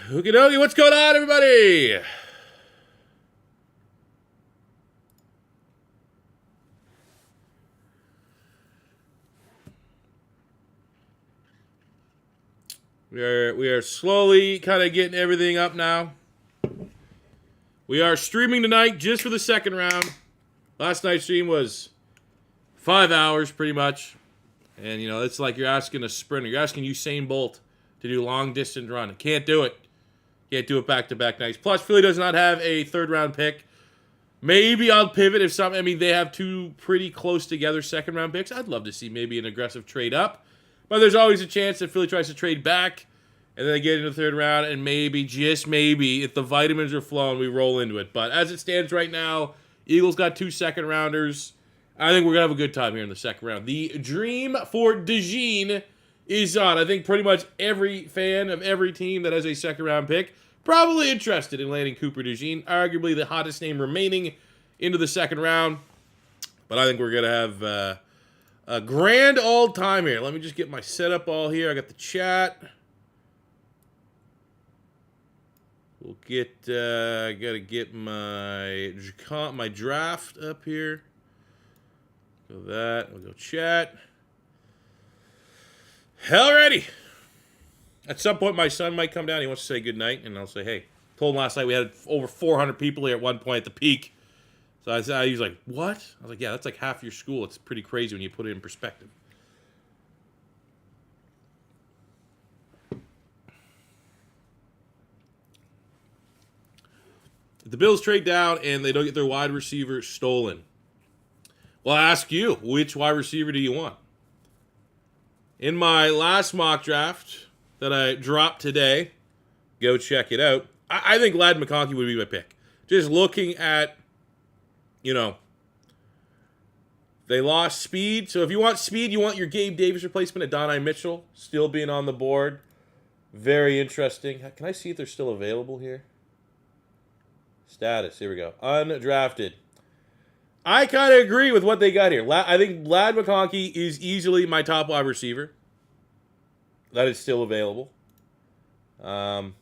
Okie dokie, what's going on, everybody? We are slowly kind of getting everything up now. We are streaming tonight just for the second round. Last night's stream was 5 hours, pretty much. And, you know, it's like you're asking a sprinter. You're asking Usain Bolt to do long-distance run. Can't do it. Can't do it back-to-back nights. Plus, Philly does not have a third-round pick. Maybe I'll pivot if something. I mean, they have two pretty close-together second-round picks. I'd love to see maybe an aggressive trade up. But there's always a chance that Philly tries to trade back, and then they get into the third round, and maybe, just maybe, if the vitamins are flowing, we roll into it. But as it stands right now, Eagles got 2 second-rounders. I think we're going to have a good time here in the second round. The dream for DeJean is on. I think pretty much every fan of every team that has a second-round pick probably interested in landing Cooper DeJean, arguably the hottest name remaining into the second round. But I think we're going to have a grand old time here. Let me just get my setup all here. I got the chat. We'll get, I got to get my draft up here. Go that. We'll go chat. Alrighty. At some point, my son might come down. He wants to say goodnight, and I'll say, hey. Told him last night we had over 400 people here at one point at the peak. So he was like, what? I was like, yeah, that's like half your school. It's pretty crazy when you put it in perspective. If the Bills trade down and they don't get their wide receiver stolen, well, I ask you, which wide receiver do you want? In my last mock draft that I dropped today, go check it out, I think Ladd McConkey would be my pick. Just looking at, you know, they lost speed. So if you want speed, you want your Gabe Davis replacement, Adonai Mitchell, still being on the board. Very interesting. Can I see if they're still available here? Status, here we go. Undrafted. I kind of agree with what they got here. I think Ladd McConkey is easily my top wide receiver. That is still available. I'll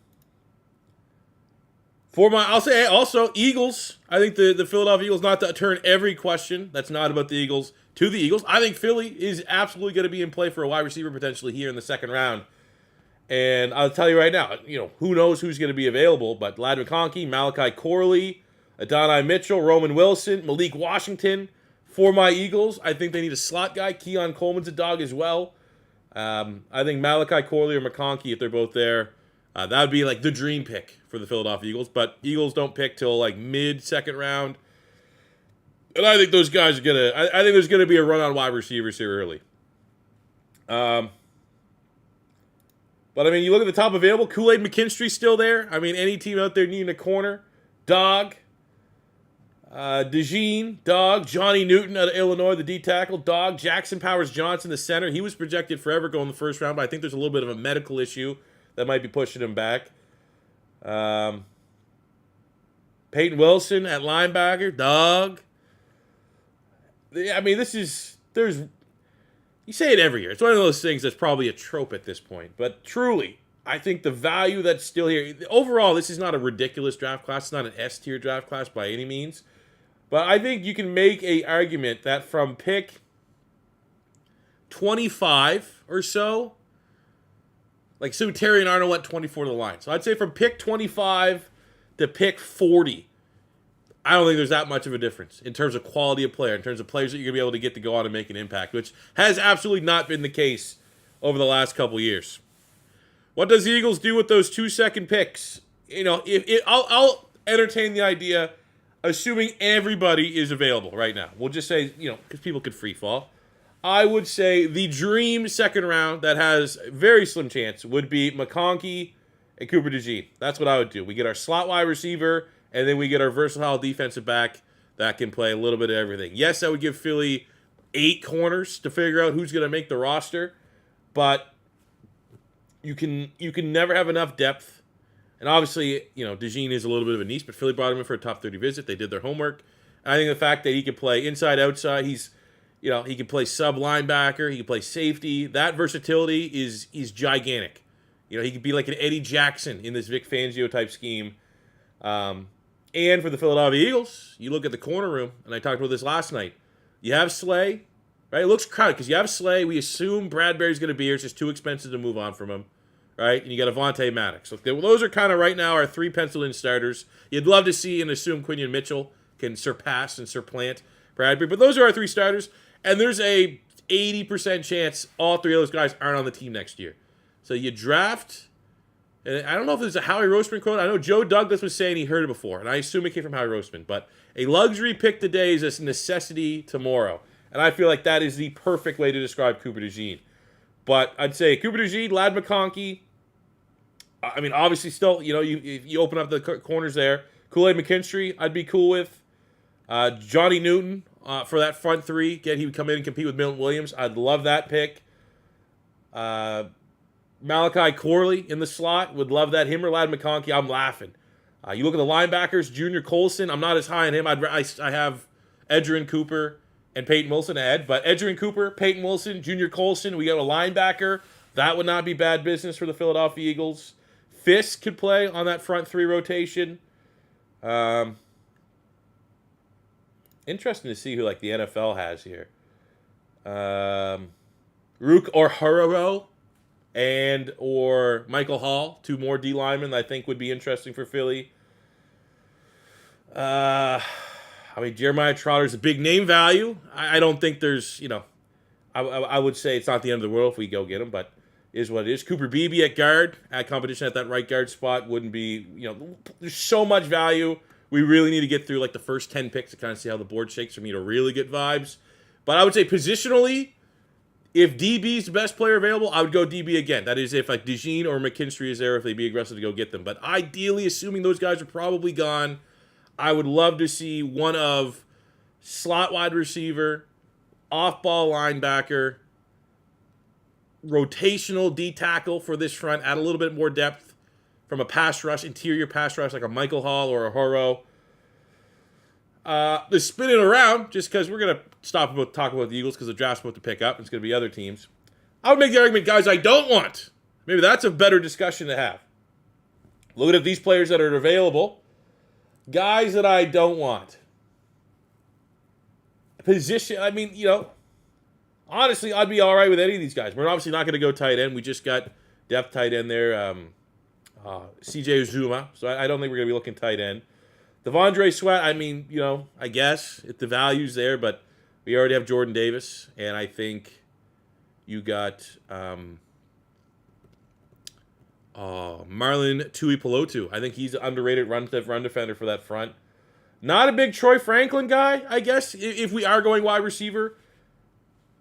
say also Eagles. I think the Philadelphia Eagles, not to turn every question that's not about the Eagles to the Eagles. I think Philly is absolutely going to be in play for a wide receiver potentially here in the second round. And I'll tell you right now, you know, who knows who's going to be available, but Ladd McConkey, Malachi Corley, Adonai Mitchell, Roman Wilson, Malik Washington. For my Eagles, I think they need a slot guy. Keon Coleman's a dog as well. I think Malachi Corley or McConkey, if they're both there, that would be like the dream pick for the Philadelphia Eagles. But Eagles don't pick till like mid-second round. And I think those guys are going to... I think there's going to be a run on wide receivers here early. But, I mean, you look at the top available. Kool-Aid McKinstry's still there. I mean, any team out there needing a corner. Dog. DeJean, dog. Johnny Newton out of Illinois, the D-tackle, dog. Jackson Powers-Johnson, the center. He was projected forever going the first round, but I think there's a little bit of a medical issue that might be pushing him back. Peyton Wilson at linebacker, dog. I mean, you say it every year. It's one of those things that's probably a trope at this point. But truly, I think the value that's still here, overall, this is not a ridiculous draft class. It's not an S-tier draft class by any means. But I think you can make an argument that from pick 25 or so, like so Terry and Arnold went 24 to the line. So I'd say from pick 25 to pick 40, I don't think there's that much of a difference in terms of quality of player, in terms of players that you're going to be able to get to go on and make an impact, which has absolutely not been the case over the last couple years. What does the Eagles do with those 2-second picks? You know, I'll entertain the idea, assuming everybody is available right now. We'll just say, you know, because people could free fall. I would say the dream second round that has very slim chance would be McConkey and Cooper DeJean. That's what I would do. We get our slot wide receiver, and then we get our versatile defensive back that can play a little bit of everything. Yes, I would give Philly 8 corners to figure out who's going to make the roster, but you can never have enough depth. And obviously, you know, DeJean is a little bit of a niche, but Philly brought him in for a top 30 visit. They did their homework. And I think the fact that he can play inside, outside, he can play sub linebacker, he can play safety. That versatility is gigantic He could be like an Eddie Jackson in this Vic Fangio type scheme. And for the Philadelphia Eagles, you look at the corner room, and I talked about this last night. You have Slay, right? It looks crowded because you have Slay. We assume Bradbury's going to be here. It's just too expensive to move on from him, right? And you got Avonte Maddox. So those are kind of right now our 3 penciled-in starters. You'd love to see and assume Keon Mitchell can surpass and supplant Bradbury. But those are our 3 starters, and there's a 80% chance all 3 of those guys aren't on the team next year. So you draft, and I don't know if there's a Howie Roseman quote. I know Joe Douglas was saying he heard it before, and I assume it came from Howie Roseman. But a luxury pick today is a necessity tomorrow. And I feel like that is the perfect way to describe Cooper DeJean. But I'd say Cooper DeJean, Ladd McConkey. I mean, obviously still, you open up the corners there. Kool-Aid McKinstry, I'd be cool with. Johnny Newton for that front 3. He would come in and compete with Milton Williams. I'd love that pick. Malachi Corley in the slot. Would love that. Him or Ladd McConkey, I'm laughing. You look at the linebackers, Junior Colson. I'm not as high on him. I have Edgerrin Cooper and Peyton Wilson ahead. But Edgerrin Cooper, Peyton Wilson, Junior Colson. We got a linebacker. That would not be bad business for the Philadelphia Eagles. Fisk could play on that front 3 rotation. Interesting to see who the NFL has here. Rook or Hororo and or Michael Hall, 2 more D linemen I think would be interesting for Philly. Jeremiah Trotter's a big name value. I don't think there's, I would say it's not the end of the world if we go get him, but is what it is. Cooper Beebe at guard, at competition at that right guard spot wouldn't be, there's so much value. We really need to get through the first 10 picks to kind of see how the board shakes for me to really get vibes. But I would say positionally, if DB's the best player available, I would go DB again. That is if DeJean or McKinstry is there, if they'd be aggressive to go get them. But ideally, assuming those guys are probably gone, I would love to see one of slot wide receiver, off-ball linebacker, rotational D tackle for this front, add a little bit more depth from a pass rush, interior pass rush, like a Michael Hall or a Horo. The spinning around, just because we're going to talk about the Eagles because the draft's about to pick up. It's going to be other teams. I would make the argument, guys, I don't want. Maybe that's a better discussion to have. Looking at these players that are available, guys that I don't want. Position, honestly, I'd be all right with any of these guys. We're obviously not going to go tight end. We just got depth tight end there, CJ Uzuma. So I don't think we're going to be looking tight end. Devondre Sweat, I guess if the value's there, but we already have Jordan Davis, and I think you got Marlon Tuipulotu. I think he's an underrated run defender for that front. Not a big Troy Franklin guy, I guess. If we are going wide receiver,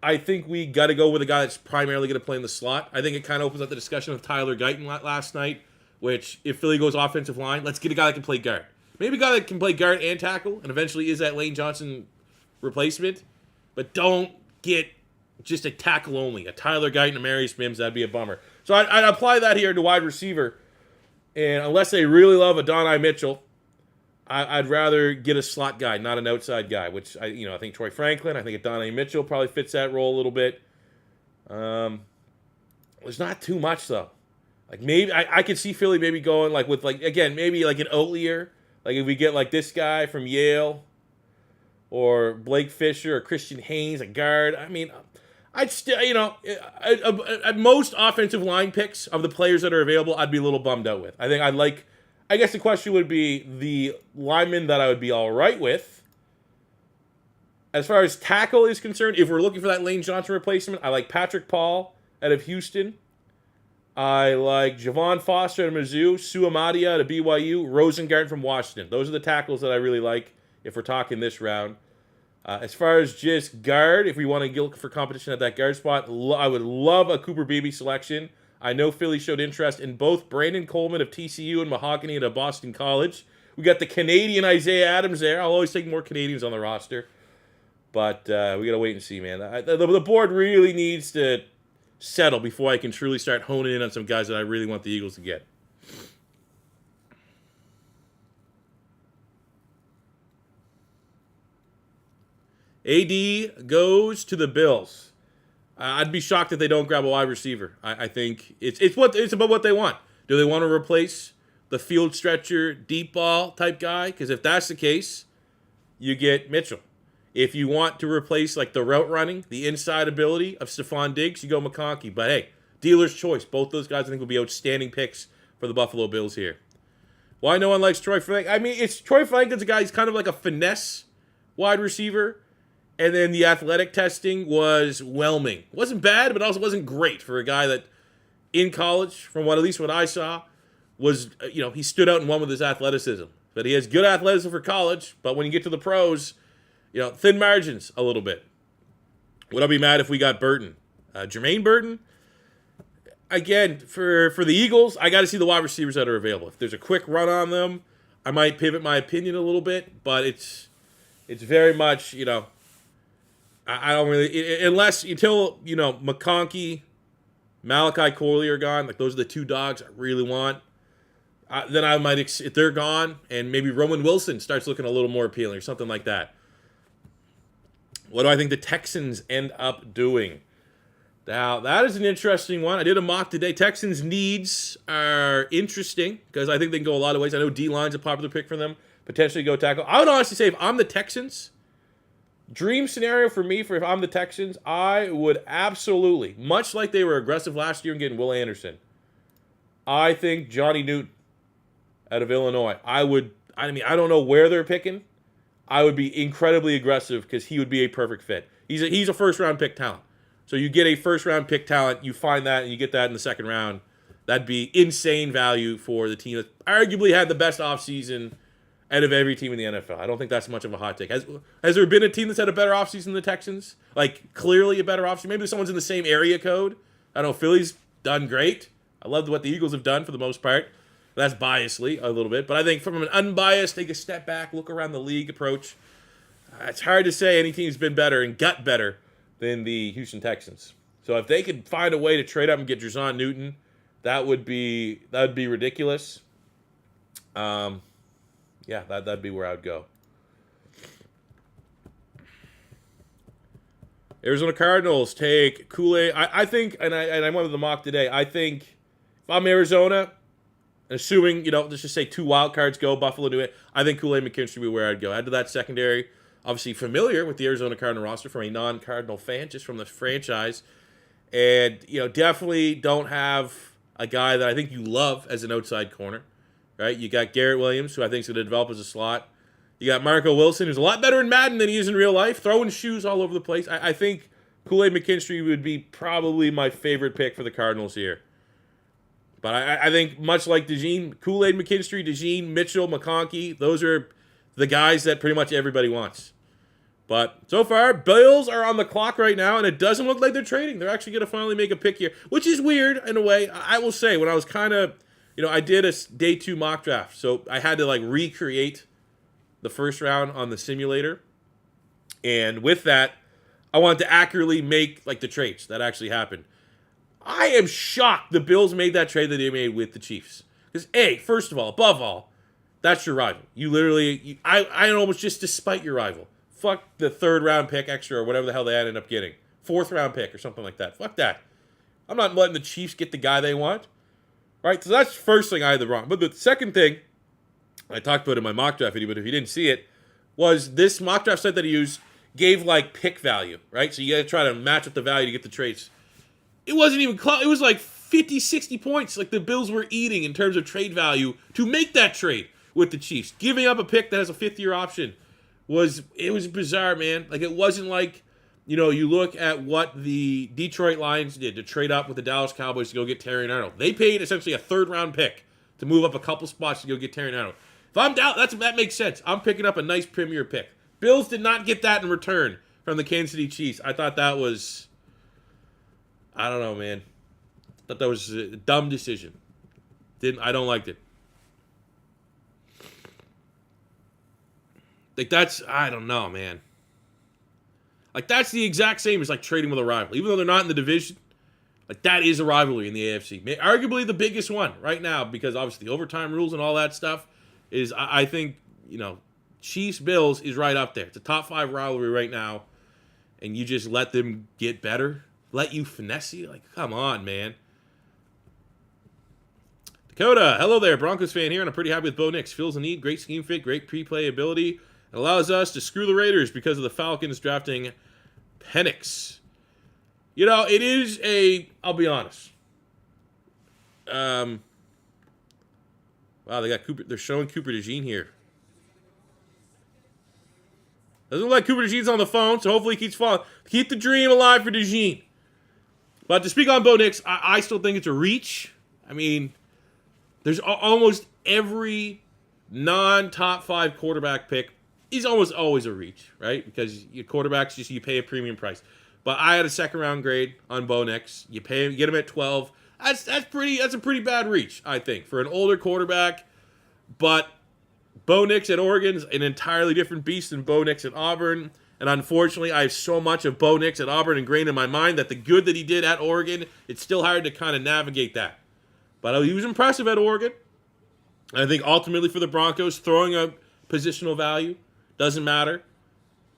I think we got to go with a guy that's primarily going to play in the slot. I think it kind of opens up the discussion of Tyler Guyton last night, which if Philly goes offensive line, let's get a guy that can play guard. Maybe a guy that can play guard and tackle, and eventually is that Lane Johnson replacement. But don't get just a tackle only. A Tyler Guyton, a Marius Mims, that'd be a bummer. So I'd apply that here to wide receiver. And unless they really love Adonai Mitchell, I'd rather get a slot guy, not an outside guy, which I think Troy Franklin, I think Adonai Mitchell probably fits that role a little bit. There's not too much, though. Maybe I could see Philly maybe going with maybe an Outlier. If we get this guy from Yale or Blake Fisher or Christian Haynes, a guard. I'd still, at most offensive line picks of the players that are available, I'd be a little bummed out with. I guess the question would be the lineman that I would be all right with. As far as tackle is concerned, if we're looking for that Lane Johnson replacement, I like Patrick Paul out of Houston. I like Javon Foster out of Mizzou, Suamadia out of BYU, Rosengart from Washington. Those are the tackles that I really like if we're talking this round. As far as just guard, if we want to look for competition at that guard spot, I would love a Cooper Beebe selection. I know Philly showed interest in both Brandon Coleman of TCU and Mahogany out of Boston College. We got the Canadian Isaiah Adams there. I'll always take more Canadians on the roster. But we got to wait and see, man. The board really needs to settle before I can truly start honing in on some guys that I really want the Eagles to get. AD goes to the Bills. I'd be shocked if they don't grab a wide receiver. I think it's about what they want. Do they want to replace the field stretcher, deep ball type guy? Because if that's the case, you get Mitchell. If you want to replace like the route running, the inside ability of Stephon Diggs, you go McConkey. But hey, dealer's choice. Both those guys I think will be outstanding picks for the Buffalo Bills here. Why no one likes Troy Frank? I mean, it's Troy Franklin's a guy. He's kind of like a finesse wide receiver. And then the athletic testing was whelming. It wasn't bad, but also wasn't great for a guy that in college, from at least what I saw, was, he stood out and won with his athleticism. But he has good athleticism for college, but when you get to the pros, thin margins a little bit. Would I be mad if we got Burton? Jermaine Burton? Again, for the Eagles, I got to see the wide receivers that are available. If there's a quick run on them, I might pivot my opinion a little bit, but it's very much, I don't really, until McConkey, Malachi Corley are gone, like those are the two dogs I really want. Then I might, if they're gone, and maybe Roman Wilson starts looking a little more appealing or something like that. What do I think the Texans end up doing? Now, that is an interesting one. I did a mock today. Texans' needs are interesting because I think they can go a lot of ways. I know D-line's a popular pick for them. Potentially go tackle. I would honestly say if I'm the Texans, dream scenario for me, if I'm the Texans, I would absolutely, much like they were aggressive last year in getting Will Anderson, I think Johnny Newton out of Illinois, I don't know where they're picking. I would be incredibly aggressive because he would be a perfect fit. He's a first-round pick talent. So you get a first-round pick talent, you find that, and you get that in the second round. That'd be insane value for the team that arguably had the best offseason out of every team in the NFL. I don't think that's much of a hot take. Has there been a team that's had a better offseason than the Texans? Like, clearly a better offseason? Maybe someone's in the same area code. I don't know. Philly's done great. I love what the Eagles have done for the most part. That's biasly a little bit. But I think from an unbiased, take a step back, look around the league approach, it's hard to say any team's been better and got better than the Houston Texans. So if they could find a way to trade up and get DeJean Newton, that would be ridiculous. That'd be where I would go. Arizona Cardinals take Kool-Aid. I think, and I went with the mock today. I think if I'm Arizona, assuming let's just say 2 wild cards go, Buffalo do it. I think Kool-Aid McKinstry would be where I'd go. Add to that secondary. Obviously familiar with the Arizona Cardinal roster from a non-Cardinal fan, just from the franchise. And, definitely don't have a guy that I think you love as an outside corner, right? You got Garrett Williams, who I think is going to develop as a slot. You got Marco Wilson, who's a lot better in Madden than he is in real life, throwing shoes all over the place. I think Kool-Aid McKinstry would be probably my favorite pick for the Cardinals here. But I think much like DeJean, Kool-Aid McKinstry, DeJean, Mitchell, McConkey, those are the guys that pretty much everybody wants. But so far, Bills are on the clock right now, and it doesn't look like they're trading. They're actually going to finally make a pick here, which is weird in a way. I will say, when I was kind of, I did a day 2 mock draft, so I had to recreate the first round on the simulator. And with that, I wanted to accurately make the trades that actually happened. I am shocked the Bills made that trade that they made with the Chiefs. Because, first of all, above all, that's your rival. You literally, I almost just despite your rival. Fuck the 3rd round pick extra or whatever the hell they ended up getting. 4th round pick or something like that. Fuck that. I'm not letting the Chiefs get the guy they want. Right? So that's the first thing I did wrong. But the second thing, I talked about in my mock draft video, but if you didn't see it, was this mock draft site that I used gave pick value. Right? So you got to try to match up the value to get the trades. It wasn't even close. It was 50, 60 points the Bills were eating in terms of trade value to make that trade with the Chiefs. Giving up a pick that has a 5th-year option was bizarre, man. It wasn't you look at what the Detroit Lions did to trade up with the Dallas Cowboys to go get Terry Arnold. They paid essentially a 3rd-round pick to move up a couple spots to go get Terry Arnold. If I'm down, that makes sense. I'm picking up a nice premier pick. Bills did not get that in return from the Kansas City Chiefs. I thought that was, I don't know, man. I thought that was a dumb decision. I don't like it. I don't know, man. That's the exact same as trading with a rival. Even though they're not in the division, that is a rivalry in the AFC. Arguably the biggest one right now, because obviously the overtime rules and all that stuff is, I think, Chiefs-Bills is right up there. It's a top 5 rivalry right now, and you just let them get better. let you finesse you? Like, come on, man. Dakota, hello there, Broncos fan here, and I'm pretty happy with Bo Nix. Feels the need, great scheme fit, great pre-play ability. It allows us to screw the Raiders because of the Falcons drafting Penix. You know, it is I'll be honest. Wow, they got Cooper. They're showing Cooper DeJean here. Doesn't look like Cooper DeJean's on the phone, so hopefully he keeps following. Keep the dream alive for DeJean. But to speak on Bo Nix, I still think it's a reach. I mean, there's almost every non-top 5 quarterback pick is almost always a reach, right? Because your quarterbacks, you pay a premium price. But I had a second-round grade on Bo Nix. You pay him, get him at 12. That's a pretty bad reach, I think, for an older quarterback. But Bo Nix at Oregon is an entirely different beast than Bo Nix at Auburn. And unfortunately, I have so much of Bo Nix at Auburn ingrained in my mind that the good that he did at Oregon, it's still hard to kind of navigate that. But he was impressive at Oregon. I think ultimately for the Broncos, throwing a positional value doesn't matter.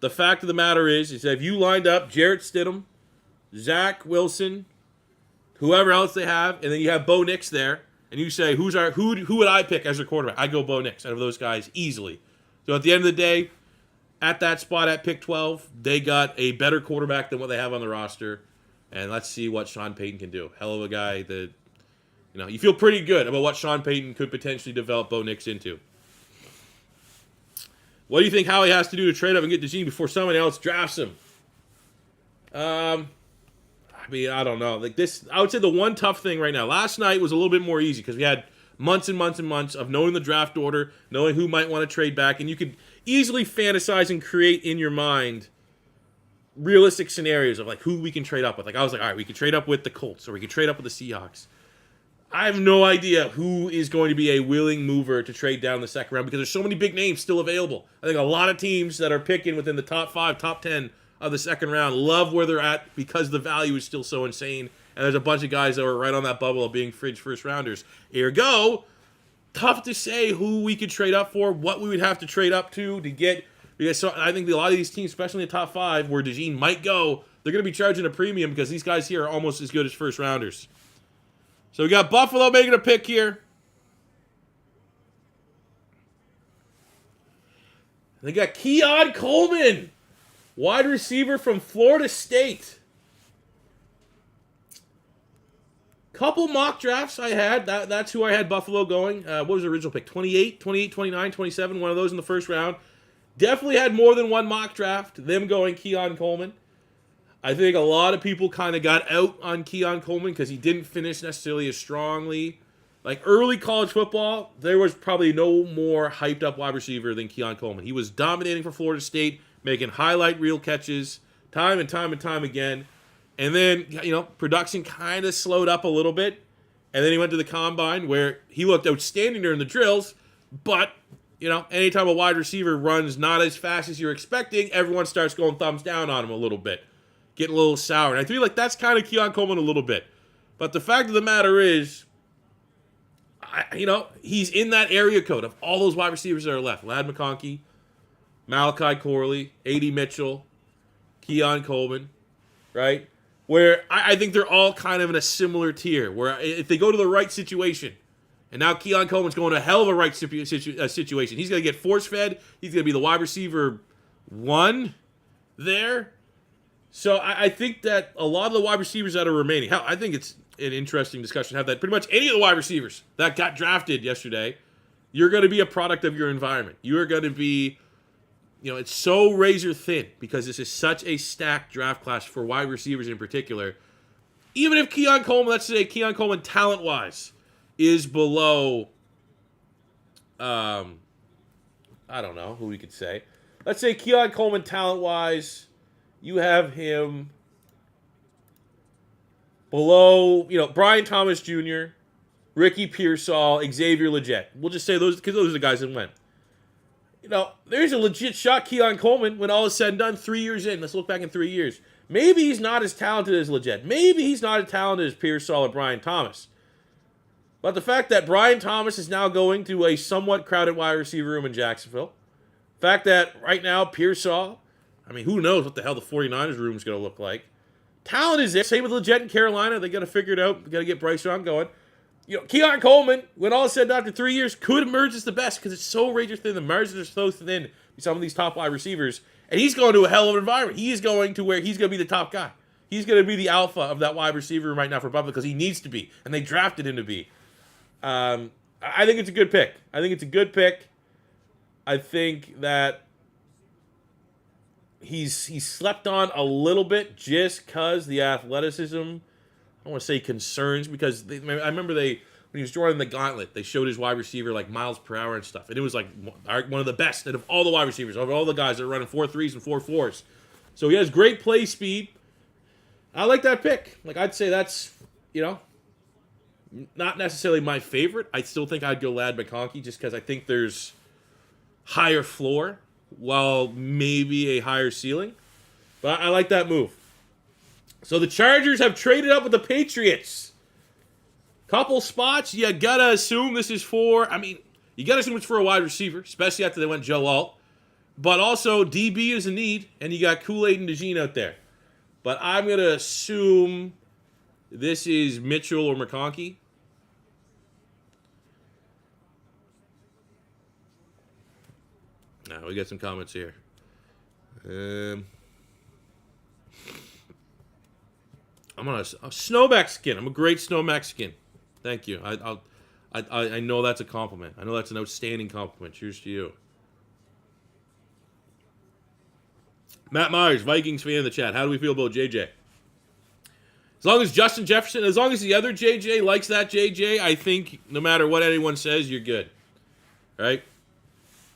The fact of the matter is that if you lined up Jarrett Stidham, Zach Wilson, whoever else they have, and then you have Bo Nix there, and you say, who would I pick as their quarterback? I'd go Bo Nix out of those guys easily. So at the end of the day, at that spot at pick 12, they got a better quarterback than what they have on the roster. And let's see what Sean Payton can do. Hell of a guy that, you feel pretty good about what Sean Payton could potentially develop Bo Nix into. What do you think Howie has to do to trade up and get DeJean before someone else drafts him? I don't know. Like this, I would say the one tough thing right now. Last night was a little bit more easy because we had months and months and months of knowing the draft order, knowing who might want to trade back, and you could easily fantasize and create in your mind realistic scenarios of like who we can trade up with. Like I was like, all right, we could trade up with the Colts or we could trade up with the Seahawks. I have no idea who is going to be a willing mover to trade down the second round because there's so many big names still available. I think a lot of teams that are picking within the top 5, top 10 of the second round love where they're at because the value is still so insane. And there's a bunch of guys that were right on that bubble of being fringe first rounders. Ergo, tough to say who we could trade up for, what we would have to trade up to get. Because I think a lot of these teams, especially in the top 5, where DeJean might go, they're going to be charging a premium because these guys here are almost as good as first rounders. So we got Buffalo making a pick here. They got Keon Coleman, wide receiver from Florida State. Couple mock drafts I had. That's who I had Buffalo going. What was the original pick? 28, 29, 27, one of those in the first round. Definitely had more than one mock draft, them going Keon Coleman. I think a lot of people kind of got out on Keon Coleman because he didn't finish necessarily as strongly. Like early college football, there was probably no more hyped up wide receiver than Keon Coleman. He was dominating for Florida State, making highlight reel catches time and time and time again. And then, production kind of slowed up a little bit. And then he went to the combine where he looked outstanding during the drills. But, anytime a wide receiver runs not as fast as you're expecting, everyone starts going thumbs down on him a little bit. Getting a little sour. And I feel like that's kind of Keon Coleman a little bit. But the fact of the matter is, he's in that area code of all those wide receivers that are left. Ladd McConkey, Malachi Corley, Adonai Mitchell, Keon Coleman, right? Where I think they're all kind of in a similar tier. Where if they go to the right situation, and now Keon Coleman's going to a hell of a right situation. He's going to get force-fed. He's going to be the wide receiver 1 there. So I think that a lot of the wide receivers that are remaining, I think it's an interesting discussion to have that pretty much any of the wide receivers that got drafted yesterday, you're going to be a product of your environment. You are going to be, it's so razor thin because this is such a stacked draft class for wide receivers in particular. Even if Keon Coleman, let's say Keon Coleman talent-wise is below, I don't know who we could say. Let's say Keon Coleman talent-wise, you have him below, Brian Thomas Jr., Ricky Pearsall, Xavier Legette. We'll just say those because those are the guys that went. There's a legit shot Keon Coleman when all is said and done 3 years in. Let's look back in 3 years. Maybe he's not as talented as Legette. Maybe he's not as talented as Pearsall or Brian Thomas. But the fact that Brian Thomas is now going to a somewhat crowded wide receiver room in Jacksonville, the fact that right now Pearsall, who knows what the hell the 49ers room is going to look like. talent is there. Same with Legit in Carolina. They got to figure it out. They got to get Bryce Young going. Keon Coleman, when all is said and done after 3 years, could emerge as the best because it's so razor thin. The margins are so thin with some of these top wide receivers. And he's going to a hell of an environment. He is going to where he's going to be the top guy. He's going to be the alpha of that wide receiver right now for Buffalo because he needs to be. And they drafted him to be. I think it's a good pick. I think that he's slept on a little bit just because the athleticism, I don't want to say concerns, because I remember when he was drawing the gauntlet, they showed his wide receiver like miles per hour and stuff. And it was like one of the best out of all the wide receivers, of all the guys that are running 4.3s and 4.4s. So he has great play speed. I like that pick. Like, I'd say that's, not necessarily my favorite. I still think I'd go Lad McConkey just because I think there's higher floor while maybe a higher ceiling. But I like that move. So the Chargers have traded up with the Patriots. Couple spots. You got to assume this is for, you got to assume it's for a wide receiver, especially after they went Joe Alt. But also, DB is a need, and you got Kool-Aid and DeJean out there. But I'm going to assume this is Mitchell or McConkey. Now, we got some comments here. I'm on a snowback skin. I'm a great snowback skin. Thank you. I know that's a compliment. I know that's an outstanding compliment. Cheers to you. Matt Myers, Vikings fan in the chat. How do we feel about JJ? As long as Justin Jefferson, as long as the other JJ likes that JJ, I think no matter what anyone says, you're good. Right?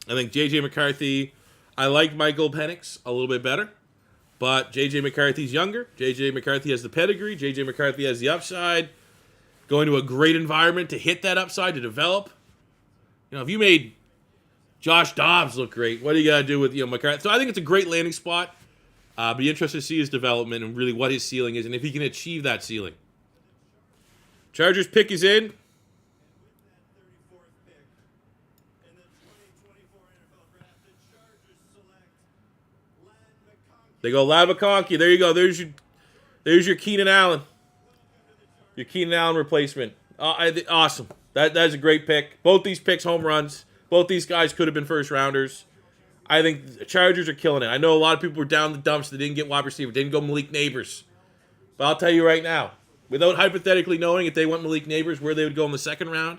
I think JJ McCarthy, I like Michael Penix a little bit better. But JJ McCarthy's younger. JJ McCarthy has the pedigree. JJ McCarthy has the upside. Going to a great environment to hit that upside, to develop. If you made Josh Dobbs look great, what do you got to do with McCarthy? So I think it's a great landing spot. Be interested to see his development and really what his ceiling is and if he can achieve that ceiling. Chargers pick is in. They go Lad McConkey. There you go. There's your Keenan Allen. Your Keenan Allen replacement. Awesome. That's a great pick. Both these picks, home runs. Both these guys could have been first rounders. I think the Chargers are killing it. I know a lot of people were down the dumps. They didn't get wide receiver. Didn't go Malik Neighbors. But I'll tell you right now, without hypothetically knowing if they went Malik Neighbors, where they would go in the second round,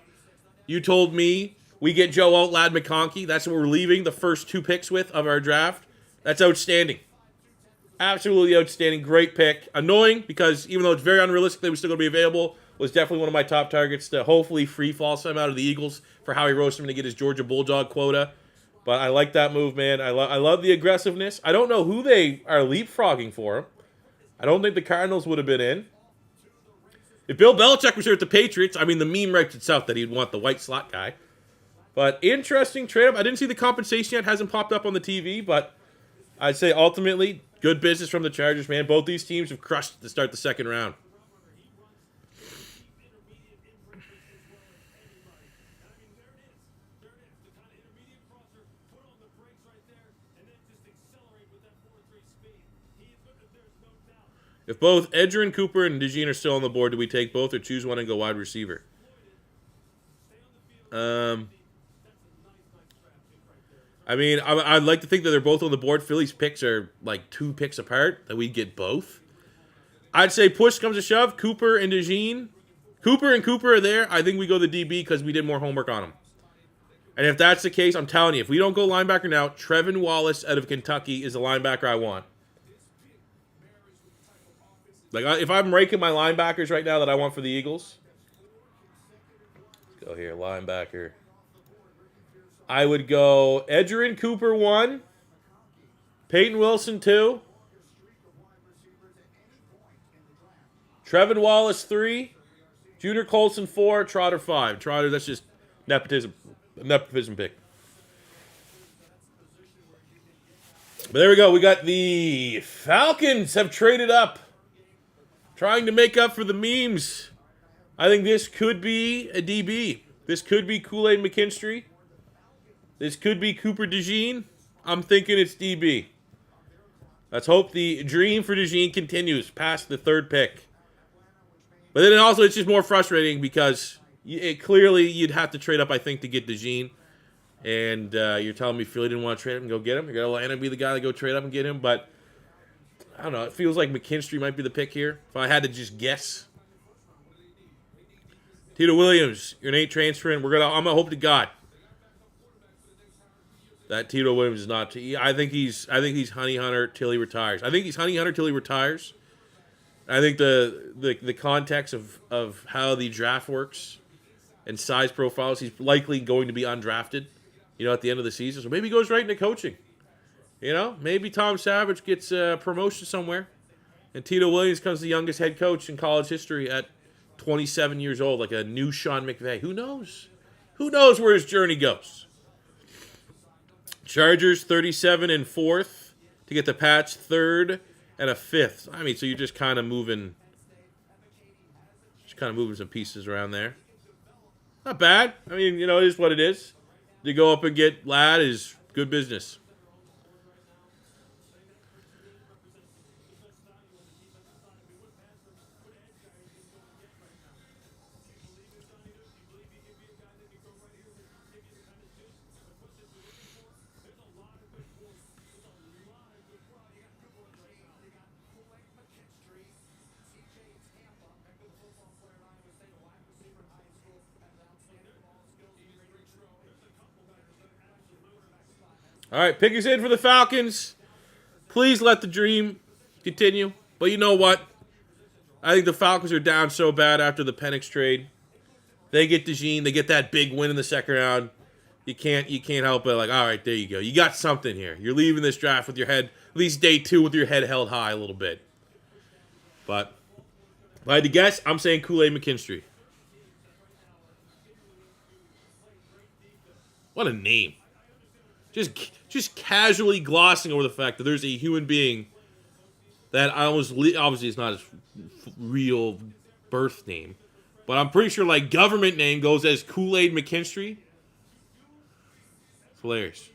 you told me we get Joe Alt, Lad McConkey. That's what we're leaving the first two picks with of our draft. That's outstanding. Absolutely outstanding. Great pick. Annoying because even though it's very unrealistic they were still going to be available, was definitely one of my top targets to hopefully free fall some out of the Eagles for Howie Roseman to get his Georgia Bulldog quota. But I like that move, man. I love the aggressiveness. I don't know who they are leapfrogging for him. I don't think the Cardinals would have been in. If Bill Belichick was here at the Patriots, the meme writes itself that he'd want the white slot guy. But interesting trade-up. I didn't see the compensation yet. Hasn't popped up on the TV, but I'd say ultimately good business from the Chargers, man. Both these teams have crushed to start the second round. If both Edgerrin Cooper and DeJean are still on the board, do we take both or choose one and go wide receiver? I'd like to think that they're both on the board. Philly's picks are like 2 picks apart, that we'd get both. I'd say push comes to shove, Cooper and DeJean. Cooper are there. I think we go the DB because we did more homework on them. And if that's the case, I'm telling you, if we don't go linebacker now, Trevin Wallace out of Kentucky is the linebacker I want. Like, if I'm ranking my linebackers right now that I want for the Eagles, let's go here, linebacker. I would go Edgerrin Cooper 1, Peyton Wilson 2, Trevin Wallace 3, Junior Colson 4, Trotter 5. Trotter, that's just nepotism pick. But there we go. We got the Falcons have traded up, trying to make up for the memes. I think this could be a DB. This could be Kool-Aid McKinstry. This could be Cooper DeJean. I'm thinking it's DB. Let's hope the dream for DeJean continues past the third pick. But then also it's just more frustrating because clearly you'd have to trade up, I think, to get DeJean. And you're telling me Philly didn't want to trade him and go get him. You're going to let Atlanta be the guy to go trade up and get him. But I don't know. It feels like McKinstry might be the pick here. If I had to just guess. Tito Williams, your Nate transferring. I'm gonna hope to God that Tito Williams is not. I think he's Honey Hunter till he retires. I think he's Honey Hunter till he retires. I think the context of how the draft works and size profiles, he's likely going to be undrafted. At the end of the season, so maybe he goes right into coaching. Maybe Tom Savage gets a promotion somewhere, and Tito Williams becomes the youngest head coach in college history at 27 years old, like a new Sean McVay. Who knows? Who knows where his journey goes? Chargers 37 and 4th to get the Pats 3rd and a 5th. I mean, so you're just kind of moving some pieces around there. Not bad. I mean, it is what it is. To go up and get Ladd is good business. All right, pick us in for the Falcons. Please let the dream continue. But you know what? I think the Falcons are down so bad after the Penix trade. They get DeJean. They get that big win in the second round. You can't help it. Like, all right, there you go. You got something here. You're leaving this draft with your head, at least day 2, with your head held high a little bit. But if I had to guess, I'm saying Kool-Aid McKinstry. What a name. Just casually glossing over the fact that there's a human being that obviously it's not his real birth name, but I'm pretty sure like government name goes as Kool-Aid McKinstry. It's hilarious.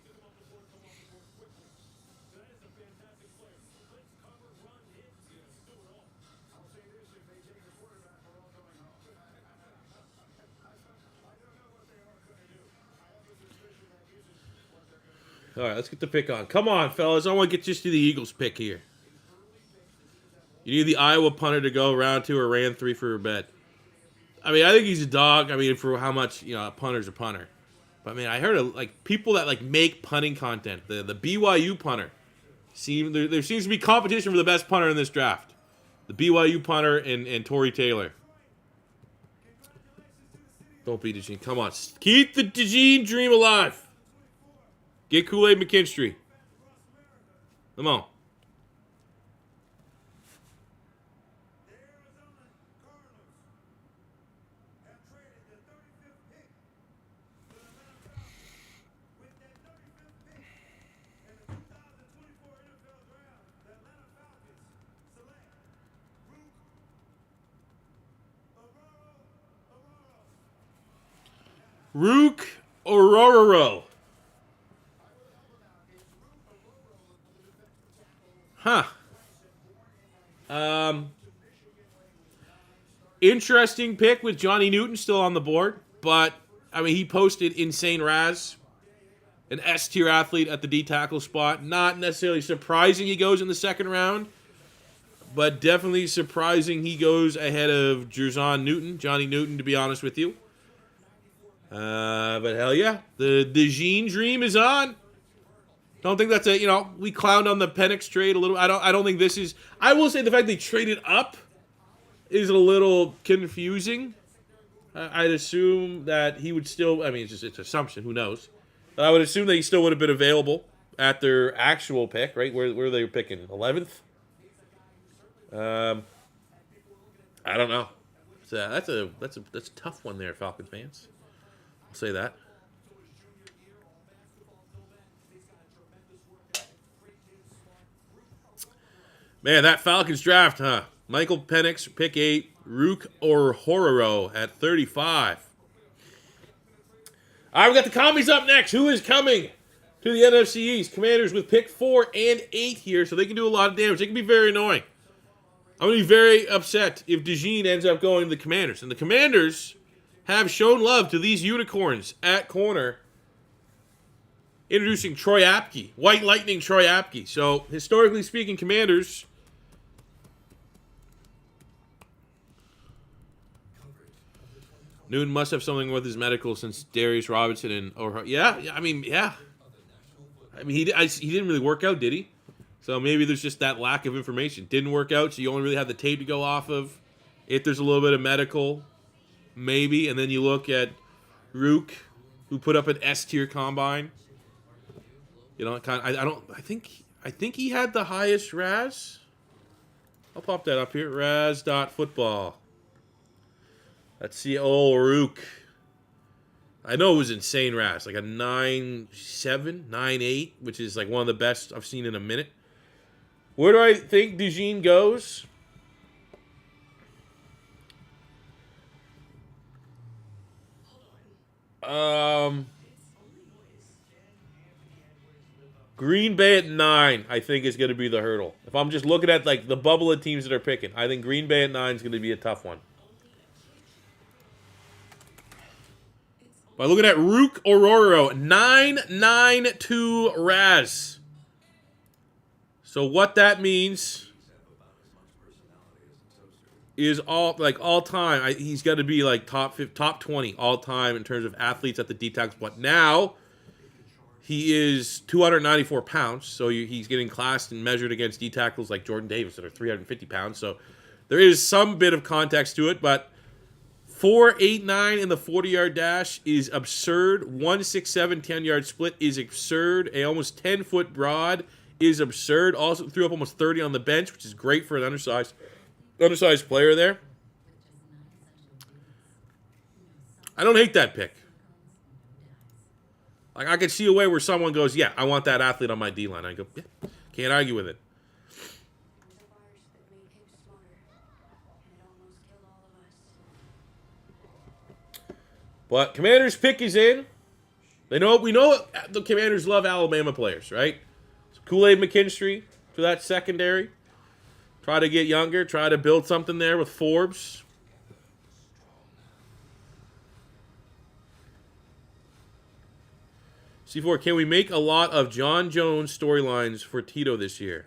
All right, let's get the pick on. Come on, fellas. I want to get just to the Eagles pick here. You need the Iowa punter to go round 2 or round 3 for a bet. I mean, I think he's a dog. I mean, for how much, a punter's a punter. But, I mean, I heard of, people that, make punting content. The BYU punter. There seems to be competition for the best punter in this draft. The BYU punter and Torrey Taylor. Don't be DeJean. Come on. Keep the DeJean dream alive. Get Kool-Aid McKinstry. Come on. Rook Ororo. Huh. Interesting pick with Johnny Newton still on the board, but I mean he posted insane Raz, an S tier athlete at the D tackle spot. Not necessarily surprising he goes in the second round, but definitely surprising he goes ahead of Johnny Newton, to be honest with you. But hell yeah, the DeJean dream is on. Don't think that's we clowned on the Penix trade a little. I don't think this is. I will say the fact they traded up is a little confusing. I'd assume that he would still. I mean, it's assumption. Who knows? But I would assume that he still would have been available at their actual pick, right? Where they were picking 11th. I don't know. That's a tough one there, Falcons fans. I'll say that. Man, that Falcons draft, huh? Michael Penix, pick 8. Rook Orhororo at 35. All right, we got the commies up next. Who is coming to to the NFC East. Commanders with pick 4 and 8 here, so they can do a lot of damage. They can be very annoying. I'm going to be very upset if DeJean ends up going to the Commanders. And the Commanders have shown love to these unicorns at corner. Introducing Troy Apke. White Lightning Troy Apke. So, historically speaking, Commanders... Newton must have something with his medical since Darius Robinson and... Yeah, I mean, he didn't really work out, did he? So maybe there's just that lack of information. Didn't work out, so you only really have the tape to go off of. If there's a little bit of medical, maybe. And then you look at Rook, who put up an S-tier combine. You know, I think he had the highest RAS. I'll pop that up here. RAS.football. Let's see. Oh, Rook. I know it was insane RAS. Like a 9.7, 9.8, which is like one of the best I've seen in a minute. Where do I think DeJean goes? Green Bay at 9, I think, is going to be the hurdle. If I'm just looking at like the bubble of teams that are picking, I think Green Bay at 9 is going to be a tough one. By looking at Rook Ororo, 9.92 RAS. So what that means is all time. He's got to be like top 20 all time in terms of athletes at the D-tackles. But now he is 294 pounds, so he's getting classed and measured against D-tackles like Jordan Davis that are 350 pounds. So there is some bit of context to it, but 4.89 in the 40-yard dash is absurd. 1.67 10-yard split is absurd. A almost 10-foot broad is absurd. Also threw up almost 30 on the bench, which is great for an undersized player there. I don't hate that pick. Like, I could see a way where someone goes, yeah, I want that athlete on my D-line. I go, yeah, can't argue with it. But Commanders pick is in. We know the Commanders love Alabama players, right? So Kool-Aid McKinstry to that secondary. Try to get younger. Try to build something there with Forbes. C4, can we make a lot of John Jones storylines for Tito this year?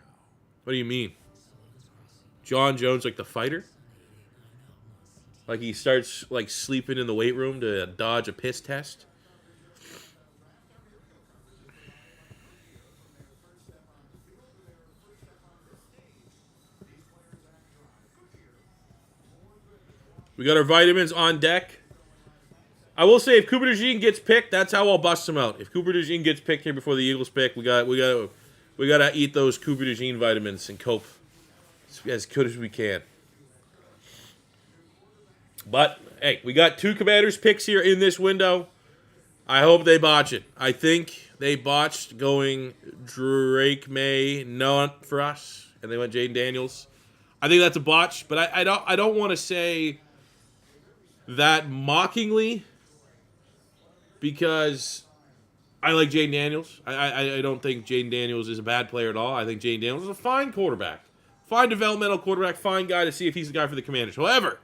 What do you mean? John Jones, like the fighter? Like he starts like sleeping in the weight room to dodge a piss test? We got our vitamins on deck. I will say, if Cooper DeJean gets picked, that's how I'll bust him out. If Cooper DeJean gets picked here before the Eagles pick, we gotta eat those Cooper DeJean vitamins and cope as good as we can. But hey, we got 2 Commanders picks here in this window. I hope they botch it. I think they botched going Drake May, not for us, and they went Jaden Daniels. I think that's a botch, but I don't want to say that mockingly, because I like Jaden Daniels. I don't think Jaden Daniels is a bad player at all. I think Jaden Daniels is a fine quarterback. Fine developmental quarterback. Fine guy to see if he's the guy for the Commanders. However,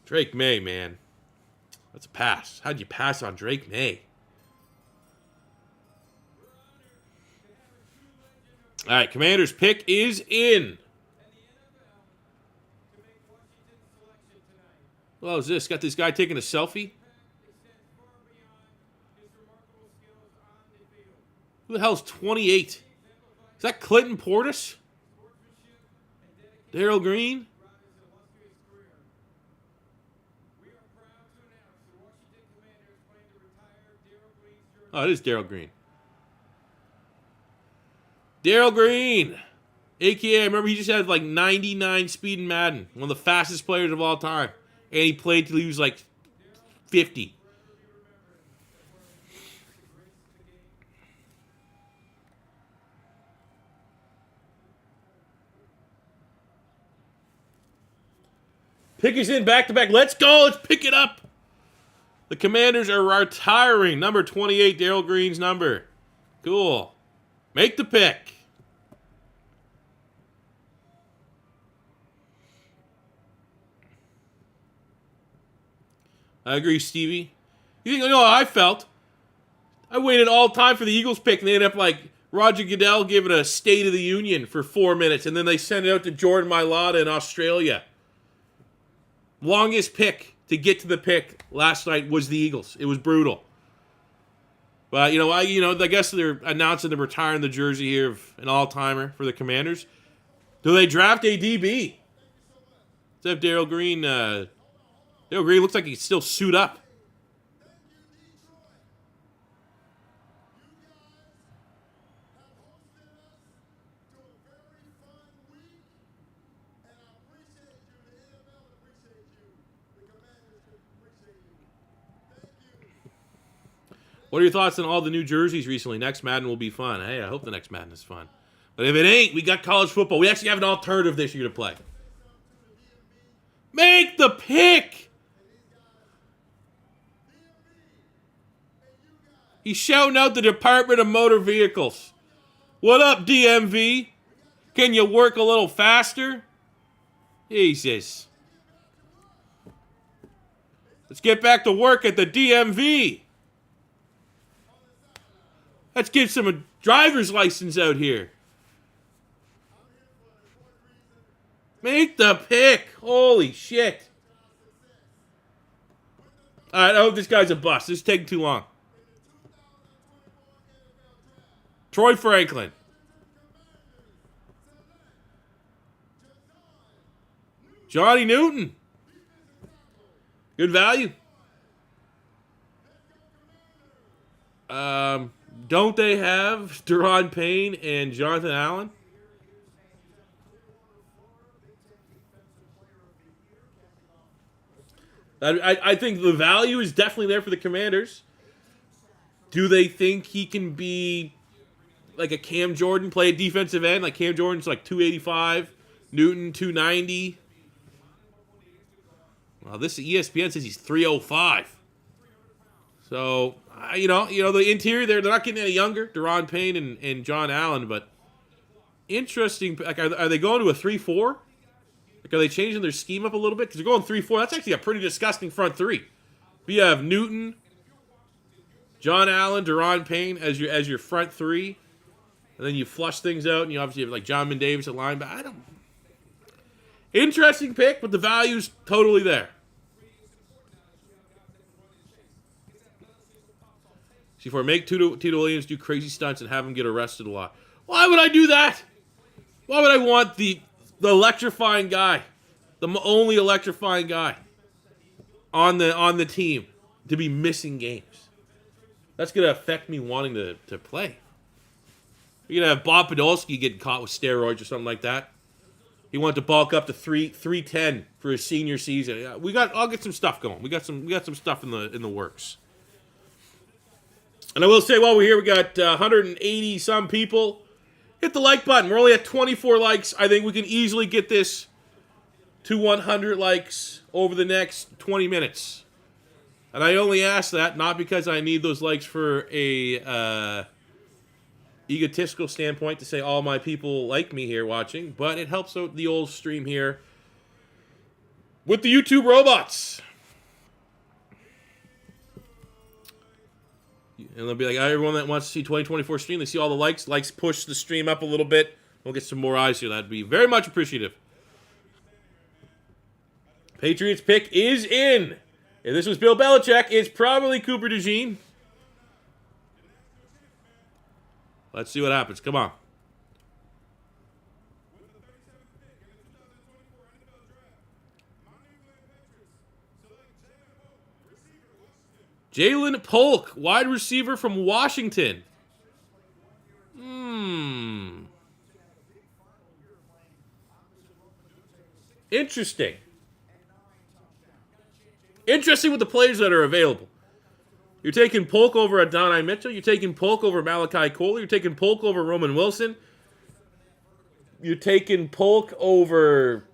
Drake May, man. That's a pass. How'd you pass on Drake May? All right, Commanders pick is in. What is this? Got this guy taking a selfie? Who the hell's 28? Is that Clinton Portis? Daryl Green? Oh, it is Daryl Green. Daryl Green! AKA, I remember he just had like 99 speed in Madden. One of the fastest players of all time. And he played till he was like 50. Pick is in back-to-back. Let's go. Let's pick it up. The Commanders are retiring number 28, Daryl Green's number. Cool. Make the pick. I agree, Stevie. You think, how I felt? I waited all time for the Eagles pick, and they ended up like Roger Goodell giving a State of the Union for 4 minutes, and then they sent it out to Jordan Mailata in Australia. Longest pick to get to the pick last night was the Eagles. It was brutal. But, I guess they're announcing they're retiring the jersey here of an all-timer for the Commanders. Do they draft a DB? Except Darryl Green. Darryl Green looks like he can still suit up. What are your thoughts on all the new jerseys recently? Next Madden will be fun. Hey, I hope the next Madden is fun. But if it ain't, we got college football. We actually have an alternative this year to play. Make the pick! He's shouting out the Department of Motor Vehicles. What up, DMV? Can you work a little faster? Jesus. Let's get back to work at the DMV. Let's get some driver's license out here. Make the pick. Holy shit. All right, I hope this guy's a bust. This is taking too long. Troy Franklin. Johnny Newton. Good value. Don't they have Deron Payne and Jonathan Allen? I think the value is definitely there for the Commanders. Do they think he can be like a Cam Jordan, play a defensive end? Like Cam Jordan's like 285, Newton 290. Well, this ESPN says he's 305. So, the interior they're not getting any younger, Deron Payne and John Allen, but interesting. Like, are they going to a 3-4? Like, are they changing their scheme up a little bit? Because they're going 3-4. That's actually a pretty disgusting front three. But you have Newton, John Allen, Deron Payne as your front three, and then you flush things out, and you obviously have like John Davis at linebacker. Interesting pick, but the value's totally there. C4, make Tito Williams do crazy stunts and have him get arrested a lot. Why would I do that? Why would I want the electrifying guy, the only electrifying guy on the team to be missing games? That's going to affect me wanting to play. You're going to have Bob Podolsky getting caught with steroids or something like that. He wanted to bulk up to 310 for his senior season. I'll get some stuff going. We got some stuff in the works. And I will say, while we're here, we got 180 some people. Hit the like button. We're only at 24 likes. I think we can easily get this to 100 likes over the next 20 minutes. And I only ask that not because I need those likes for a egotistical standpoint to say all my people like me here watching, but it helps out the old stream here with the YouTube robots. And they'll be like, everyone that wants to see 2024 stream, they see all the likes. Likes push the stream up a little bit. We'll get some more eyes here. That'd be very much appreciative. Patriots pick is in. If this was Bill Belichick, it's probably Cooper DeJean. Let's see what happens. Come on. Jalen Polk, wide receiver from Washington. Interesting. Interesting with the players that are available. You're taking Polk over Adonai Mitchell. You're taking Polk over Malachi Cole. You're taking Polk over Roman Wilson. You're taking Polk over...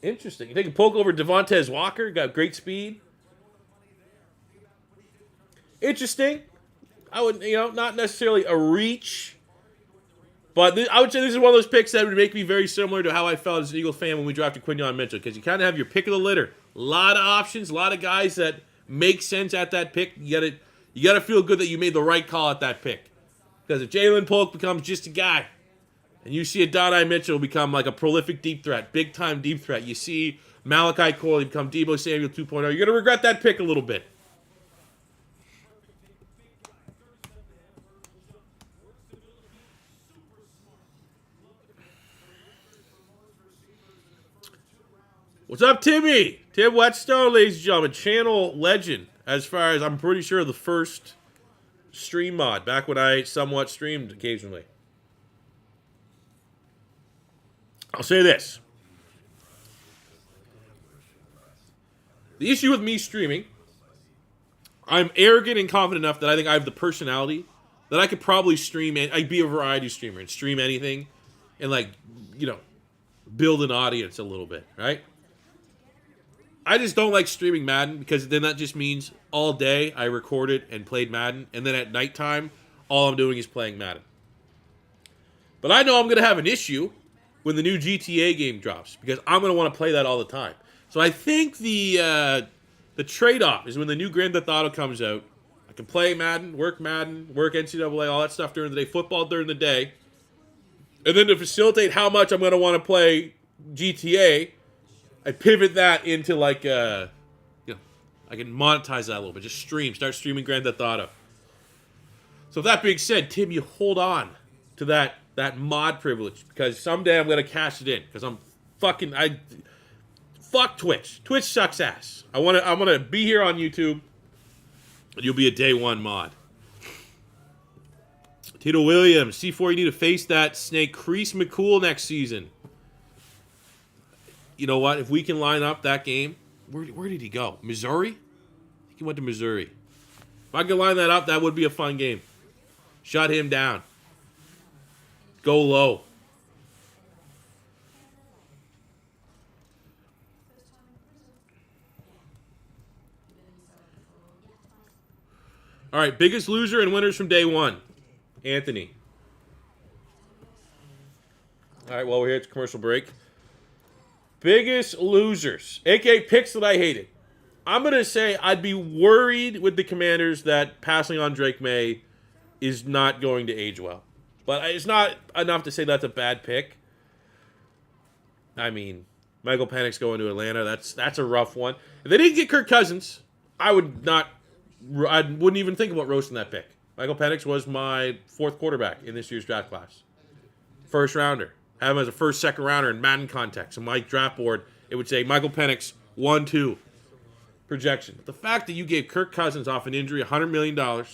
Interesting. You take a poke over Devontae Walker, got great speed. Interesting. I would, not necessarily a reach, but I would say this is one of those picks that would make me very similar to how I felt as an Eagles fan when we drafted Keon Mitchell, because you kind of have your pick of the litter. A lot of options, a lot of guys that make sense at that pick. You gotta feel good that you made the right call at that pick, because if Jalen Polk becomes just a guy, and you see Adonai Mitchell become like a prolific deep threat, big-time deep threat. You see Malachi Corley become Deebo Samuel 2.0. You're going to regret that pick a little bit. What's up, Timmy? Tim Whetstone, ladies and gentlemen. Channel legend, as far as I'm pretty sure the first stream mod, back when I somewhat streamed occasionally. I'll say this. The issue with me streaming, I'm arrogant and confident enough that I think I have the personality that I could probably stream, and I'd be a variety streamer and stream anything and, build an audience a little bit, right? I just don't like streaming Madden, because then that just means all day I recorded and played Madden, and then at nighttime, all I'm doing is playing Madden. But I know I'm going to have an issue when the new GTA game drops, because I'm going to want to play that all the time. So I think the trade-off is when the new Grand Theft Auto comes out, I can play Madden, work NCAA, all that stuff during the day, football during the day, and then to facilitate how much I'm going to want to play GTA, I pivot that into I can monetize that a little bit, just start streaming Grand Theft Auto. So that being said, Tim, you hold on to that mod privilege, because someday I'm going to cash it in, because fuck Twitch. Twitch sucks ass. I'm going to be here on YouTube, and you'll be a day one mod. Tito Williams, C4, you need to face that snake Crease McCool next season. You know what? If we can line up that game, where did he go? Missouri? I think he went to Missouri. If I can line that up, that would be a fun game. Shut him down. Go low. All right, biggest loser and winners from day one. Anthony. All right, well, we're here at the commercial break. Biggest losers, a.k.a. picks that I hated. I'm going to say I'd be worried with the Commanders that passing on Drake May is not going to age well. But it's not enough to say that's a bad pick. I mean, Michael Penix going to Atlanta, that's a rough one. If they didn't get Kirk Cousins, I wouldn't even think about roasting that pick. Michael Penix was my fourth quarterback in this year's draft class. First rounder. Have him as a first, second rounder in Madden context. On my draft board, it would say Michael Penix 1-2 projection. But the fact that you gave Kirk Cousins off an injury $100 million, and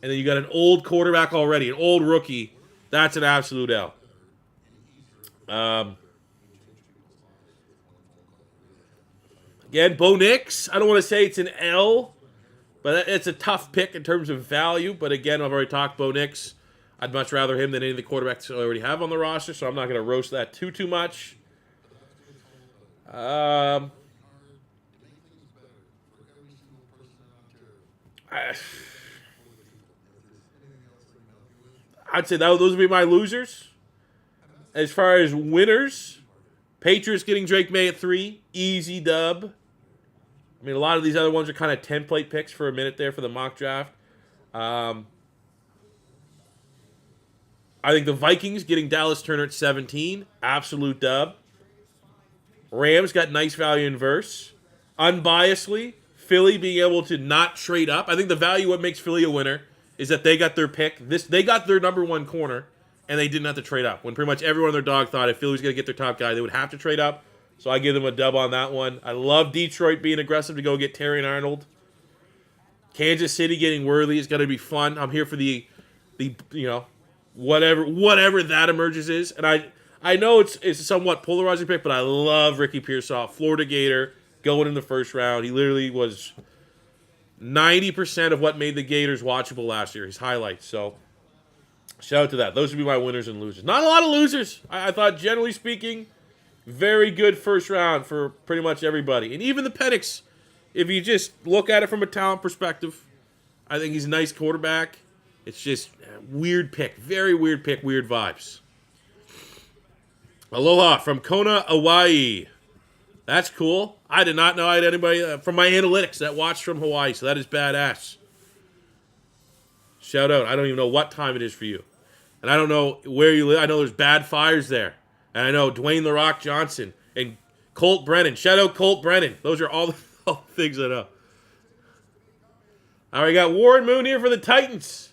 then you got an old quarterback already, an old rookie, that's an absolute L. Again, Bo Nix, I don't want to say it's an L, but it's a tough pick in terms of value. But again, I've already talked Bo Nix. I'd much rather him than any of the quarterbacks I already have on the roster, so I'm not going to roast that too much. I'd say those would be my losers. As far as winners, Patriots getting Drake May at 3, easy dub. I mean, a lot of these other ones are kind of template picks for a minute there for the mock draft. I think the Vikings getting Dallas Turner at 17, absolute dub. Rams got nice value inverse. Unbiasedly, Philly being able to not trade up. I think the value what makes Philly a winner is that they got their pick. They got their number one corner, and they didn't have to trade up. When pretty much everyone and their dog thought if Philly was going to get their top guy, they would have to trade up. So I give them a dub on that one. I love Detroit being aggressive to go get Terry and Arnold. Kansas City getting Worthy is going to be fun. I'm here for the whatever that emerges is. And I know it's a somewhat polarizing pick, but I love Ricky Pearsall, Florida Gator, going in the first round. He literally was 90% of what made the Gators watchable last year, his highlights. So shout out to that. Those would be my winners and losers. Not a lot of losers. I thought, generally speaking, Very good first round for pretty much everybody. And even the Penix, if you just look at it from a talent perspective, I think he's a nice quarterback. It's just a weird pick. Very weird pick. Weird vibes. Aloha from Kona, Hawaii. That's cool. I did not know I had anybody from my analytics that watched from Hawaii, so that is badass. Shout out. I don't even know what time it is for you. And I don't know where you live. I know there's bad fires there. And I know Dwayne "The Rock" Johnson and Colt Brennan. Shout out Colt Brennan. Those are all the things I know. All right, we got Warren Moon here for the Titans.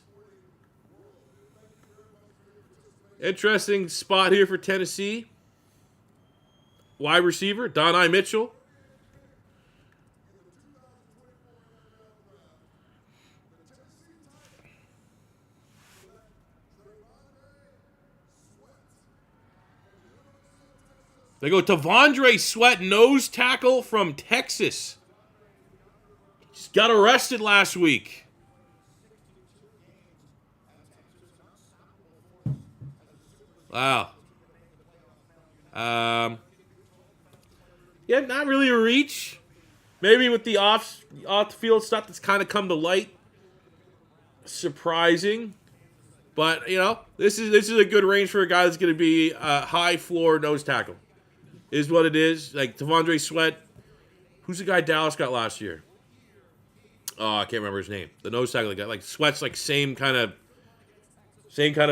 Interesting spot here for Tennessee. Wide receiver, Adonai Mitchell. They go T'Vondre Sweat, nose tackle from Texas. Just got arrested last week. Wow. Yeah, not really a reach. Maybe with the off the field stuff that's kind of come to light. Surprising. But, you know, this is a good range for a guy that's going to be a high floor nose tackle. Is what it is. Like T'Vondre Sweat. Who's the guy Dallas got last year? Oh, I can't remember his name. The nose tackle guy. Like Sweat's like same kind of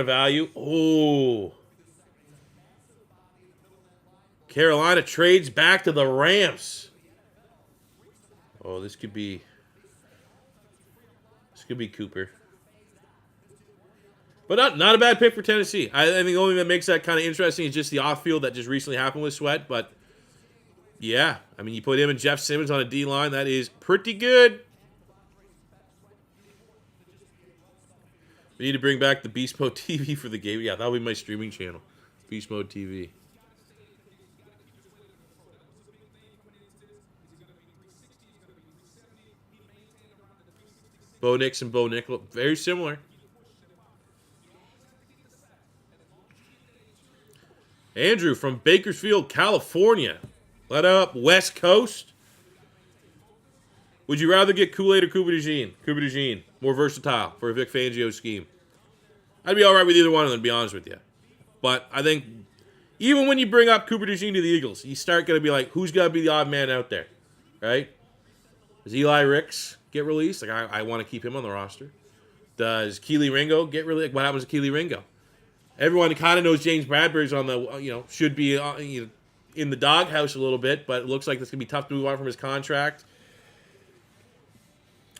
value. Oh. Carolina trades back to the Rams. Oh, this could be Cooper. But not a bad pick for Tennessee. I think the only thing that makes that kind of interesting is just the off-field that just recently happened with Sweat. But, yeah, I mean, you put him and Jeff Simmons on a D-line. That is pretty good. We need to bring back the Beast Mode TV for the game. Yeah, that'll be my streaming channel. Beast Mode TV. Bo Nix and Bo Nickel. Very similar. Andrew from Bakersfield, California. Let up West Coast. Would you rather get Kool-Aid or Cooper DeJean? Cooper DeJean. More versatile for a Vic Fangio scheme. I'd be all right with either one of them, to be honest with you. But I think even when you bring up Cooper DeJean to the Eagles, you start going to be like, who's going to be the odd man out there? Right? Does Eli Ricks get released? Like, I want to keep him on the roster. Does Keely Ringo get released? Like, what happens to Keely Ringo? Everyone kind of knows James Bradbury's on the, should be in the doghouse a little bit, but it looks like it's going to be tough to move on from his contract.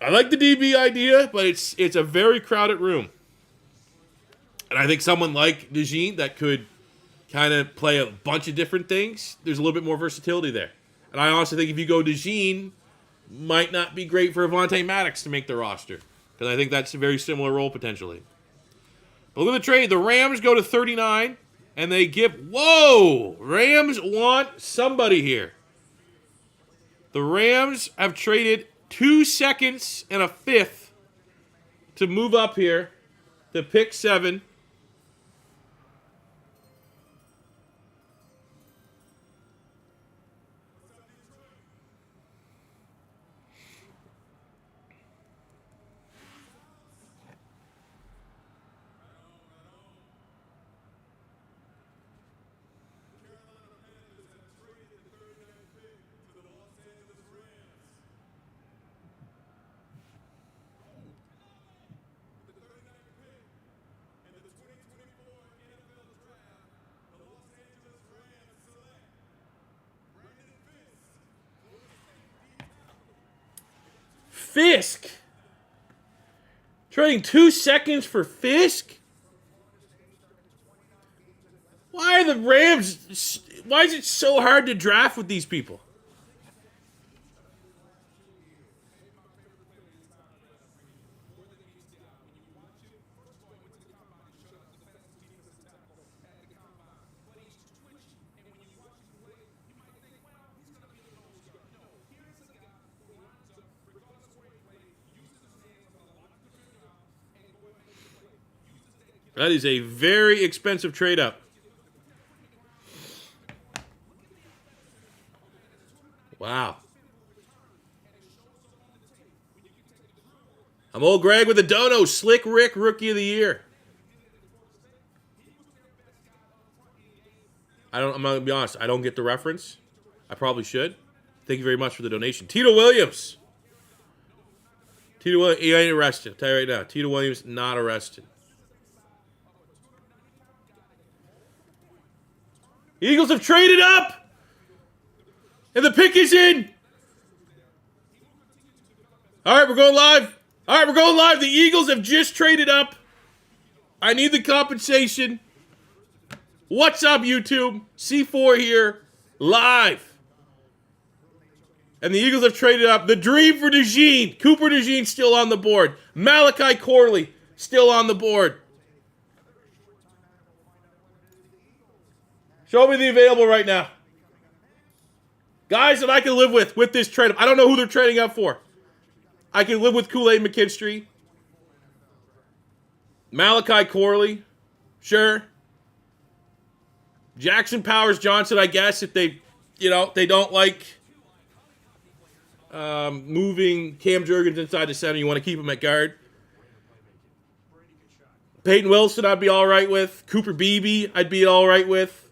I like the DB idea, but it's a very crowded room. And I think someone like DeJean that could kind of play a bunch of different things, there's a little bit more versatility there. And I also think if you go DeJean, might not be great for Avonte Maddox to make the roster, because I think that's a very similar role potentially. But look at the trade. The Rams go to 39, and they give... Whoa! Rams want somebody here. The Rams have traded 2 seconds and a fifth to move up here to pick 7. Fisk. Trading 2 seconds for Fisk? Why are the Rams... Why is it so hard to draft with these people? That is a very expensive trade-up. I'm old Greg with a dono. Slick Rick, Rookie of the Year. I'm not going to be honest. I don't get the reference. I probably should. Thank you very much for the donation. Tito Williams. Tito Williams, he ain't arrested. I'll tell you right now. Tito Williams, not arrested. Eagles have traded up. And the pick is in. All right, we're going live. The Eagles have just traded up. I need the compensation. What's up, YouTube? C4 here, live. And the Eagles have traded up. The dream for DeJean. Cooper DeJean still on the board. Malachi Corley still on the board. Show me the available right now. Guys that I can live with this trade up. I don't know who they're trading up for. I can live with Kool-Aid McKinstry. Malachi Corley. Sure. Jackson Powers Johnson, I guess, if they don't like moving Cam Jurgens inside the center. You want to keep him at guard. Peyton Wilson, I'd be all right with. Cooper Beebe, I'd be all right with.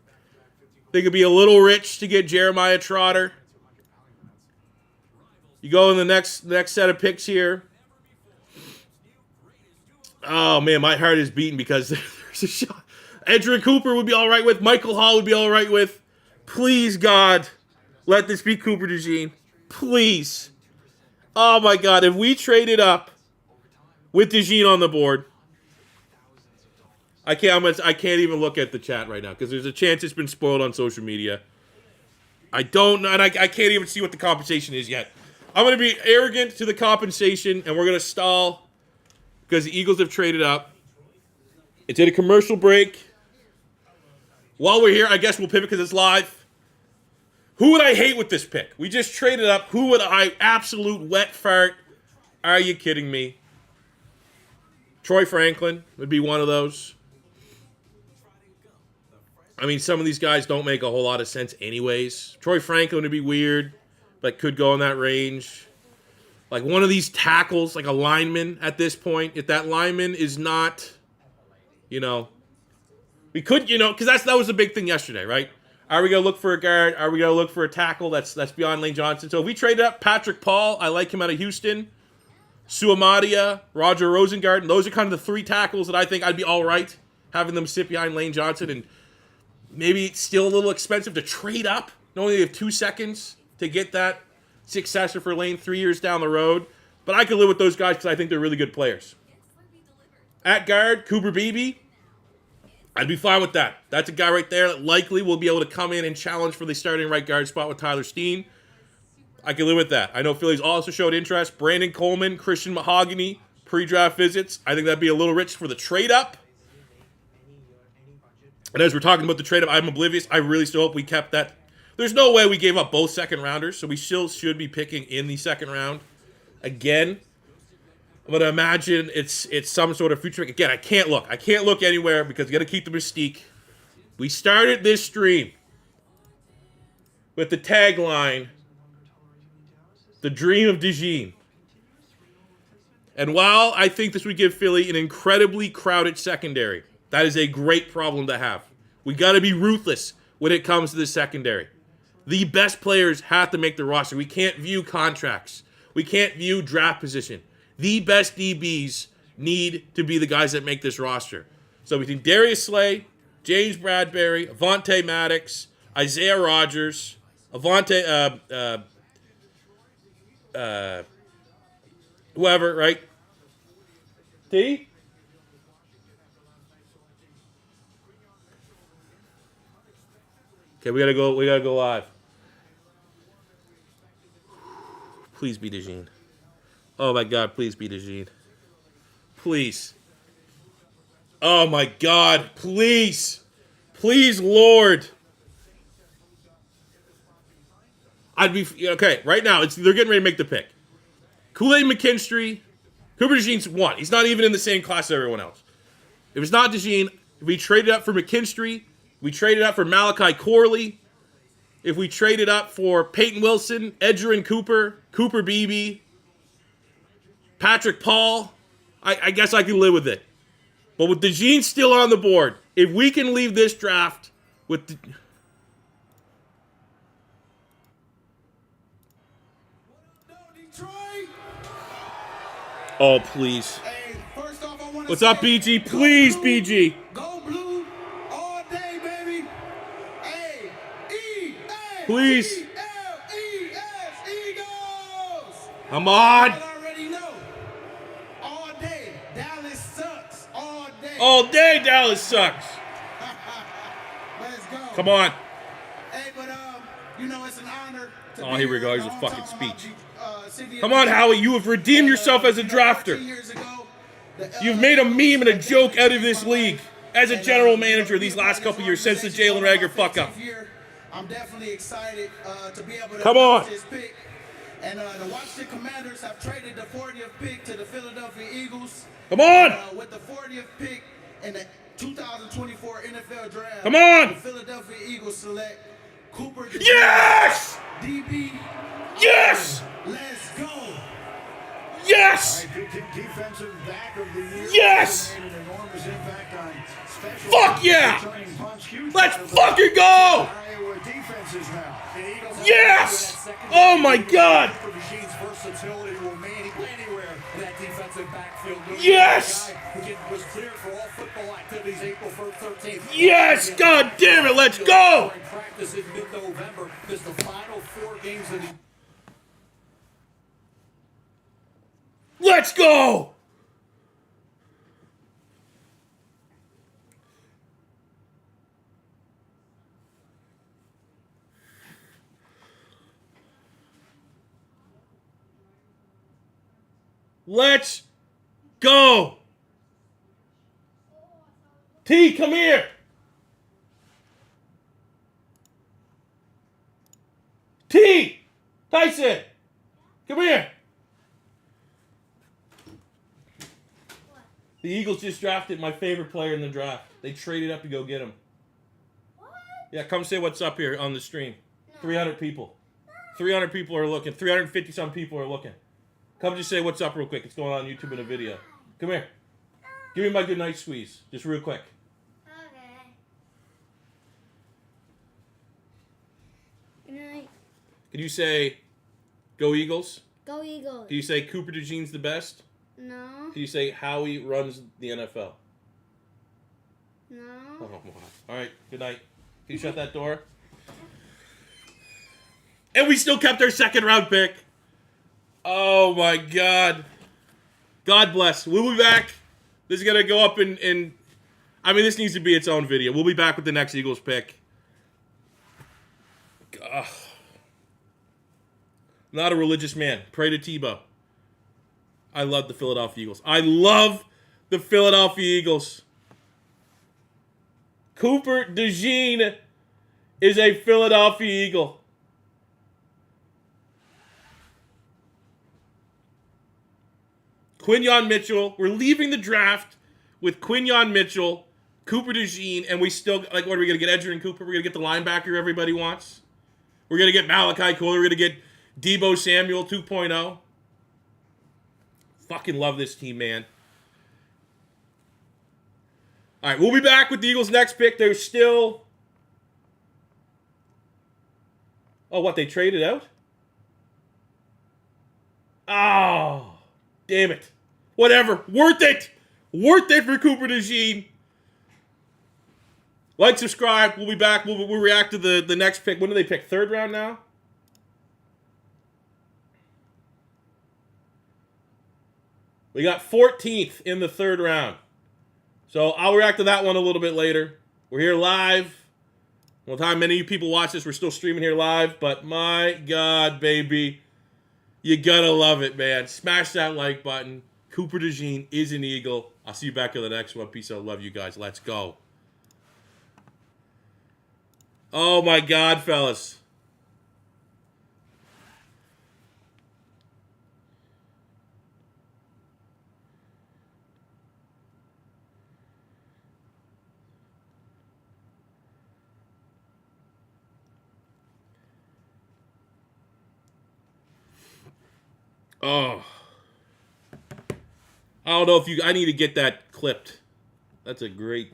They could be a little rich to get Jeremiah Trotter. You go in the next set of picks here. Oh, man, my heart is beating because there's a shot. Edgerrin Cooper would be all right with. Michael Hall would be all right with. Please, God, let this be Cooper DeJean. Please. Oh, my God. If we traded up with DeJean on the board, I can't even look at the chat right now because there's a chance it's been spoiled on social media. I don't know, and I can't even see what the compensation is yet. I'm going to be arrogant to the compensation, and we're going to stall because the Eagles have traded up. It's at a commercial break. While we're here, I guess we'll pivot because it's live. Who would I hate with this pick? We just traded up. Who would I absolute wet fart? Are you kidding me? Troy Franklin would be one of those. I mean, some of these guys don't make a whole lot of sense anyways. Troy Franklin would be weird, but could go in that range. Like one of these tackles, like a lineman at this point. If that lineman is not, we could, because that was the big thing yesterday, right? Are we going to look for a guard? Are we going to look for a tackle that's beyond Lane Johnson? So if we traded up Patrick Paul, I like him out of Houston. Suamadia, Roger Rosengarten. Those are kind of the three tackles that I think I'd be all right having them sit behind Lane Johnson. And maybe it's still a little expensive to trade up, knowing they have 2 seconds to get that successor for Lane 3 years down the road. But I can live with those guys because I think they're really good players. At guard, Cooper Beebe. I'd be fine with that. That's a guy right there that likely will be able to come in and challenge for the starting right guard spot with Tyler Steen. I can live with that. I know Philly's also showed interest. Brandon Coleman, Christian Mahogany, pre-draft visits. I think that'd be a little rich for the trade-up. And as we're talking about the trade-up, I'm oblivious. I really still hope we kept that. There's no way we gave up both second-rounders, so we still should be picking in the second round. Again, I'm going to imagine it's some sort of future. Again, I can't look. I can't look anywhere because you got to keep the mystique. We started this stream with the tagline, "The Dream of DeJean." And while I think this would give Philly an incredibly crowded secondary, that is a great problem to have. We got to be ruthless when it comes to the secondary. The best players have to make the roster. We can't view contracts. We can't view draft position. The best DBs need to be the guys that make this roster. So between Darius Slay, James Bradbury, Avonte Maddox, Isaiah Rodgers, whoever, right? T? Okay, we gotta go live. Please be DeJean. Oh my God, please be DeJean. Please. Oh my God, please. Please, Lord. I'd be okay. Right now, they're getting ready to make the pick. Kool-Aid McKinstry, Cooper DeJean's one. He's not even in the same class as everyone else. If it's not DeJean, if we traded up for McKinstry, we traded up for Malachi Corley. If we traded up for Peyton Wilson, Edgerrin Cooper, Cooper Beebe, Patrick Paul, I guess I can live with it. But with DeJean still on the board, if we can leave this draft with the... Oh, please. Hey, first off, I want to What's up, BG? Please, blue, BG. Go blue all day, baby. Hey, Please. E-L-E-S, Eagles. Come on. You already know. All day, Dallas sucks. All day. All day, Dallas sucks. Let's go. Come on. Hey, but you know it's an honor to Oh, be here we go. here. Here's a fucking Talking about speech. City of Come on, Howie. You have redeemed yourself as a drafter. 13 years ago, You've made a meme and a joke out of this league as a general manager these last couple years since the Jalen Reagor fuck up. I'm definitely excited to be able to Come on. watch this pick. And the Washington Commanders have traded the 40th pick to the Philadelphia Eagles. Come on. With the 40th pick in the 2024 NFL Draft. Come on. The Philadelphia Eagles select Cooper DeJean, Yes! DB. Yes! Let's go. Yes! Defensive back of the year. Yes! Made an enormous impact on special Fuck yeah! returning punts. Huge Let's part of fucking go! Iowa defenses now. The Eagles have Yes! that second Oh my God! For DeJean's versatility will play anywhere in that defensive backfield. Yes! The guy who was cleared for all football activities April 13th. Yes! God damn it, let's go! During practice in mid-November. Missed the final 4 games of the Let's go! Let's go! T, come here! T! Tyson! Come here! The Eagles just drafted my favorite player in the draft. They traded up to go get him. What? Yeah, come say what's up here on the stream. No. 300 people. 300 people are looking. 350-some people are looking. Come just say what's up real quick. It's going on YouTube in a video. Come here. Give me my good night squeeze. Just real quick. Okay. Good night. Can you say, go Eagles? Go Eagles. Can you say Cooper DeJean's the best? No. Can you say Howie runs the NFL? No. Oh, wow. All right, good night. Can you shut that door? And we still kept our second round pick. Oh, my God. God bless. We'll be back. This is going to go up in... I mean, this needs to be its own video. We'll be back with the next Eagles pick. Ugh. Not a religious man. Pray to Tebow. I love the Philadelphia Eagles. I love the Philadelphia Eagles. Cooper DeJean is a Philadelphia Eagle. Keon Mitchell. We're leaving the draft with Keon Mitchell, Cooper DeJean, and we still, like, what are we going to get? Edgerrin Cooper? We're going to get the linebacker everybody wants? We're going to get Malachi Kohler. We're going to get Deebo Samuel 2.0. Fucking love this team, man. All right, we'll be back with the Eagles' next pick. They're still... Oh, what, they traded out? Oh, damn it. Whatever. Worth it. Worth it for Cooper DeJean. Like, subscribe. We'll be back. We'll react to the next pick. When do they pick? Third round now? We got 14th in the third round. So I'll react to that one a little bit later. We're here live. Well, time many of you people watch this, we're still streaming here live. But my God, baby. You gotta love it, man. Smash that like button. Cooper DeJean is an Eagle. I'll see you back in the next one. Peace out. Love you guys. Let's go. Oh, my God, fellas. Oh. I don't know if you. I need to get that clipped. That's a great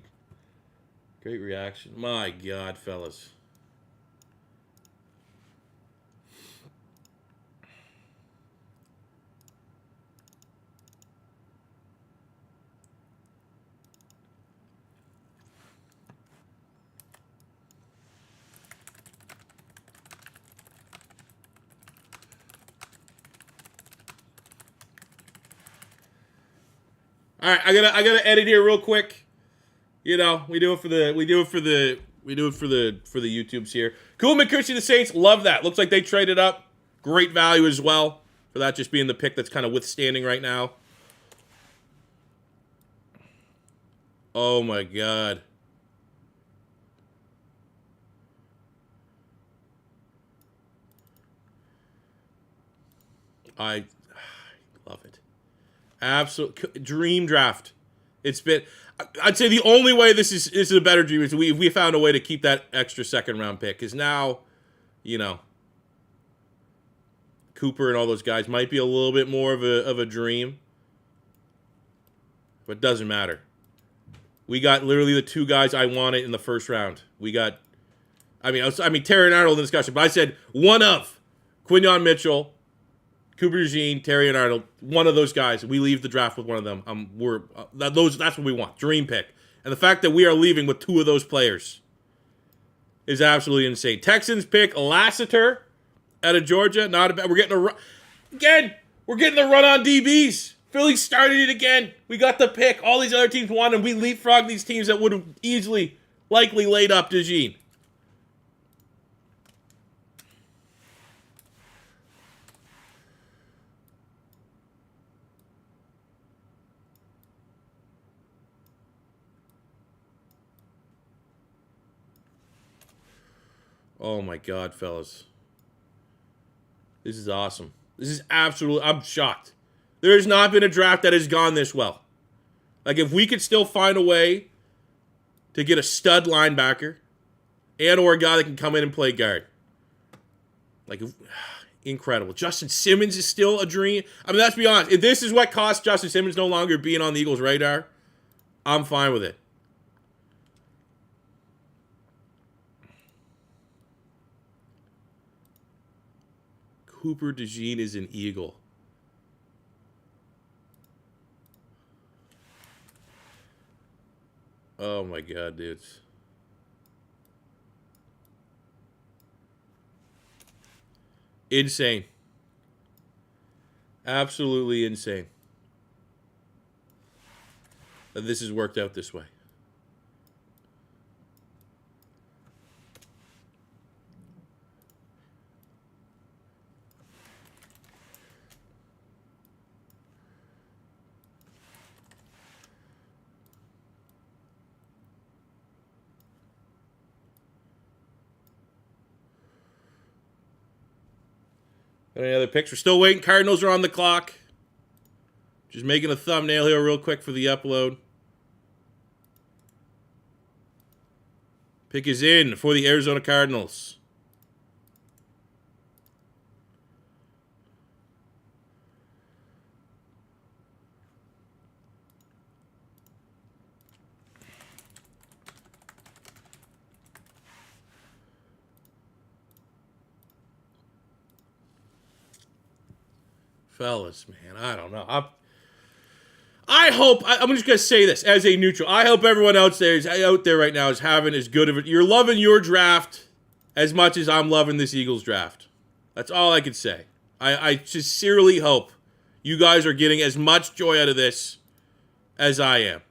reaction. My God, fellas. All right, I gotta edit here real quick. You know, we do it for the YouTubes here. Coleman, Christian, the Saints, love that. Looks like they traded up. Great value as well for that just being the pick that's kind of withstanding right now. Oh my God. I love it. Absolute dream draft. It's been. I'd say the only way this is a better dream is we found a way to keep that extra second round pick. Because now, you know, Cooper and all those guys might be a little bit more of a dream, but it doesn't matter. We got literally the two guys I wanted in the first round. We got. I mean, Terry and Arnold in the discussion, but I said one of Keon Mitchell, Cooper DeJean, Terry and Arnold, one of those guys. We leave the draft with one of them. That's what we want. Dream pick. And the fact that we are leaving with two of those players is absolutely insane. Texans pick Lassiter out of Georgia. Not a bad. We're getting a run. Again, we're getting the run on DBs. Philly started it again. We got the pick. All these other teams won, and we leapfrogged these teams that would have likely laid up DeJean. Oh my God, fellas. This is awesome. This is absolutely, I'm shocked. There has not been a draft that has gone this well. Like, if we could still find a way to get a stud linebacker and or a guy that can come in and play guard. Like, incredible. Justin Simmons is still a dream. I mean, let's be honest. If this is what costs Justin Simmons no longer being on the Eagles' radar, I'm fine with it. Cooper DeJean is an Eagle. Oh my God, dudes. Insane. Absolutely insane that this has worked out this way. Any other picks? We're still waiting. Cardinals are on the clock. Just making a thumbnail here real quick for the upload. Pick is in for the Arizona Cardinals. Fellas, man, I don't know. I hope, I'm just going to say this as a neutral. I hope everyone out there right now is having as good of it. You're loving your draft as much as I'm loving this Eagles draft. That's all I can say. I sincerely hope you guys are getting as much joy out of this as I am.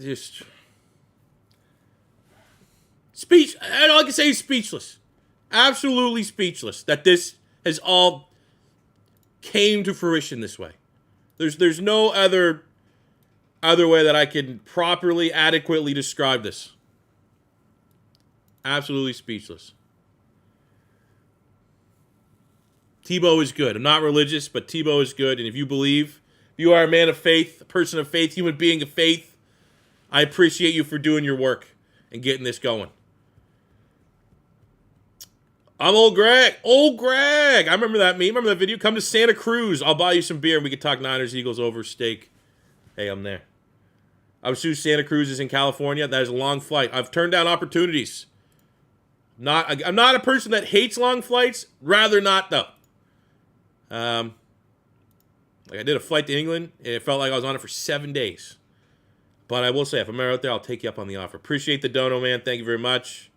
Just speech. All I can say is speechless. Absolutely speechless that this has all came to fruition this way. There's no other way that I can properly, adequately describe this. Absolutely speechless. Tebow is good. I'm not religious, but Tebow is good. And if you believe, if you are a man of faith, a person of faith, human being of faith, I appreciate you for doing your work and getting this going. I'm old Greg. Old Greg. I remember that meme. Remember that video? Come to Santa Cruz. I'll buy you some beer and we can talk Niners, Eagles over steak. Hey, I'm there. I was assuming Santa Cruz is in California. That is a long flight. I've turned down opportunities. I'm not a person that hates long flights. Rather not, though. Like I did a flight to England, and it felt like I was on it for 7 days. But I will say, if I'm ever out there, I'll take you up on the offer. Appreciate the dono, man. Thank you very much.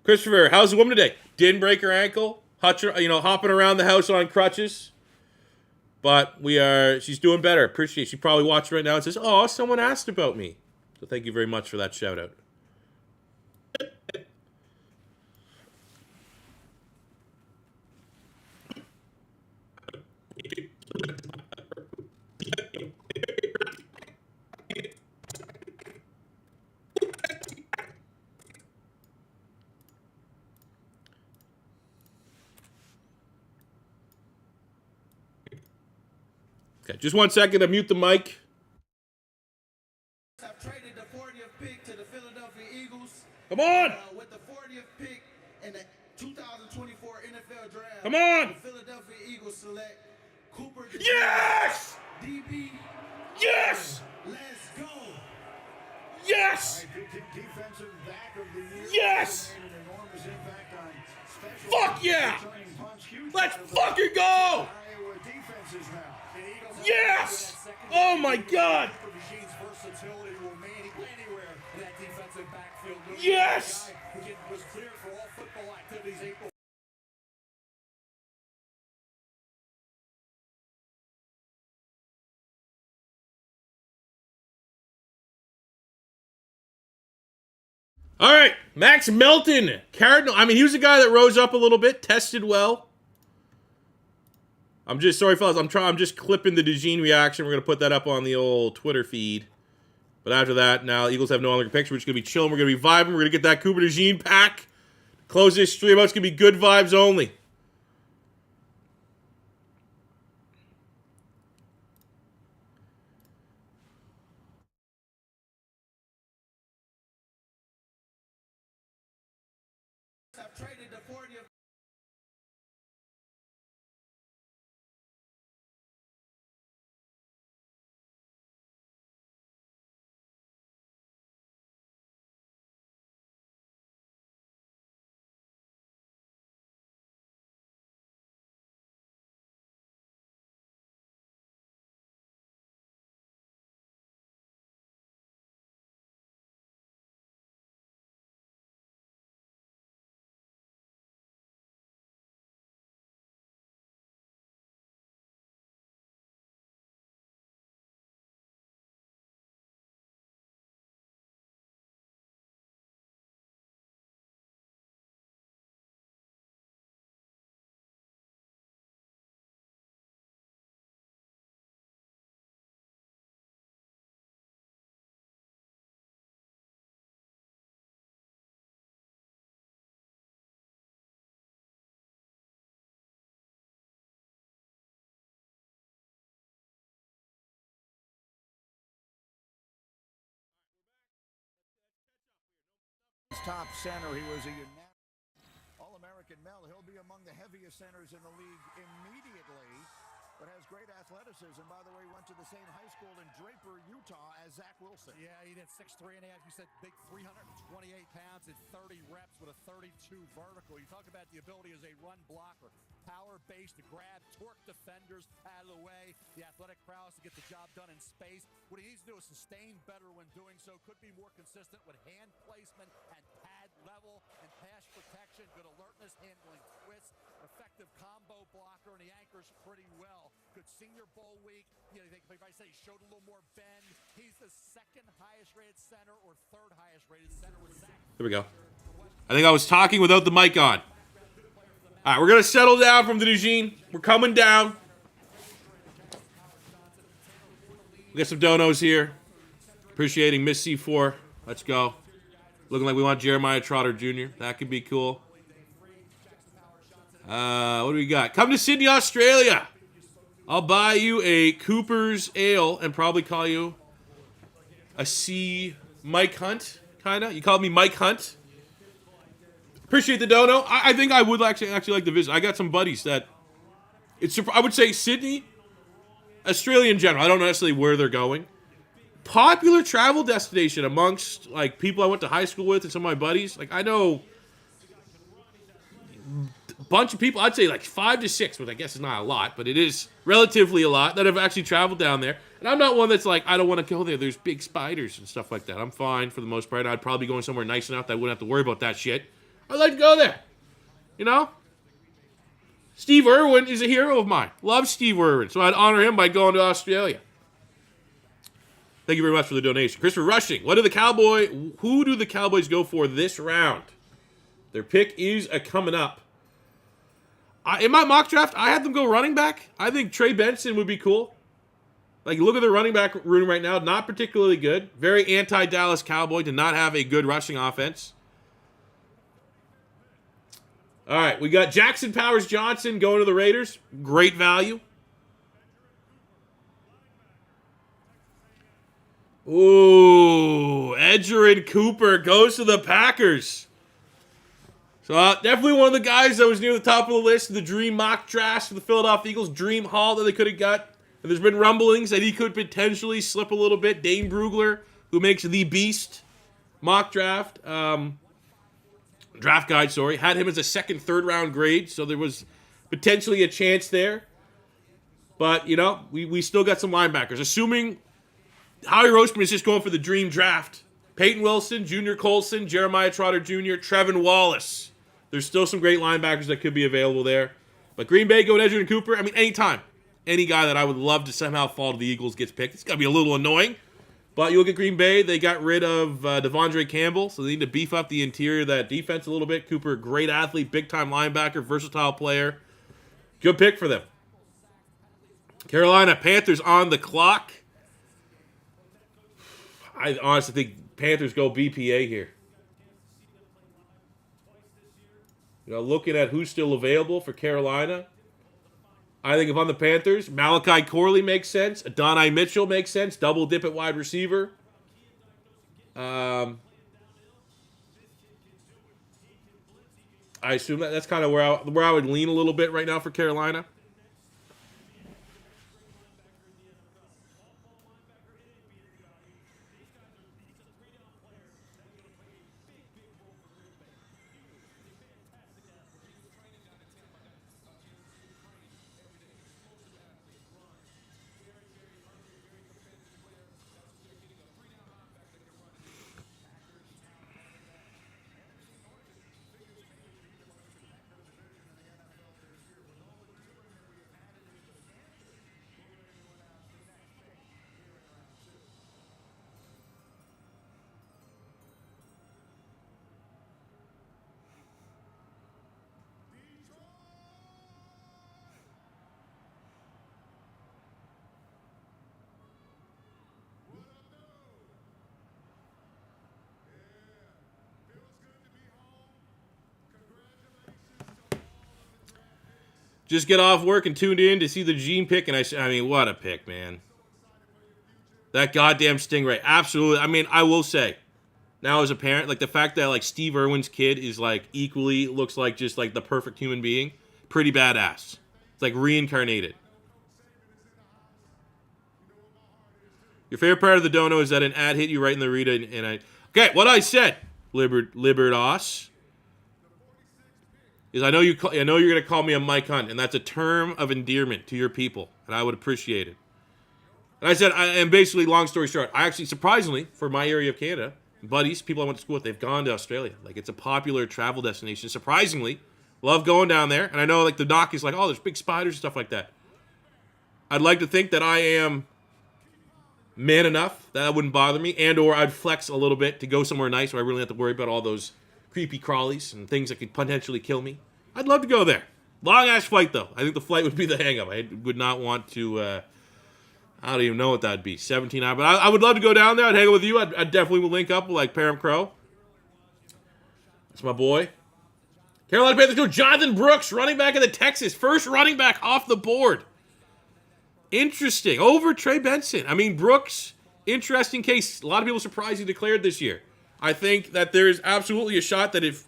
Christopher, how's the woman today? Didn't break her ankle. Hopping around the house on crutches. But she's doing better. Appreciate it. She probably watched right now and says, oh, someone asked about me. So thank you very much for that shout out. Okay, just 1 second to mute the mic. I've traded the 40th pick to the Philadelphia Eagles. Come on! With the 40th pick in the 2024 NFL Draft. Come on! The Philadelphia Eagles select Cooper DeJean. Yes! DB. Yes! Let's go. Yes! Defensive back of the year. Yes! Made an enormous impact on special Fuck yeah! returning punts. Huge Let's part of the fucking go! Iowa defenses now. Yes! Oh my God! DeJean's versatility will mean he can play anywhere in that defensive backfield. Yes! Who was cleared for all football activities April. All right, Max Melton, Cardinal. I mean, he was a guy that rose up a little bit, tested well. I'm just sorry, fellas. I'm just clipping the DeJean reaction. We're gonna put that up on the old Twitter feed. But after that, now Eagles have no longer picks. We're just gonna be chilling. We're gonna be vibing. We're gonna get that Cooper DeJean pack. Close this stream out. It's gonna be good vibes only. I've traded the 40th. Top center. He was a unanimous All-American Mel. He'll be among the heaviest centers in the league immediately, but has great athleticism. By the way, went to the same high school in Draper, Utah, as Zach Wilson. Yeah, he did 6'3.5". You said big 328 pounds and 30 reps with a 32 vertical. You talk about the ability as a run blocker, power-based to grab, torque defenders out of the way, the athletic prowess to get the job done in space. What he needs to do is sustain better when doing so. Could be more consistent with hand placement and pad level and pass protection. Good alertness, handling twists, effective combo blocker, and he anchors pretty well. Good Senior Bowl week. You know, if I say he showed a little more bend, he's the second highest rated center or third highest rated center with Zach. There we go. I think I was talking without the mic on. All right, we're going to settle down from the DeJean. We're coming down. We got some donos here. Appreciating Miss C4. Let's go. Looking like we want Jeremiah Trotter Jr. That could be cool. What do we got? Come to Sydney, Australia. I'll buy you a Cooper's Ale and probably call you a C Mike Hunt, kind of. You called me Mike Hunt. Appreciate the dono. I think I would actually like to visit. I got some buddies that I would say Sydney, Australia in general. I don't know necessarily where they're going. Popular travel destination amongst like people I went to high school with and some of my buddies. Like I know a bunch of people. I'd say like 5 to 6, which I guess is not a lot, but it is relatively a lot that have actually traveled down there. And I'm not one that's like I don't want to go there. There's big spiders and stuff like that. I'm fine for the most part. I'd probably be going somewhere nice enough that I wouldn't have to worry about that shit. I'd like to go there. You know? Steve Irwin is a hero of mine. Love Steve Irwin. So I'd honor him by going to Australia. Thank you very much for the donation. Christopher Rushing. Who do the Cowboys go for this round? Their pick is coming up. In my mock draft, I had them go running back. I think Trey Benson would be cool. Like, look at their running back room right now. Not particularly good. Very anti-Dallas Cowboy. Did not have a good rushing offense. All right, we got Jackson Powers Johnson going to the Raiders. Great value. Ooh, Edgerrin Cooper goes to the Packers. So definitely one of the guys that was near the top of the list, the dream mock draft for the Philadelphia Eagles, dream haul that they could have got. And there's been rumblings that he could potentially slip a little bit. Dane Brugler, who makes the Beast mock draft. Draft guide, sorry. Had him as a second, third round grade, so there was potentially a chance there. But, you know, we still got some linebackers. Assuming Howie Roseman is just going for the dream draft. Peyton Wilson, Junior Colson, Jeremiah Trotter Jr., Trevin Wallace. There's still some great linebackers that could be available there. But Green Bay going Edgerrin Cooper, I mean, anytime. Any guy that I would love to somehow fall to the Eagles gets picked. It's going to be a little annoying. But you look at Green Bay, they got rid of Devondre Campbell, so they need to beef up the interior of that defense a little bit. Cooper, great athlete, big-time linebacker, versatile player. Good pick for them. Carolina Panthers on the clock. I honestly think Panthers go BPA here. You know, looking at who's still available for Carolina, I think if I'm the Panthers, Malachi Corley makes sense. Adonai Mitchell makes sense. Double dip at wide receiver. I assume that's kind of where I would lean a little bit right now for Carolina. Just get off work and tuned in to see the DeJean pick, and I mean, what a pick, man. That goddamn Stingray. Absolutely. I mean, I will say, now as a parent, like the fact that like Steve Irwin's kid is like equally looks like just like the perfect human being, pretty badass. It's like reincarnated. Your favorite part of the dono is that an ad hit you right in the read, and I... Okay, what I said, Libertos, is I know you're going to call me a Mike Hunt, and that's a term of endearment to your people, and I would appreciate it. And I said, and basically, long story short, I actually, surprisingly, for my area of Canada, buddies, people I went to school with, they've gone to Australia. Like, it's a popular travel destination. Surprisingly, love going down there. And I know, like, the knock is like, oh, there's big spiders and stuff like that. I'd like to think that I am man enough that wouldn't bother me, and or I'd flex a little bit to go somewhere nice where I really have to worry about all those creepy crawlies and things that could potentially kill me. I'd love to go there. Long-ass flight, though. I think the flight would be the hang-up. I would not want to, I don't even know what that would be, 17 hours. But I would love to go down there. I'd hang out with you. I'd definitely would link up with, like, Param Crow. That's my boy. Carolina Panthers go Jonathan Brooks, running back of the Texans. First running back off the board. Interesting. Over Trey Benson. I mean, Brooks, interesting case. A lot of people surprised he declared this year. I think that there is absolutely a shot that if,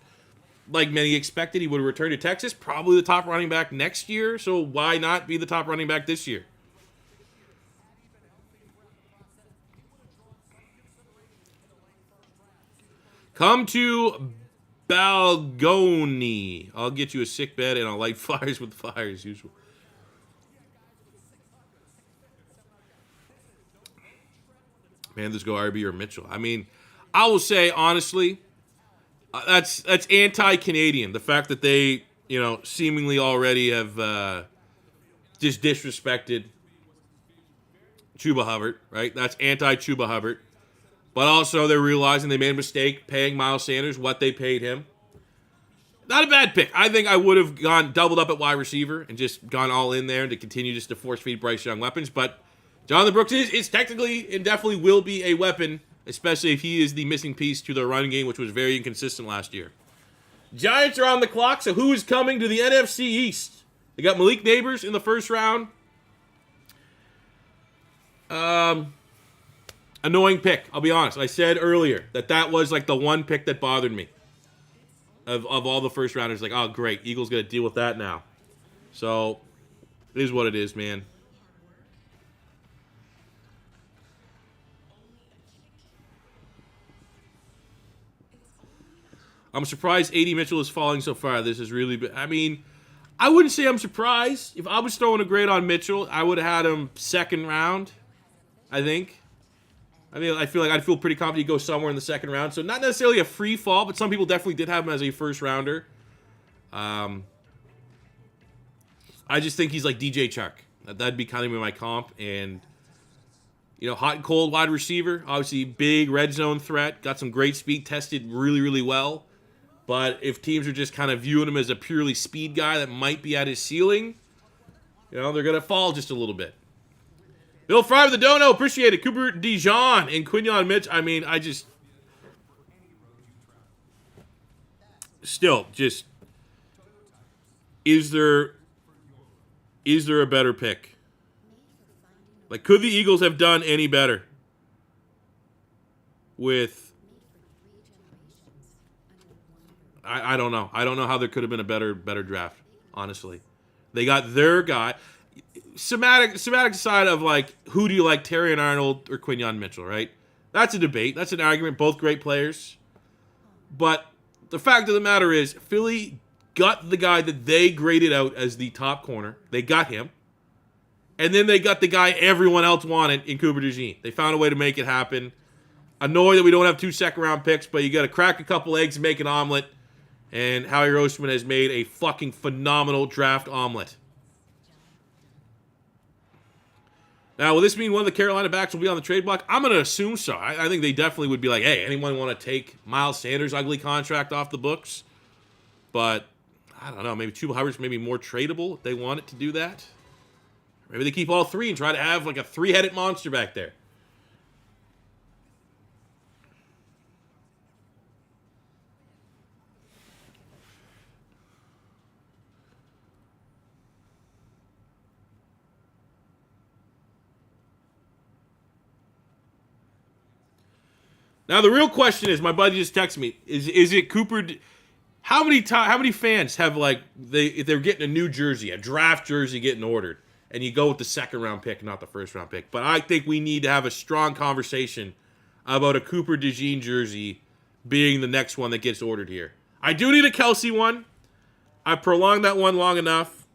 like many expected, he would return to Texas. Probably the top running back next year. So why not be the top running back this year? Come to Balgoni. I'll get you a sick bed and I'll light fires with fire as usual. Panthers go RB or Mitchell. I mean, I will say, honestly, that's anti-Canadian. The fact that they, seemingly already have just disrespected Chuba Hubbard, right? That's anti-Chuba Hubbard. But also they're realizing they made a mistake paying Miles Sanders what they paid him. Not a bad pick. I think I would have gone doubled up at wide receiver and just gone all in there to continue just to force feed Bryce Young weapons. But Jonathan Brooks is technically and definitely will be a weapon, especially if he is the missing piece to their running game, which was very inconsistent last year. Giants are on the clock, so who is coming to the NFC East? They got Malik Neighbors in the first round. Annoying pick, I'll be honest. I said earlier that was like the one pick that bothered me of all the first rounders. Like, oh, great, Eagles got to deal with that now. So, it is what it is, man. I'm surprised Adonai Mitchell is falling so far. This is really, I mean, I wouldn't say I'm surprised. If I was throwing a grade on Mitchell, I would have had him second round, I think. I feel like I'd feel pretty confident he'd go somewhere in the second round. So not necessarily a free fall, but some people definitely did have him as a first rounder. I just think he's like DJ Chark. That'd be kind of my comp. And, hot and cold wide receiver. Obviously, big red zone threat. Got some great speed. Tested really, really well. But if teams are just kind of viewing him as a purely speed guy that might be at his ceiling, they're going to fall just a little bit. Bill Fry with the dono. Appreciate it. Cooper DeJean and Keon Mitch. I mean, is there a better pick? Like, could the Eagles have done any better with... I don't know. I don't know how there could have been a better draft, honestly. They got their guy. Semantic side of, like, who do you like, Terrion Arnold or Keon Mitchell, right? That's a debate. That's an argument. Both great players. But the fact of the matter is, Philly got the guy that they graded out as the top corner. They got him. And then they got the guy everyone else wanted in Cooper DeJean. They found a way to make it happen. Annoyed that we don't have 2 second-round picks, but you got to crack a couple eggs and make an omelet. And Howie Roseman has made a fucking phenomenal draft omelet. Now, will this mean one of the Carolina backs will be on the trade block? I'm going to assume so. I think they definitely would be like, hey, anyone want to take Miles Sanders' ugly contract off the books? But, I don't know, maybe Chuba Hubbard's maybe more tradable if they wanted to do that. Maybe they keep all 3 and try to have like a 3-headed monster back there. Now the real question is, my buddy just texted me: Is it Cooper? How many fans have if they're getting a new jersey, a draft jersey getting ordered, and you go with the second round pick, not the first round pick? But I think we need to have a strong conversation about a Cooper DeJean jersey being the next one that gets ordered here. I do need a Kelsey one. I prolonged that one long enough.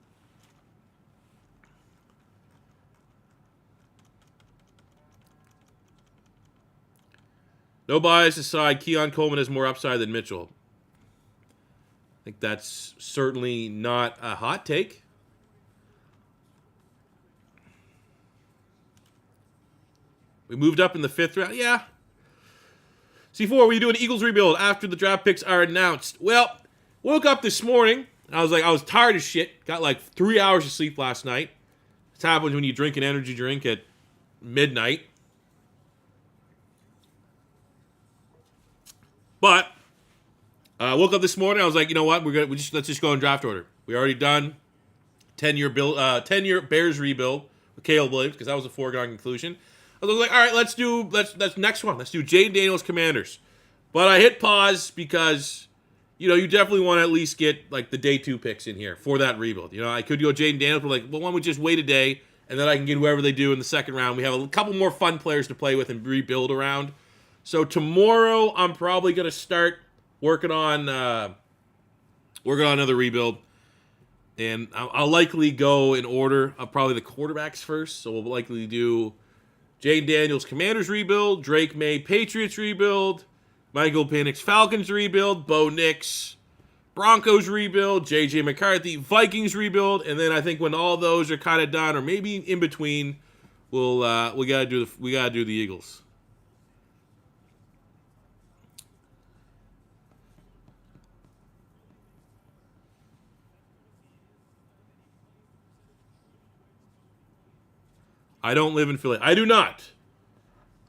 No bias aside, Keon Coleman has more upside than Mitchell. I think that's certainly not a hot take. We moved up in the 5th round. Yeah. C4, will you do an Eagles rebuild after the draft picks are announced? Well, woke up this morning. I was tired as shit. Got like 3 hours of sleep last night. This happens when you drink an energy drink at midnight. But woke up this morning. I was like, you know what? Let's just go in draft order. We already done 10-year Bears rebuild with Caleb Williams because that was a foregone conclusion. I was like, all right, let's next one. Let's do Jaden Daniels Commanders. But I hit pause because, you definitely want to at least get like the day 2 picks in here for that rebuild. I could go Jaden Daniels, but like, well, why don't we just wait a day and then I can get whoever they do in the second round. We have a couple more fun players to play with and rebuild around. So tomorrow I'm probably gonna start working on another rebuild. And I'll likely go in order of probably the quarterbacks first. So we'll likely do Jaden Daniels Commanders rebuild, Drake May Patriots rebuild, Michael Penix Falcons rebuild, Bo Nix Broncos rebuild, JJ McCarthy Vikings rebuild, and then I think when all those are kind of done, or maybe in between, we gotta do the Eagles. I don't live in Philly. I do not.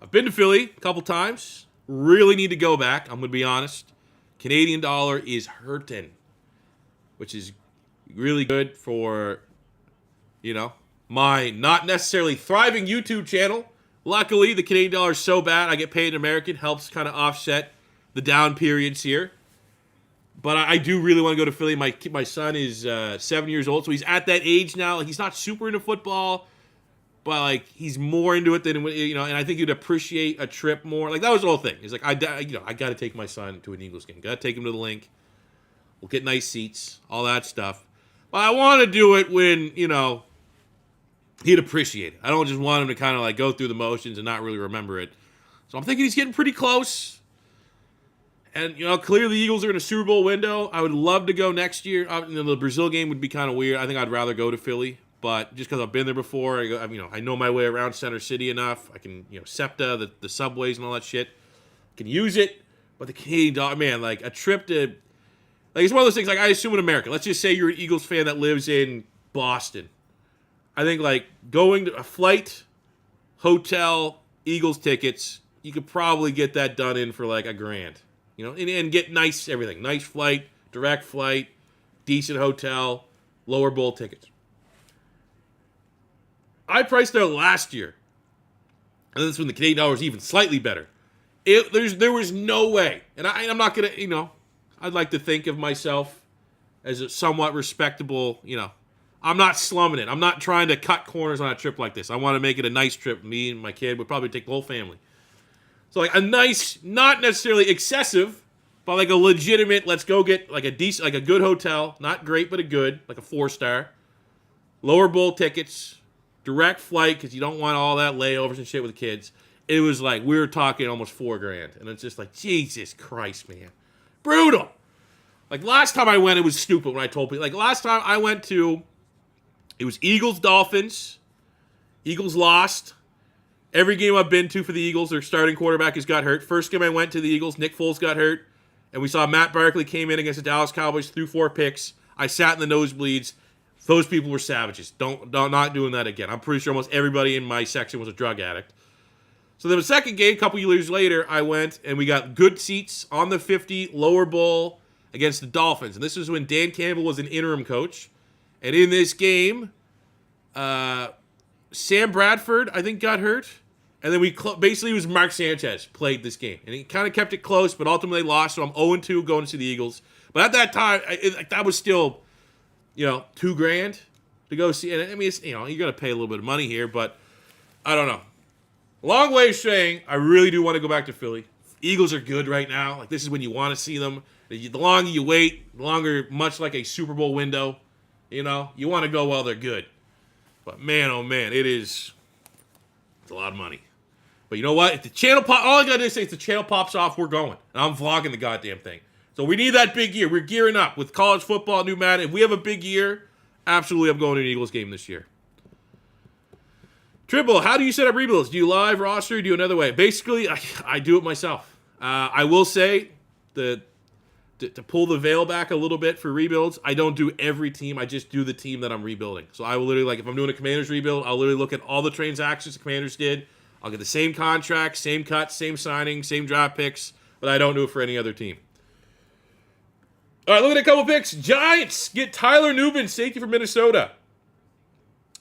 I've been to Philly a couple times. Really need to go back. I'm going to be honest. Canadian dollar is hurting, which is really good for, my not necessarily thriving YouTube channel. Luckily, the Canadian dollar is so bad, I get paid in American. Helps kind of offset the down periods here. But I do really want to go to Philly. My son is 7 years old, so he's at that age now. Like, he's not super into football, but like he's more into it than and I think he'd appreciate a trip more. Like that was the whole thing. He's like I got to take my son to an Eagles game. Got to take him to the link. We'll get nice seats, all that stuff. But I want to do it when he'd appreciate it. I don't just want him to kind of like go through the motions and not really remember it. So I'm thinking he's getting pretty close. And clearly the Eagles are in a Super Bowl window. I would love to go next year. The Brazil game would be kind of weird. I think I'd rather go to Philly. But just because I've been there before, I know my way around Center City enough. I can, SEPTA, the subways and all that shit. I can use it. But the Canadian dollar, man, like a trip to, like it's one of those things. Like I assume in America, let's just say you're an Eagles fan that lives in Boston. I think like going to a flight, hotel, Eagles tickets, you could probably get that done in for like $1,000. And get nice everything, nice flight, direct flight, decent hotel, lower bowl tickets. I priced out last year, and that's when the Canadian dollar was even slightly better. There was no way, and I'm not gonna, I'd like to think of myself as a somewhat respectable, I'm not slumming it. I'm not trying to cut corners on a trip like this. I want to make it a nice trip. Me and my kid would probably take the whole family. So like a nice, not necessarily excessive, but like a legitimate. Let's go get like a decent, like a good hotel, not great but a good, like a 4-star, lower bowl tickets. Direct flight because you don't want all that layovers and shit with the kids. It was like we were talking almost $4,000, and it's just like Jesus Christ, man, brutal. Like last time I went, it was stupid when I told people. Like last time I went to, it was Eagles Dolphins. Eagles lost. Every game I've been to for the Eagles, their starting quarterback has got hurt. First game I went to the Eagles, Nick Foles got hurt, and we saw Matt Barkley came in against the Dallas Cowboys, threw 4 picks. I sat in the nosebleeds. Those people were savages. Not doing that again. I'm pretty sure almost everybody in my section was a drug addict. So then the second game, a couple years later, I went and we got good seats on the 50 lower bowl against the Dolphins. And this was when Dan Campbell was an interim coach. And in this game, Sam Bradford, I think, got hurt. And then basically it was Mark Sanchez played this game. And he kind of kept it close, but ultimately lost. So I'm 0-2 going to see the Eagles. But at that time, that was still... $2,000 to go see. And I mean, it's, you got to pay a little bit of money here, but I don't know. Long way of saying, I really do want to go back to Philly. Eagles are good right now. Like, this is when you want to see them. The longer you wait, the longer, much like a Super Bowl window, you want to go while they're good. But man, oh man, it's a lot of money. But you know what? If the channel all I got to say is the channel pops off, we're going. And I'm vlogging the goddamn thing. So we need that big year. We're gearing up with college football, new Madden. If we have a big year, absolutely I'm going to an Eagles game this year. Triple, how do you set up rebuilds? Do you live roster or do you another way? Basically, I do it myself. I will say to pull the veil back a little bit for rebuilds, I don't do every team. I just do the team that I'm rebuilding. So I will literally, like, if I'm doing a Commanders rebuild, I'll literally look at all the transactions the Commanders did. I'll get the same contract, same cuts, same signing, same draft picks, but I don't do it for any other team. All right, look at a couple picks. Giants get Tyler Nubin, safety from Minnesota.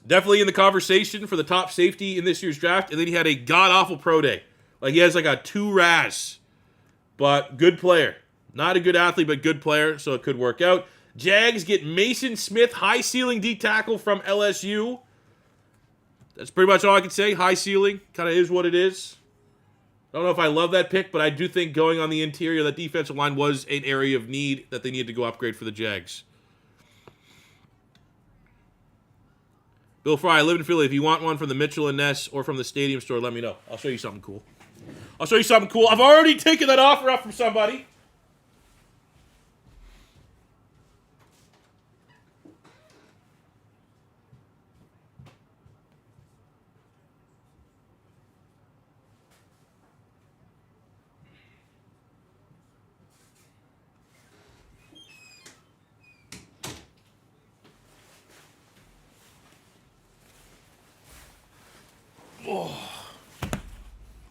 Definitely in the conversation for the top safety in this year's draft. And then he had a god-awful pro day. Like, he has like a 2 RAS. But good player. Not a good athlete, but good player, so it could work out. Jags get Mason Smith, high ceiling D tackle from LSU. That's pretty much all I can say. High ceiling. Kind of is what it is. I don't know if I love that pick, but I do think going on the interior of that defensive line was an area of need that they needed to go upgrade for the Jags. Bill Fry, I live in Philly. If you want one from the Mitchell and Ness or from the Stadium store, let me know. I'll show you something cool. I've already taken that offer up from somebody.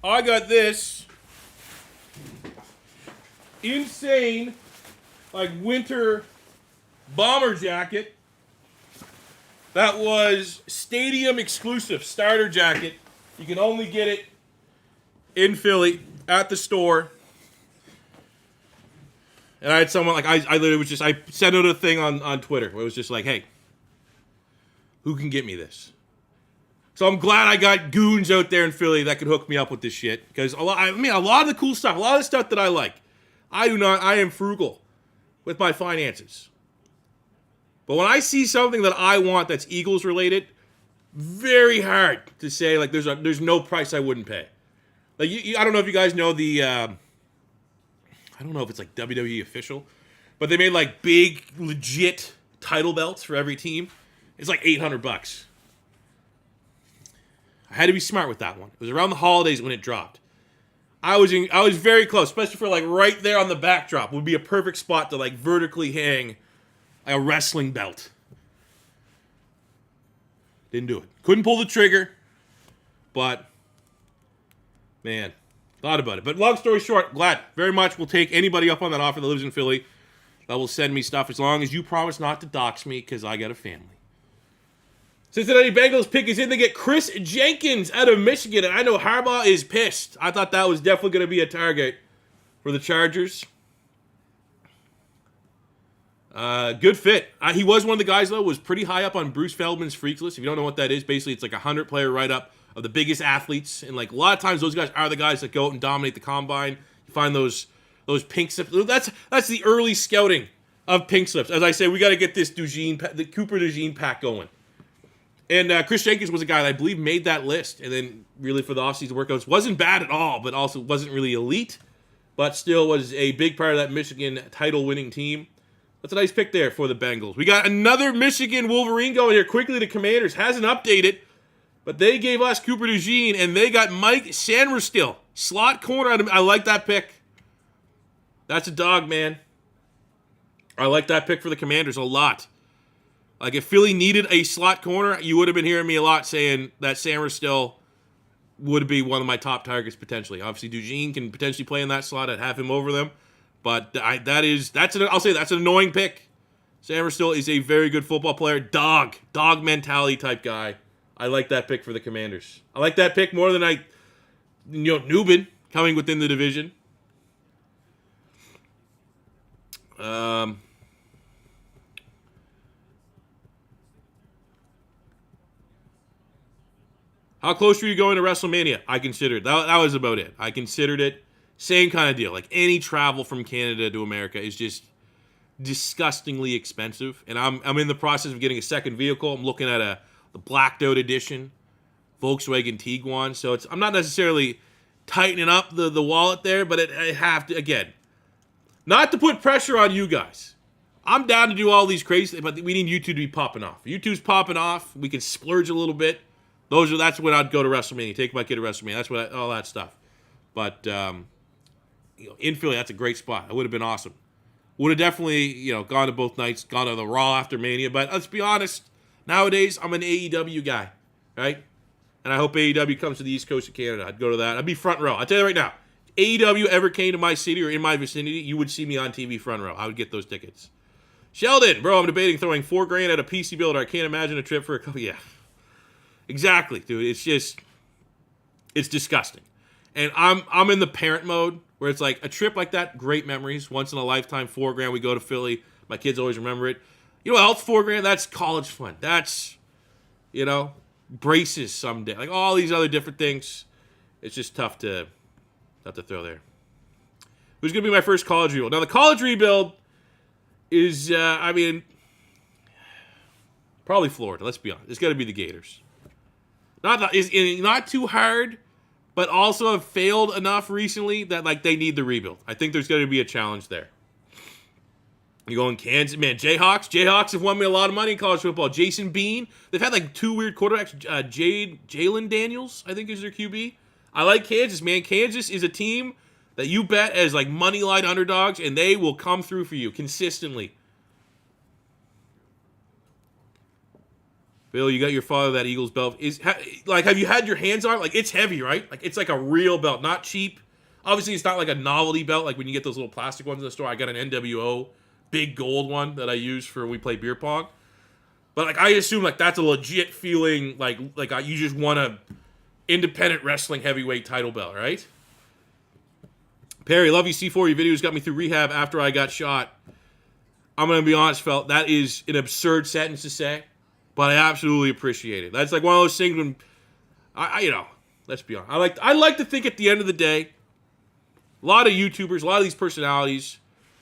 I got this insane, like, winter bomber jacket. That was stadium exclusive starter jacket. You can only get it in Philly at the store. And I had someone, like, I literally was just, I sent out a thing on Twitter where it was just like, hey, who can get me this? So I'm glad I got goons out there in Philly that could hook me up with this shit. Because a lot of the cool stuff, a lot of the stuff that I like, I am frugal with my finances. But when I see something that I want that's Eagles related, very hard to say, like, there's no price I wouldn't pay. Like, I don't know if you guys know the, I don't know if it's like WWE official, but they made like big, legit title belts for every team. It's like $800. I had to be smart with that one. It was around the holidays when it dropped. I was very close, especially for like right there on the backdrop. Would be a perfect spot to like vertically hang a wrestling belt. Didn't do it. Couldn't pull the trigger, but man, thought about it. But long story short, glad very much will take anybody up on that offer that lives in Philly that will send me stuff as long as you promise not to dox me because I got a family. Cincinnati Bengals pick is in. They get Chris Jenkins out of Michigan, and I know Harbaugh is pissed. I thought that was definitely going to be a target for the Chargers. Good fit. He was one of the guys, though, was pretty high up on Bruce Feldman's freaks list. If you don't know what that is, basically it's like a 100-player write-up of the biggest athletes. And like a lot of times those guys are the guys that go out and dominate the combine. You find those pink slips. That's the early scouting of pink slips. As I say, we got to get this the Cooper DeJean pack going. And Chris Jenkins was a guy that I believe made that list. And then really for the offseason workouts, wasn't bad at all, but also wasn't really elite. But still was a big part of that Michigan title-winning team. That's a nice pick there for the Bengals. We got another Michigan Wolverine going here. Quickly, the Commanders. Hasn't updated, but they gave us Cooper DeJean, and they got Mike Sanderstill. Slot corner. I like that pick. That's a dog, man. I like that pick for the Commanders a lot. Like, if Philly needed a slot corner, you would have been hearing me a lot saying that Sanderstill would be one of my top targets potentially. Obviously, DeJean can potentially play in that slot. I'd have him over them. But that's an annoying pick. Sanderstill is a very good football player. Dog mentality type guy. I like that pick for the Commanders. I like that pick more than Nubin coming within the division. How close were you going to WrestleMania? I considered that was about it. I considered it. Same kind of deal. Like, any travel from Canada to America is just disgustingly expensive. And I'm in the process of getting a second vehicle. I'm looking at the blacked out edition Volkswagen Tiguan. So I'm not necessarily tightening up the wallet there, but I have to, again, not to put pressure on you guys. I'm down to do all these crazy things, but we need YouTube to be popping off. If YouTube's popping off, we can splurge a little bit. That's when I'd go to WrestleMania. Take my kid to WrestleMania. That's all that stuff. But in Philly, that's a great spot. It would have been awesome. Would have definitely gone to both nights. Gone to the Raw after Mania. But let's be honest. Nowadays, I'm an AEW guy, right? And I hope AEW comes to the East Coast of Canada. I'd go to that. I'd be front row. I'll tell you right now. AEW ever came to my city or in my vicinity, you would see me on TV front row. I would get those tickets. Sheldon, bro, I'm debating throwing $4,000 at a PC builder. I can't imagine a trip for a couple. Yeah, exactly, dude. It's disgusting. And I'm in the parent mode where it's like a trip like that, great memories, once in a lifetime. $4,000, we go to Philly. My kids always remember it. You know what else? $4,000. That's college fun. That's braces someday. Like all these other different things. It's just tough to throw there. Who's going to be my first college rebuild? Now, the college rebuild is, probably Florida. Let's be honest. It's got to be the Gators. Not too hard, but also have failed enough recently that they need the rebuild. I think there's going to be a challenge there. You go in Kansas, man. Jayhawks. Jayhawks have won me a lot of money in college football. Jason Bean. They've had two weird quarterbacks. Jalen Daniels, I think, is their QB. I like Kansas, man. Kansas is a team that you bet as money line underdogs, and they will come through for you consistently. Bill, you got your father that Eagles belt. Have you had your hands on it? It's heavy, right? It's like a real belt, not cheap. Obviously, it's not like a novelty belt, like when you get those little plastic ones in the store. I got an NWO big gold one that I use for when we play beer pong. But I assume that's a legit feeling, you just won a independent wrestling heavyweight title belt, right? Perry, love you, C4. Your videos got me through rehab after I got shot. I'm going to be honest, felt that is an absurd sentence to say, but I absolutely appreciate it. That's one of those things when, let's be honest. I like to think at the end of the day, a lot of YouTubers, a lot of these personalities,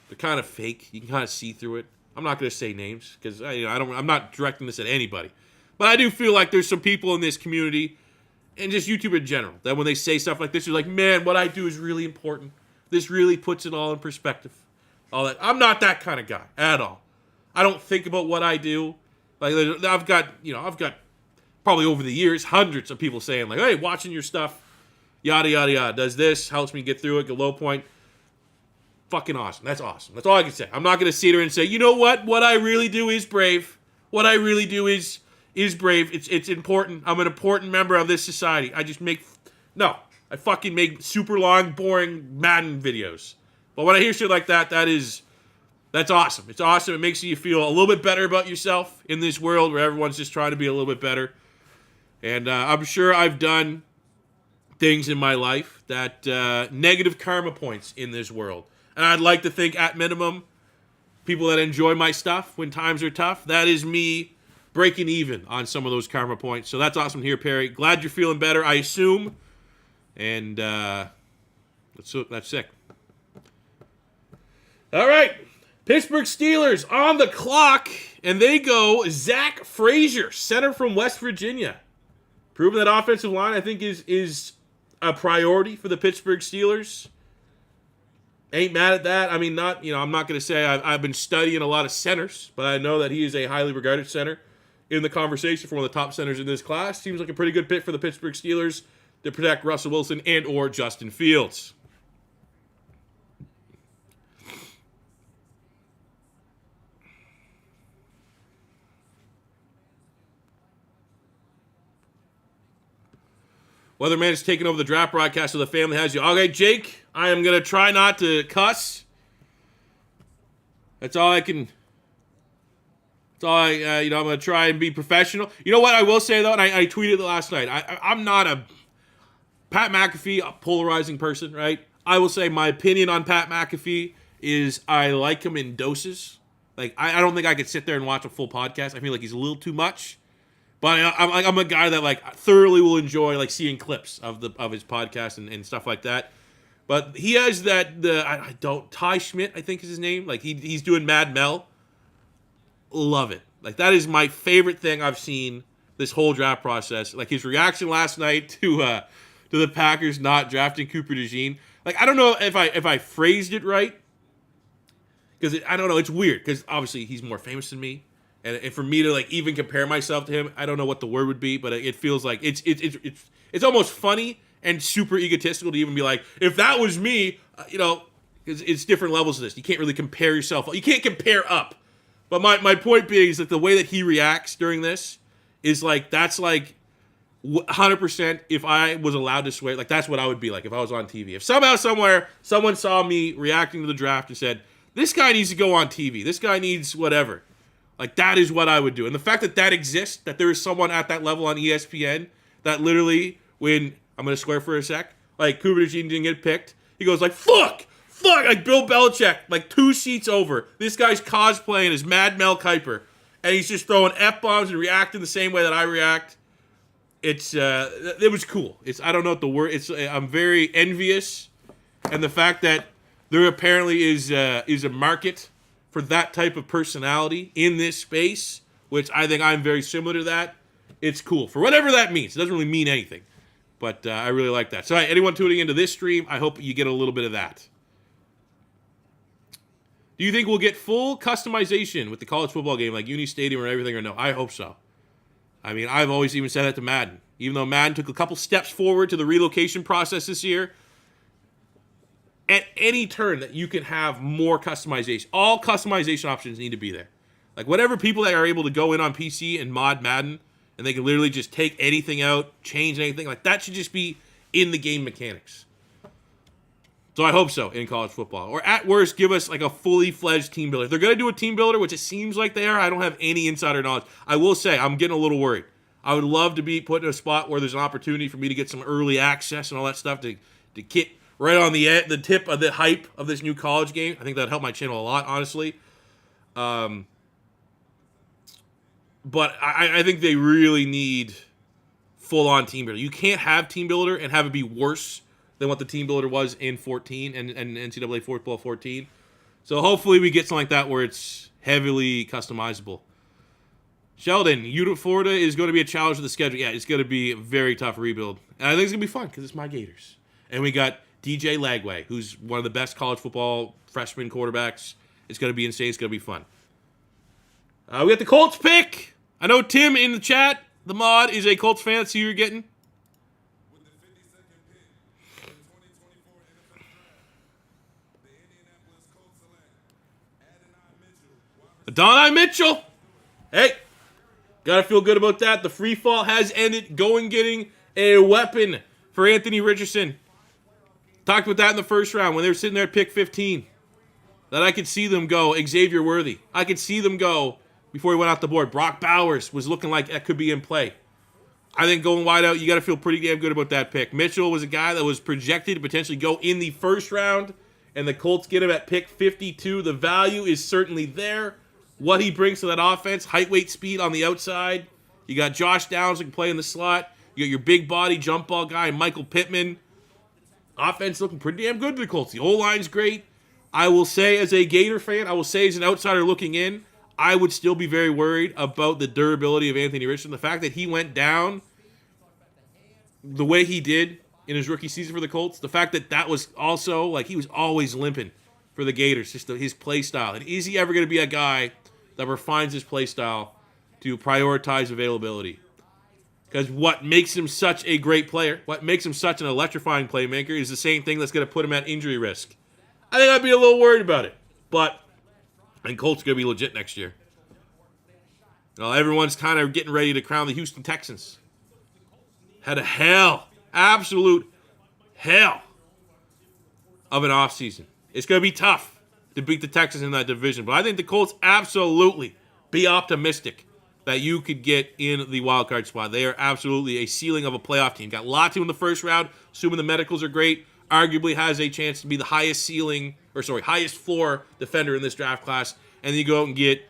they're kind of fake. You can kind of see through it. I'm not going to say names because I'm not directing this at anybody, but I do feel like there's some people in this community and just YouTube in general that when they say stuff like this, you're like, man, what I do is really important. This really puts it all in perspective. All that. I'm not that kind of guy at all. I don't think about what I do. I've got probably over the years hundreds of people saying hey, watching your stuff, yada yada yada, does this, helps me get through it, get low point. Fucking awesome. That's awesome. That's all I can say. I'm not going to sit here and say, you know what? What I really do is brave. What I really do is brave. It's important. I'm an important member of this society. I fucking make super long, boring Madden videos. But when I hear shit like that, that's awesome. It's awesome. It makes you feel a little bit better about yourself in this world where everyone's just trying to be a little bit better. And I'm sure I've done things in my life that negative karma points in this world. And I'd like to think, at minimum, people that enjoy my stuff when times are tough, that is me breaking even on some of those karma points. So that's awesome to hear, Perry. Glad you're feeling better, I assume. And that's sick. All right. Pittsburgh Steelers on the clock. And they go Zach Frazier, center from West Virginia. Proving that offensive line, I think, is a priority for the Pittsburgh Steelers. Ain't mad at that. I'm not going to say I've been studying a lot of centers, but I know that he is a highly regarded center in the conversation for one of the top centers in this class. Seems like a pretty good fit for the Pittsburgh Steelers to protect Russell Wilson and or Justin Fields. Weatherman is taking over the draft broadcast, so the family has you. Okay, Jake, I am going to try not to cuss. That's all I can. That's all I'm going to try and be professional. You know what I will say, though, and I tweeted it last night. I'm not a Pat McAfee, a polarizing person, right? I will say my opinion on Pat McAfee is I like him in doses. I don't think I could sit there and watch a full podcast. I feel like he's a little too much. But I'm a guy that thoroughly will enjoy seeing clips of his podcast and stuff like that. But he has Ty Schmidt, I think is his name. He's doing Mad Mel. Love it. That is my favorite thing I've seen this whole draft process. His reaction last night to the Packers not drafting Cooper DeJean. I don't know if I phrased it right, because I don't know. It's weird because obviously he's more famous than me. And for me to like even compare myself to him, I don't know what the word would be, but it feels like it's almost funny and super egotistical to even be like, if that was me, it's different levels of this. You can't really compare yourself. You can't compare up. But my point being is that the way that he reacts during this is like, that's like 100% if I was allowed to swear, like that's what I would be like if I was on TV. If somehow, somewhere, someone saw me reacting to the draft and said, this guy needs to go on TV. This guy needs whatever. Like, that is what I would do. And the fact that that exists, that there is someone at that level on ESPN that literally, when, I'm going to swear for a sec, like, Cooper DeJean didn't get picked, he goes like, fuck, like Bill Belichick, like 2 seats over. This guy's cosplaying as Mad Mel Kiper, and he's just throwing F-bombs and reacting the same way that I react. It was cool. I don't know what the word, I'm very envious, and the fact that there apparently is a market for that type of personality in this space, which I think I'm very similar to that. It's cool. For whatever that means. It doesn't really mean anything. But I really like that. So anyone tuning into this stream, I hope you get a little bit of that. Do you think we'll get full customization with the college football game, like Uni Stadium or everything, or no? I hope so. I mean, I've always even said that to Madden. Even though Madden took a couple steps forward to the relocation process this year, at any turn that you can have more customization. All customization options need to be there. Like, whatever people that are able to go in on PC and mod Madden, and they can literally just take anything out, change anything, like, that should just be in the game mechanics. So I hope so in college football. Or at worst, give us, like, a fully fledged team builder. If they're going to do a team builder, which it seems like they are, I don't have any insider knowledge. I will say, I'm getting a little worried. I would love to be put in a spot where there's an opportunity for me to get some early access and all that stuff to get right on the tip of the hype of this new college game. I think that would help my channel a lot, honestly. But I think they really need full-on team builder. You can't have team builder and have it be worse than what the team builder was in 14 and NCAA football 14. So hopefully we get something like that where it's heavily customizable. Sheldon, Florida is going to be a challenge to the schedule. Yeah, it's going to be a very tough rebuild. And I think it's going to be fun because it's my Gators. And we got DJ Lagway, who's one of the best college football freshman quarterbacks. It's going to be insane. It's going to be fun. We got the Colts pick. I know Tim in the chat, the mod, is a Colts fan. That's who you're getting. With the 52nd pick in the 2024 NFL Draft, the Indianapolis Colts select Adonai Mitchell. Adonai Mitchell. Hey, got to feel good about that. The free fall has ended. Going getting a weapon for Anthony Richardson. Talked about that in the first round when they were sitting there at pick 15. That I could see them go Xavier Worthy. I could see them go before he went off the board. Brock Bowers was looking like that could be in play. I think going wide out, you got to feel pretty damn good about that pick. Mitchell was a guy that was projected to potentially go in the first round, and the Colts get him at pick 52. The value is certainly there. What he brings to that offense, height, weight, speed on the outside. You got Josh Downs who can play in the slot. You got your big body jump ball guy, Michael Pittman. Offense looking pretty damn good to the Colts. The O-line's great. I will say, as a Gator fan, I will say as an outsider looking in, I would still be very worried about the durability of Anthony Richardson. The fact that he went down the way he did in his rookie season for the Colts, the fact that that was also, like, he was always limping for the Gators, just his play style. And is he ever going to be a guy that refines his play style to prioritize availability? Because what makes him such a great player, what makes him such an electrifying playmaker is the same thing that's going to put him at injury risk. I think I'd be a little worried about it. But I think Colts are going to be legit next year. Well, everyone's kind of getting ready to crown the Houston Texans. Had a absolute hell of an offseason. It's going to be tough to beat the Texans in that division. But I think the Colts absolutely be optimistic that you could get in the wild card spot. They are absolutely a ceiling of a playoff team. Got Latu in the first round, assuming the medicals are great. Arguably has a chance to be the highest floor defender in this draft class. And then you go out and get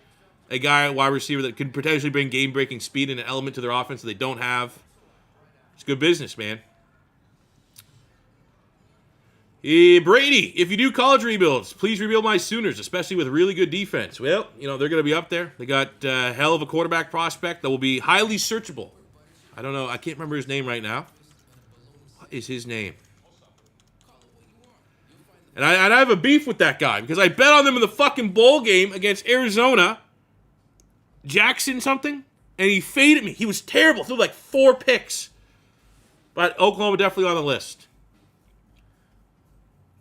a guy at wide receiver that could potentially bring game-breaking speed and an element to their offense that they don't have. It's good business, man. Brady, if you do college rebuilds, please rebuild my Sooners, especially with really good defense. Well, they're going to be up there. They got a hell of a quarterback prospect that will be highly searchable. I don't know. I can't remember his name right now. What is his name? And I have a beef with that guy because I bet on them in the fucking bowl game against Arizona. Jackson something, and he faded me. He was terrible. Threw like 4 picks. But Oklahoma definitely on the list.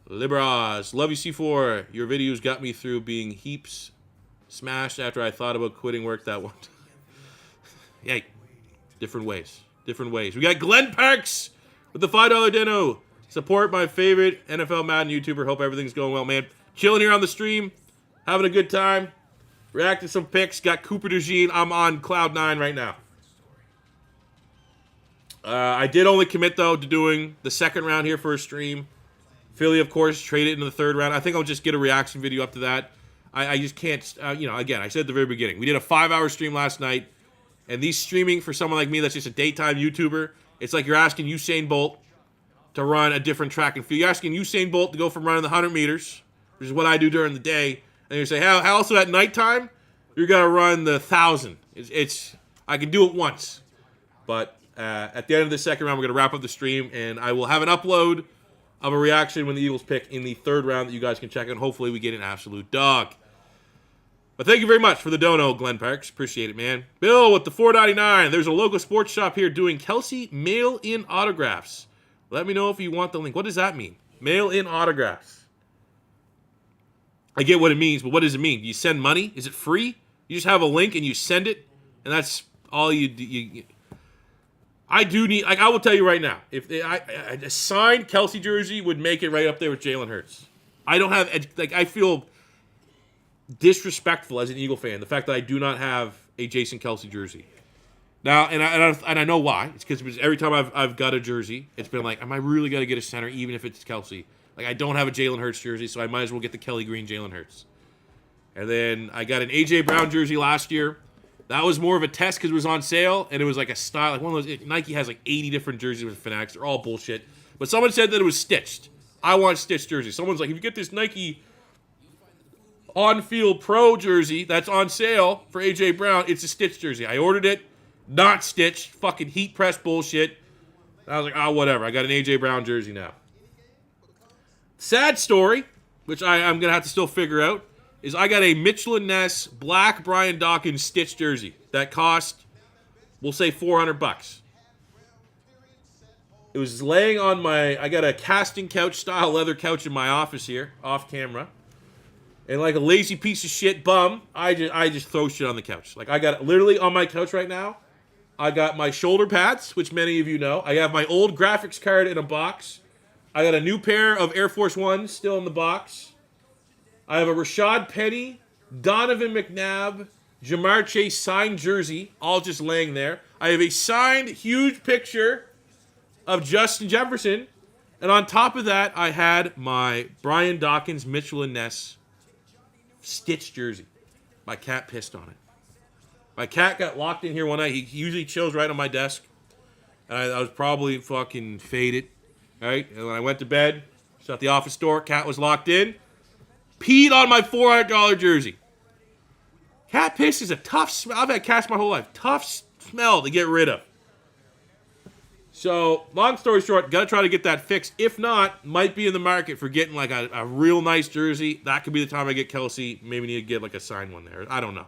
Libras, love you C4. Your videos got me through being heaps smashed after I thought about quitting work that one time. Yay. Different ways. Different ways. We got Glenn Parks with the $5 Deno. Support my favorite NFL Madden YouTuber. Hope everything's going well, man. Chilling here on the stream. Having a good time. React to some picks. Got Cooper DeJean. I'm on cloud 9 right now. I did only commit, though, to doing the second round here for a stream. Philly, of course, traded into the third round. I think I'll just get a reaction video up to that. I just can't, again, I said at the very beginning. We did a 5-hour stream last night. And these streaming, for someone like me that's just a daytime YouTuber, it's like you're asking Usain Bolt to run a different track and field. You're asking Usain Bolt to go from running the 100 meters, which is what I do during the day, and you say, how also at nighttime, you're going to run the 1,000. I can do it once. But at the end of the second round, we're going to wrap up the stream, and I will have an upload of a reaction when the Eagles pick in the third round that you guys can check out, and hopefully we get an absolute dog. But thank you very much for the dono, Glenn Parks. Appreciate it, man. Bill with the $4.99. There's a local sports shop here doing Kelsey mail-in autographs. Let me know if you want the link. What does that mean? Mail-in autographs. I get what it means, but what does it mean? Do you send money? Is it free? You just have a link and you send it, and that's all you do. I do need, like, I will tell you right now, if a signed Kelsey jersey would make it right up there with Jalen Hurts. I don't have, like, I feel disrespectful as an Eagle fan, the fact that I do not have a Jason Kelsey jersey. Now, and I know why. It's because every time I've got a jersey, it's been like, am I really got to get a center, even if it's Kelsey? Like, I don't have a Jalen Hurts jersey, so I might as well get the Kelly Green Jalen Hurts. And then I got an A.J. Brown jersey last year. That was more of a test because it was on sale, and it was like a style, like one of those, Nike has like 80 different jerseys with Fanatics. They're all bullshit. But someone said that it was stitched. I want stitched jersey. Someone's like, if you get this Nike on-field pro jersey that's on sale for A.J. Brown, it's a stitched jersey. I ordered it, not stitched, fucking heat press bullshit. And I was like, whatever. I got an A.J. Brown jersey now. Sad story, which I'm going to have to still figure out, is I got a Mitchell and Ness black Brian Dawkins stitched jersey that cost, we'll say $400. It was laying on I got a casting couch style leather couch in my office here, off camera. And like a lazy piece of shit bum, I just throw shit on the couch. Like, I got literally on my couch right now, I got my shoulder pads, which many of you know. I have my old graphics card in a box. I got a new pair of Air Force Ones still in the box. I have a Rashad Penny, Donovan McNabb, Jamar Chase signed jersey, all just laying there. I have a signed huge picture of Justin Jefferson. And on top of that, I had my Brian Dawkins, Mitchell and Ness stitched jersey. My cat pissed on it. My cat got locked in here one night. He usually chills right on my desk. And I was probably fucking faded. Right? And when I went to bed, shut the office door, cat was locked in. Peed on my $400 jersey. Cat piss is a tough smell. I've had cats my whole life. Tough smell to get rid of. So, long story short, got to try to get that fixed. If not, might be in the market for getting like a real nice jersey. That could be the time I get Kelsey. Maybe need to get like a signed one there. I don't know.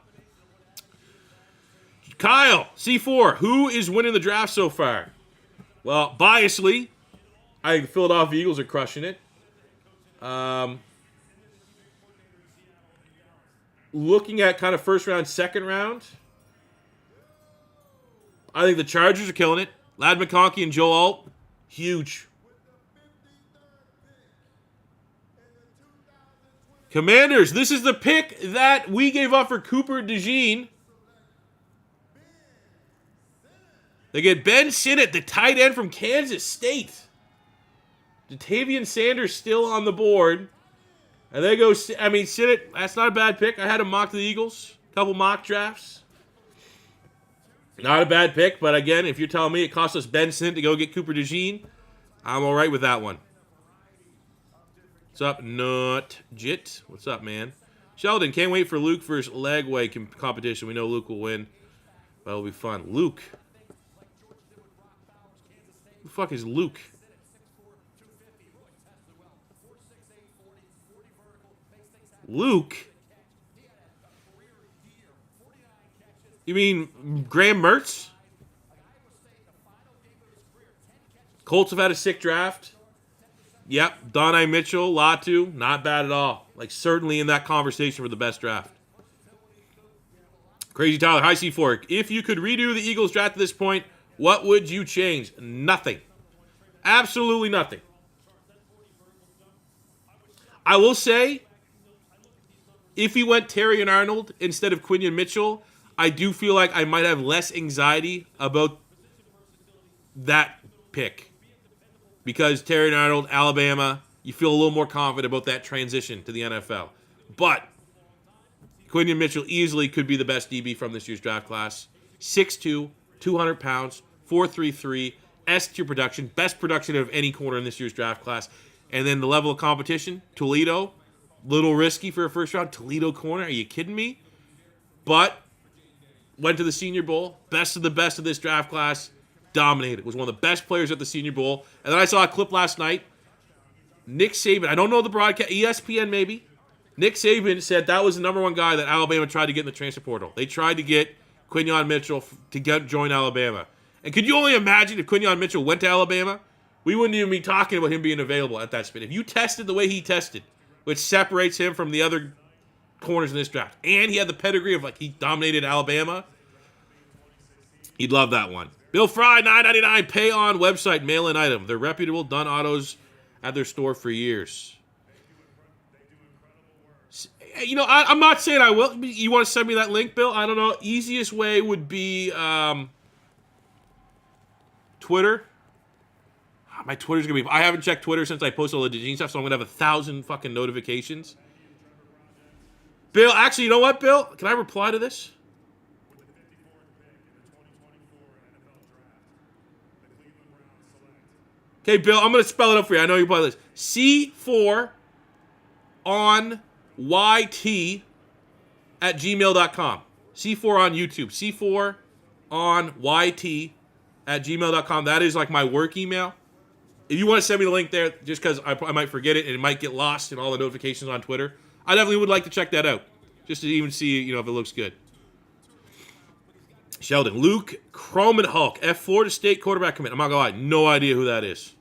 Kyle, C4, who is winning the draft so far? Well, biasly, I think the Philadelphia Eagles are crushing it. Looking at kind of first round, second round, I think the Chargers are killing it. Ladd McConkey and Joe Alt, huge. Commanders, this is the pick that we gave up for Cooper DeJean. They get Ben Sinnott, the tight end from Kansas State. Jatavian Sanders still on the board. And they go, Sinnott, that's not a bad pick. I had him mock the Eagles. A couple mock drafts. Not a bad pick, but again, if you're telling me it cost us Ben Sinnott to go get Cooper DeJean, I'm all right with that one. What's up, Nutjit? What's up, man? Sheldon, can't wait for Luke for his leg weight competition. We know Luke will win. That'll be fun. Luke. Who the fuck is Luke? Luke? You mean Graham Mertz? Colts have had a sick draft. Yep, Adonai Mitchell, Latu, not bad at all. Like, certainly in that conversation for the best draft. Crazy Tyler, hi C4. If you could redo the Eagles draft at this point, what would you change? Nothing. Absolutely nothing. I will say, if he went Terry and Arnold instead of Quinion Mitchell, I do feel like I might have less anxiety about that pick. Because Terry and Arnold, Alabama, you feel a little more confident about that transition to the NFL. But Quinion Mitchell easily could be the best DB from this year's draft class. 6'2", 200 pounds, 4.33, S-tier production, best production of any corner in this year's draft class. And then the level of competition, Toledo, little risky for a first round. Toledo corner, are you kidding me? But went to the Senior Bowl, best of the best of this draft class, dominated. Was one of the best players at the Senior Bowl. And then I saw a clip last night. Nick Saban, I don't know the broadcast, ESPN maybe. Nick Saban said that was the number one guy that Alabama tried to get in the transfer portal. They tried to get Quinion Mitchell to join Alabama. And could you only imagine if Quinion Mitchell went to Alabama? We wouldn't even be talking about him being available at that spot. If you tested the way he tested, which separates him from the other corners in this draft, and he had the pedigree of, like, he dominated Alabama, you'd love that one. Bill Fry, $9.99, pay on website, mail-in item. They're reputable, done autos at their store for years. You know, I'm not saying I will. You want to send me that link, Bill? I don't know. Easiest way would be Twitter. My Twitter's going to be... I haven't checked Twitter since I posted all the DeJean stuff, so I'm going to have 1,000 fucking notifications. Bill, actually, you know what, Bill? Can I reply to this? Okay, Bill, I'm going to spell it up for you. I know you probably this. C4 on YT at gmail.com. C4 on YouTube. C4 on YT at gmail.com. That is like my work email. If you want to send me the link there, just because I might forget it and it might get lost in all the notifications on Twitter, I definitely would like to check that out. Just to even see, you know, if it looks good. Sheldon. Luke Croman-Hulk, Florida State quarterback commit. I'm not going to lie, no idea who that is.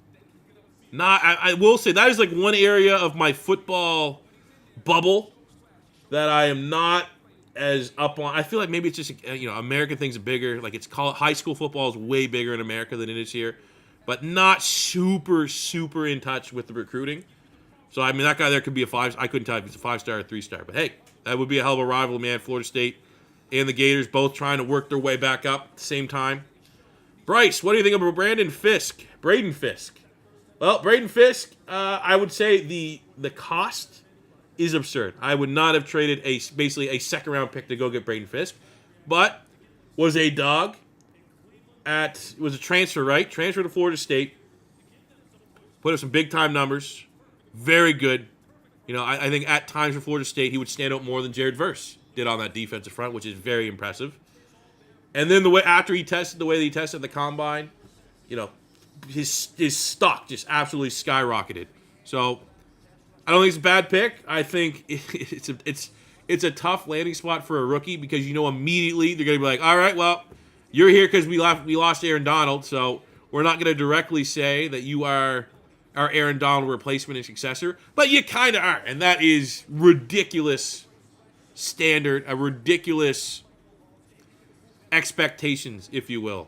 I will say, that is like one area of my football bubble that I am not as up on. I feel like maybe it's just, you know, American things are bigger. Like, it's called high school football is way bigger in America than it is here. But not super, super in touch with the recruiting. So, I mean, that guy there could be a 5. I couldn't tell if he's a 5-star or 3-star. But, hey, that would be a hell of a rival, man. Florida State and the Gators both trying to work their way back up at the same time. Bryce, what do you think about Braden Fisk? Well, Braden Fisk, I would say the cost is absurd. I would not have traded basically a second-round pick to go get Braden Fisk. But was a dog. It was a transfer, right? Transfer to Florida State. Put up some big-time numbers. Very good. You know, I think at times for Florida State, he would stand out more than Jared Verse did on that defensive front, which is very impressive. And then after he tested the way that he tested the combine, you know, his stock just absolutely skyrocketed. So I don't think it's a bad pick. I think it's a tough landing spot for a rookie because you know immediately they're going to be like, all right, well, you're here because we lost Aaron Donald, so we're not going to directly say that you are our Aaron Donald replacement and successor, but you kind of are, and that is ridiculous standard, a ridiculous expectations, if you will.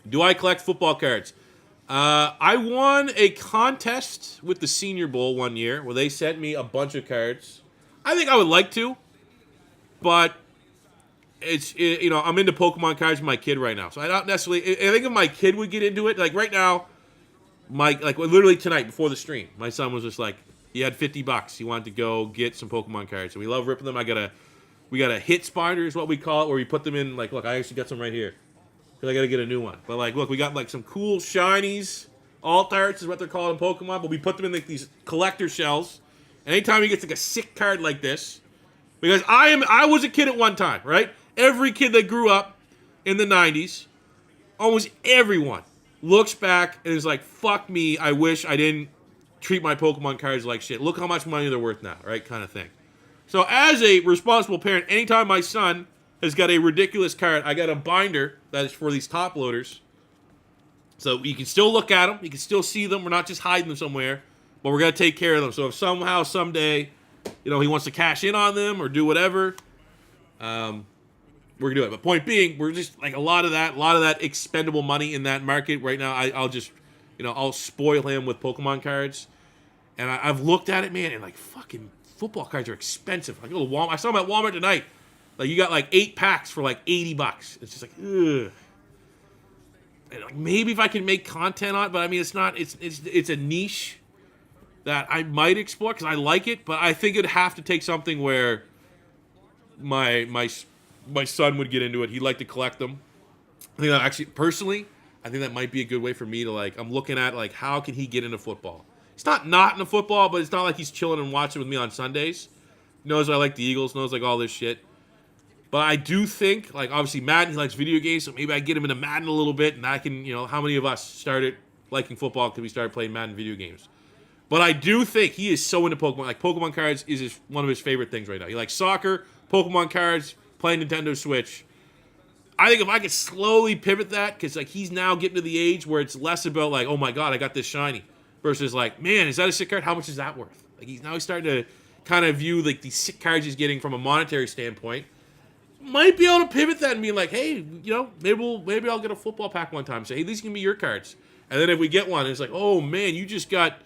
Do I collect football cards? I won a contest with the Senior Bowl one year where they sent me a bunch of cards. I think I would like to, but you know, I'm into Pokemon cards with my kid right now, so I don't necessarily. I think if my kid would get into it, like right now, literally tonight before the stream, my son was just like, he had $50. He wanted to go get some Pokemon cards, and we love ripping them. We got a hit spider is what we call it, where we put them in. Like, look, I actually got some right here. Because I got to get a new one. But, like, look, we got, like, some cool shinies. Alt-arts is what they're called in Pokemon. But we put them in, like, these collector shells. And anytime he gets, like, a sick card like this. Because I was a kid at one time, right? Every kid that grew up in the 90s, almost everyone, looks back and is like, fuck me, I wish I didn't treat my Pokemon cards like shit. Look how much money they're worth now, right? Kind of thing. So as a responsible parent, anytime my son has got a ridiculous card, I got a binder that is for these top loaders. So you can still look at them. You can still see them. We're not just hiding them somewhere. But we're going to take care of them. So if somehow, someday, he wants to cash in on them or do whatever, we're going to do it. But point being, we're just like a lot of that expendable money in that market right now. I'll just, I'll spoil him with Pokemon cards. And I've looked at it, man, and like fucking football cards are expensive. I go to Walmart. I saw them at Walmart tonight. Like you got like 8 packs for like $80. It's just like, ugh. And like maybe if I can make content on it, but I mean, it's not. It's a niche that I might explore because I like it, but I think it'd have to take something where my son would get into it. He'd like to collect them. I think that actually, personally, I think that might be a good way for me to I'm looking at like how can he get into football. He's not into football, but it's not like he's chilling and watching with me on Sundays. He knows I like the Eagles, knows like all this shit. But I do think, like obviously Madden, he likes video games, so maybe I get him into Madden a little bit, and I can, how many of us started liking football because we started playing Madden video games? But I do think he is so into Pokemon. Like, Pokemon cards is one of his favorite things right now. He likes soccer, Pokemon cards, playing Nintendo Switch. I think if I could slowly pivot that, because, like, he's now getting to the age where it's less about, like, oh, my God, I got this shiny, versus, like, man, is that a sick card? How much is that worth? Like, he's starting to kind of view, like, these sick cards he's getting from a monetary standpoint. Might be able to pivot that and be like, hey, maybe I'll get a football pack one time. Say, hey, these can be your cards. And then if we get one, it's like, oh, man, you just got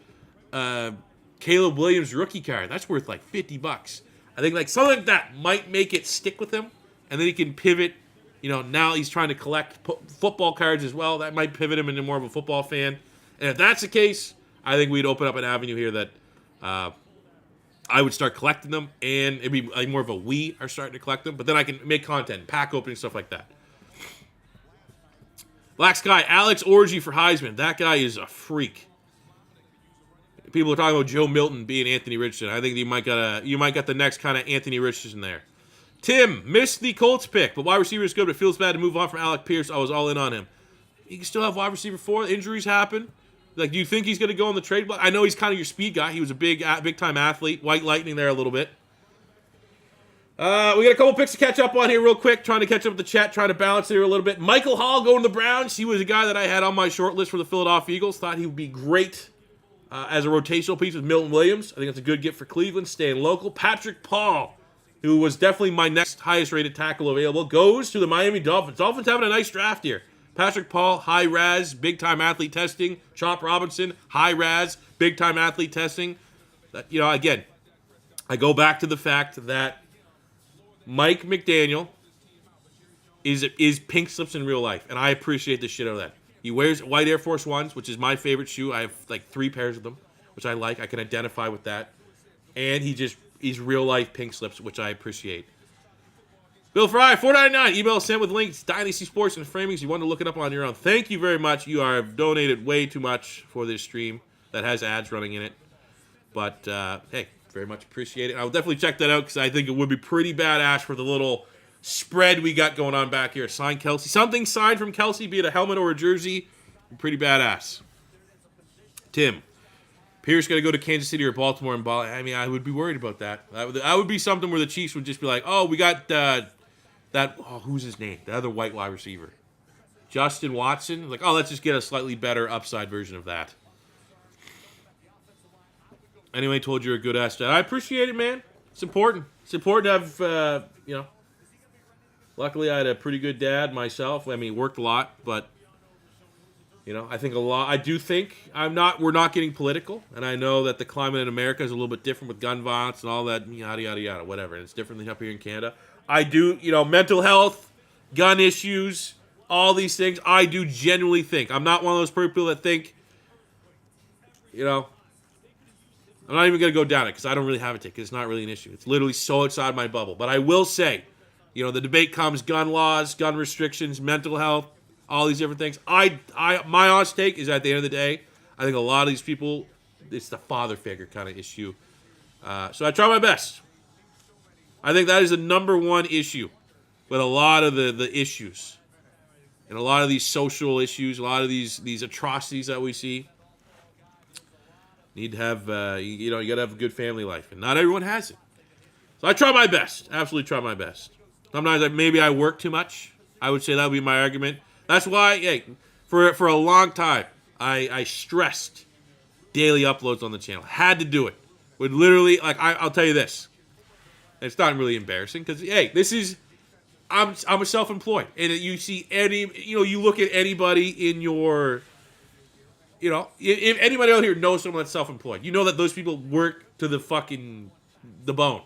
Caleb Williams rookie card. That's worth like $50. I think like something like that might make it stick with him, and then he can pivot. Now he's trying to collect football cards as well. That might pivot him into more of a football fan. And if that's the case, I think we'd open up an avenue here that I would start collecting them, and it'd be like more of a we are starting to collect them. But then I can make content, pack opening, stuff like that. Black Sky, Alex Orgy for Heisman. That guy is a freak. People are talking about Joe Milton being Anthony Richardson. I think you might get the next kind of Anthony Richardson there. Tim, missed the Colts pick, but wide receiver is good, but it feels bad to move on from Alec Pierce. I was all in on him. You can still have wide receiver 4. Injuries happen. Like, do you think he's going to go on the trade block? I know he's kind of your speed guy. He was a big-time athlete. White lightning there a little bit. We got a couple picks to catch up on here real quick. Trying to catch up with the chat, trying to balance it here a little bit. Michael Hall going to the Browns. He was a guy that I had on my short list for the Philadelphia Eagles. Thought he would be great as a rotational piece with Milton Williams. I think that's a good get for Cleveland, staying local. Patrick Paul, who was definitely my next highest-rated tackle available, goes to the Miami Dolphins. Dolphins having a nice draft here. Patrick Paul, high Raz, big-time athlete testing. Chop Robinson, high Raz, big-time athlete testing. Again, I go back to the fact that Mike McDaniel is pink slips in real life, and I appreciate the shit out of that. He wears white Air Force Ones, which is my favorite shoe. I have like 3 pairs of them, which I like. I can identify with that. And he's real life pink slips, which I appreciate. Bill Fry, $4.99. Email sent with links. Dynasty Sports and Framings. You want to look it up on your own. Thank you very much. You have donated way too much for this stream that has ads running in it. But, hey, very much appreciate it. I'll definitely check that out because I think it would be pretty badass for the little spread we got going on back here. Sign Kelsey. Something signed from Kelsey, be it a helmet or a jersey. Pretty badass. Tim. Pierce got to go to Kansas City or Baltimore and ball. I mean, I would be worried about that. That would be something where the Chiefs would just be like, oh, we got who's his name? The other white wide receiver. Justin Watson. Like, oh, let's just get a slightly better upside version of that. Anyway, told you're a good ass dad. I appreciate it, man. It's important. It's important to have, Luckily, I had a pretty good dad myself. I mean, worked a lot, but, I think a lot. I do think we're not getting political, and I know that the climate in America is a little bit different with gun violence and all that, yada, yada, yada, whatever. And it's different than up here in Canada. I do, mental health, gun issues, all these things, I do genuinely think. I'm not one of those people that think, I'm not even going to go down it because I don't really have a take. It's not really an issue. It's literally so outside my bubble. But I will say, the debate comes gun laws, gun restrictions, mental health, all these different things. My honest take is at the end of the day, I think a lot of these people, it's the father figure kind of issue. So I try my best. I think that is the number one issue with a lot of the issues. And a lot of these social issues, a lot of these atrocities that we see. Need to have, you got to have a good family life. And not everyone has it. So I try my best. Absolutely try my best. Sometimes maybe I work too much. I would say that would be my argument. That's why, hey, for a long time, I stressed daily uploads on the channel. Had to do it. Would literally, like, I'll tell you this. It's not really embarrassing because, hey, I'm a self-employed. And you see you look at anybody in your, if anybody out here knows someone that's self-employed, you know that those people work to the bone.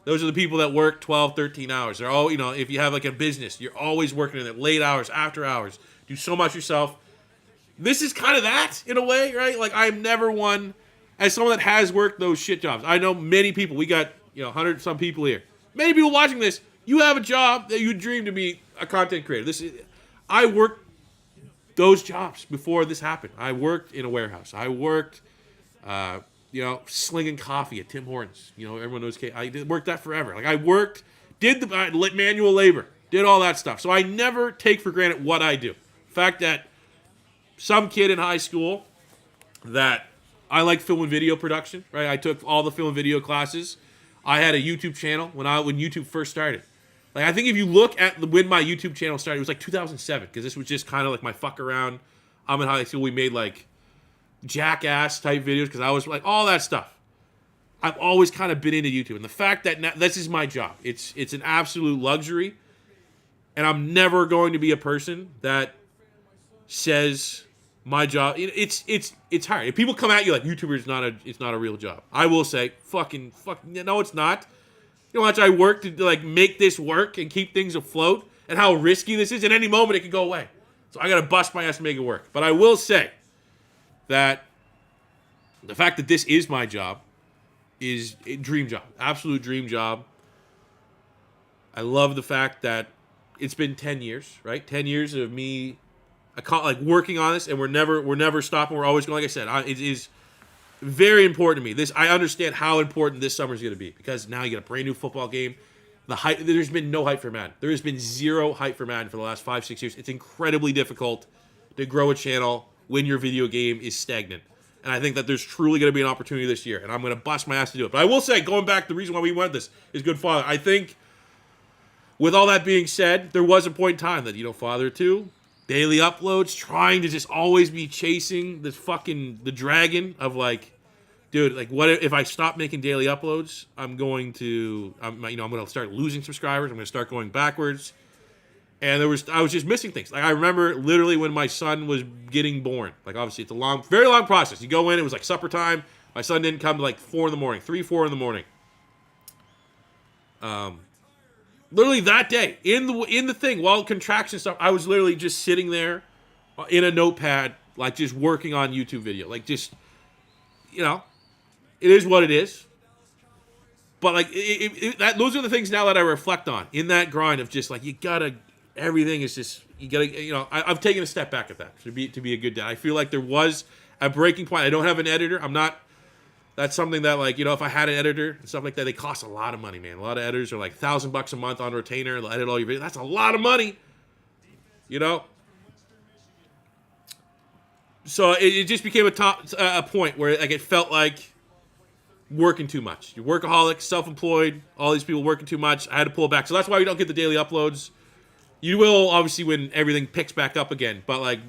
Those are the people that work 12, 13 hours. They're all, if you have like a business, you're always working in it, late hours, after hours. Do so much yourself. This is kind of that, in a way, right? Like, I'm never one, as someone that has worked those shit jobs. I know many people. We got, 100 some people here. Many people watching this, you have a job that you dream to be a content creator. I worked those jobs before this happened. I worked in a warehouse. I worked, slinging coffee at Tim Hortons. Everyone knows. I worked that forever. Like, I worked, did the manual labor, did all that stuff. So I never take for granted what I do. The fact that some kid in high school that I like film and video production, right? I took all the film and video classes. I had a YouTube channel when YouTube first started. Like, I think if you look at when my YouTube channel started, it was like 2007, because this was just kind of like my fuck around. I'm in high school. We made like jackass type videos because I was like all that stuff. I've always kind of been into YouTube, and the fact that this is my job, it's an absolute luxury, and I'm never going to be a person that says my job. It's hard. If people come at you like YouTuber it's not a real job, I will say fucking no, it's not. You know how much I work to like make this work and keep things afloat, and how risky this is. At any moment, it could go away. So I got to bust my ass to make it work. But I will say that the fact that this is my job is a dream job, absolute dream job. I love the fact that it's been 10 years, right? 10 years of me, working on this, and we're never stopping. We're always going. Like I said, it is very important to me. I understand how important this summer is going to be, because now you get a brand new football game. The hype, there's been no hype for Madden. There has been zero hype for Madden for the last 5-6 years. It's incredibly difficult to grow a channel when your video game is stagnant. And I think that there's truly going to be an opportunity this year, and I'm going to bust my ass to do it. But I will say, going back, the reason why we went this is good father. I think, with all that being said, there was a point in time that, Father 2, daily uploads, trying to just always be chasing the dragon of like, dude, like, what if I stop making daily uploads? I'm going to start losing subscribers. I'm going to start going backwards. And I was just missing things. Like, I remember literally when my son was getting born. Like, obviously, it's a very long process. You go in, it was like supper time. My son didn't come to like 4 in the morning, 4 in the morning. Literally that day, in the thing, while contraction stuff, I was literally just sitting there in a notepad, like, just working on YouTube video. Like, just, it is what it is. But, like, those are the things now that I reflect on in that grind of just, like, everything is just, I've taken a step back at that to be a good dad. I feel like there was a breaking point. I don't have an editor. That's something that, like, if I had an editor and stuff like that, they cost a lot of money, man. A lot of editors are like $1,000 a month on retainer. They'll edit all your videos. That's a lot of money, So it just became a point where, like, it felt like working too much. You're workaholic, self-employed, all these people working too much. I had to pull back. So that's why we don't get the daily uploads. You will, obviously, when everything picks back up again. But, like,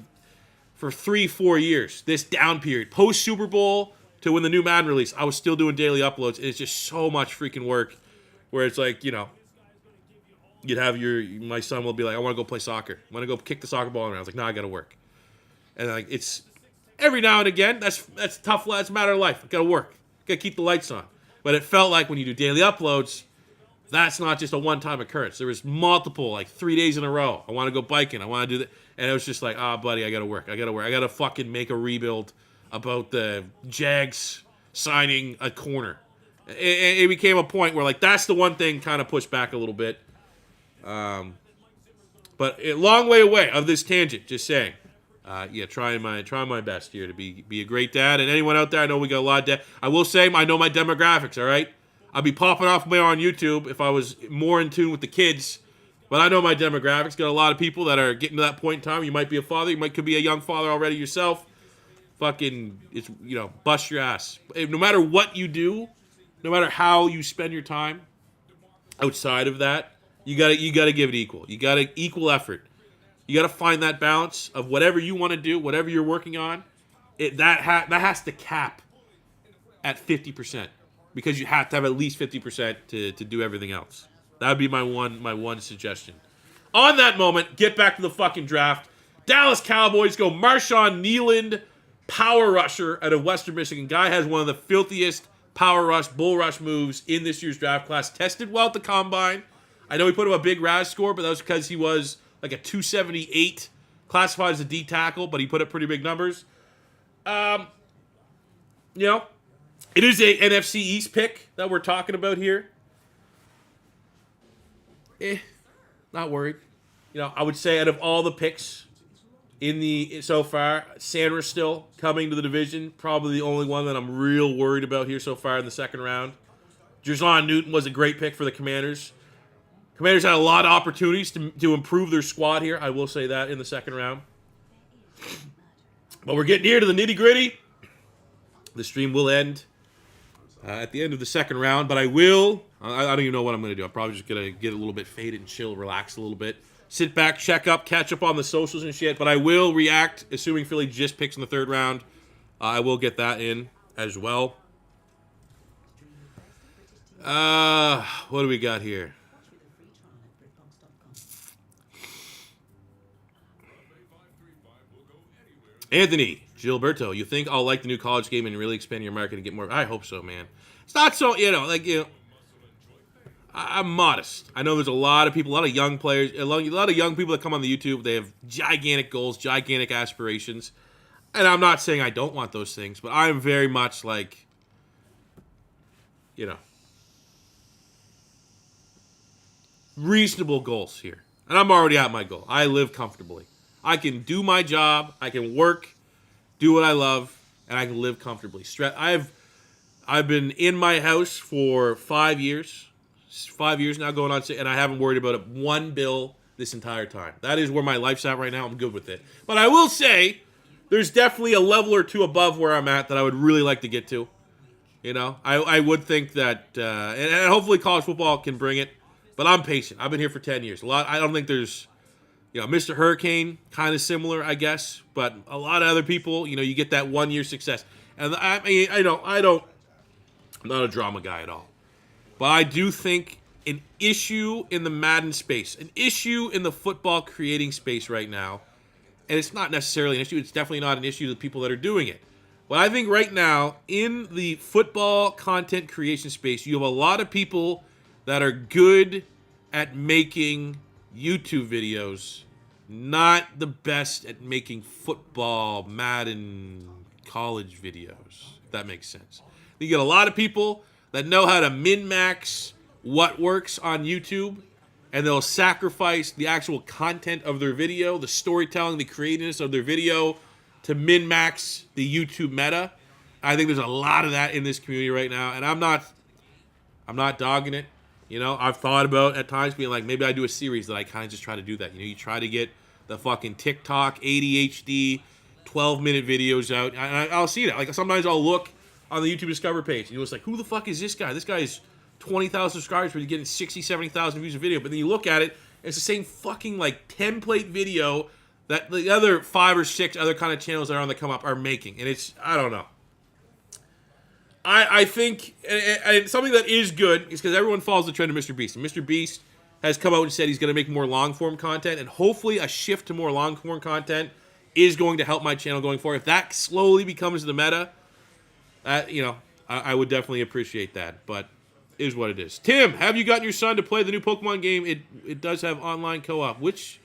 for 3-4 years, this down period, post-Super Bowl to when the new Madden release, I was still doing daily uploads. It's just so much freaking work where it's like, you'd have my son will be like, I want to go play soccer. I want to go kick the soccer ball around. I was like, no, I got to work. And, like, it's every now and again, that's tough. That's a matter of life. I got to work. Got to keep the lights on. But it felt like when you do daily uploads, that's not just a one-time occurrence. There was multiple, like 3 days in a row. I want to go biking. I want to do that. And it was just like, buddy, I got to work. I got to fucking make a rebuild about the Jags signing a corner. It became a point where, like, that's the one thing kind of pushed back a little bit. But a long way away of this tangent, just saying. Trying my best here to be a great dad. And anyone out there, I know we got a lot of dad. I will say, I know my demographics, all right? I'd be popping off more on YouTube if I was more in tune with the kids. But I know my demographics. Got a lot of people that are getting to that point in time. You might be a father. Could be a young father already yourself. fucking, it's, bust your ass. No matter what you do, no matter how you spend your time outside of that, you gotta give it equal. You gotta equal effort. You gotta find that balance of whatever you want to do, whatever you're working on. That has to cap at 50% because you have to have at least 50% to do everything else. That would be my one suggestion. On that moment, get back to the fucking draft. Dallas Cowboys go Marshawn Kneeland, power rusher out of Western Michigan. Guy has one of the filthiest power rush, bull rush moves in this year's draft class. Tested well at the combine. I know he put up a big RAS score, but that was because he was like a 278, classified as a D tackle, but he put up pretty big numbers. It is a NFC East pick that we're talking about here. Not worried. I would say out of all the picks so far, Sanders still coming to the division. Probably the only one that I'm real worried about here so far in the second round. DeJean Newton was a great pick for the Commanders. Commanders had a lot of opportunities to improve their squad here. I will say that in the second round. But we're getting here to the nitty-gritty. The stream will end at the end of the second round, but I don't even know what I'm going to do. I'm probably just going to get a little bit faded and chill, relax a little bit. Sit back, check up, catch up on the socials and shit, but I will react, assuming Philly just picks in the third round. I will get that in as well. What do we got here? Anthony Gilberto, you think I'll like the new college game and really expand your market and get more? I hope so, man. It's not so, I'm modest. I know there's a lot of people, a lot of young players, a lot of young people that come on the YouTube. They have gigantic goals, gigantic aspirations. And I'm not saying I don't want those things, but I'm very much like, reasonable goals here. And I'm already at my goal. I live comfortably. I can do my job. I can work, do what I love, and I can live comfortably. I've been in my house for 5 years. 5 years now going on, and I haven't worried about one bill this entire time. That is where my life's at right now. I'm good with it. But I will say, there's definitely a level or two above where I'm at that I would really like to get to. I would think that, and hopefully college football can bring it. But I'm patient. I've been here for 10 years. I don't think there's, Mr. Hurricane, kind of similar, I guess. But a lot of other people, you get that 1 year success. And I'm not a drama guy at all. But I do think an issue in the Madden space, an issue in the football creating space right now, and it's not necessarily an issue, it's definitely not an issue to the people that are doing it. But I think right now, in the football content creation space, you have a lot of people that are good at making YouTube videos, not the best at making football, Madden, college videos, if that makes sense. You get a lot of people that know how to min-max what works on YouTube, and they'll sacrifice the actual content of their video, the storytelling, the creativeness of their video to min-max the YouTube meta. I think there's a lot of that in this community right now, and I'm not dogging it. I've thought about at times being like, maybe I do a series that I kind of just try to do that. You try to get the fucking TikTok, ADHD, 12-minute videos out. And I'll see that. Like, sometimes I'll look on the YouTube Discover page, and it's like, who the fuck is this guy? This guy's 20,000 subscribers, but he's getting 60, 70,000 views a video. But then you look at it, and it's the same fucking, template video that the other 5 or 6 other kind of channels that are on the come up are making. And it's, I don't know. I think, and something that is good is because everyone follows the trend of Mr. Beast. And Mr. Beast has come out and said he's going to make more long-form content, and hopefully a shift to more long-form content is going to help my channel going forward. If that slowly becomes the meta, I would definitely appreciate that, but it is what it is. Tim, have you gotten your son to play the new Pokemon game? It does have online co-op. Which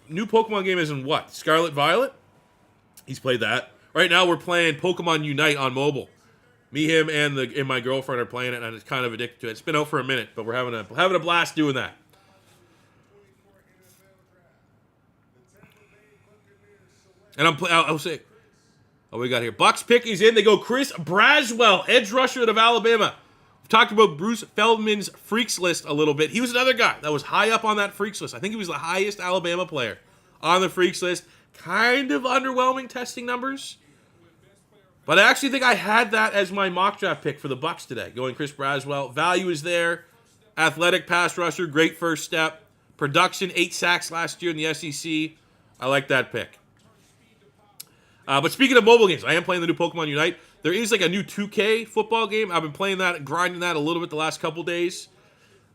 new Pokemon game is in what? Scarlet Violet? He's played that. Right now we're playing Pokemon Unite on mobile. Me, him, and my girlfriend are playing it, and it's kind of addicted to it. It's been out for a minute, but we're having a blast doing that. And I'll say, oh, we got here. Bucks pick is in. They go Chris Braswell, edge rusher out of Alabama. We've talked about Bruce Feldman's freaks list a little bit. He was another guy that was high up on that freaks list. I think he was the highest Alabama player on the freaks list. kind of underwhelming testing numbers. But I actually think I had that as my mock draft pick for the Bucs today, going Chris Braswell. Value is there. Athletic pass rusher, great first step. Production, 8 sacks last year in the SEC. I like that pick. But speaking of mobile games, I am playing the new Pokemon Unite. There is like a new 2K football game. I've been playing that, grinding that a little bit the last couple days.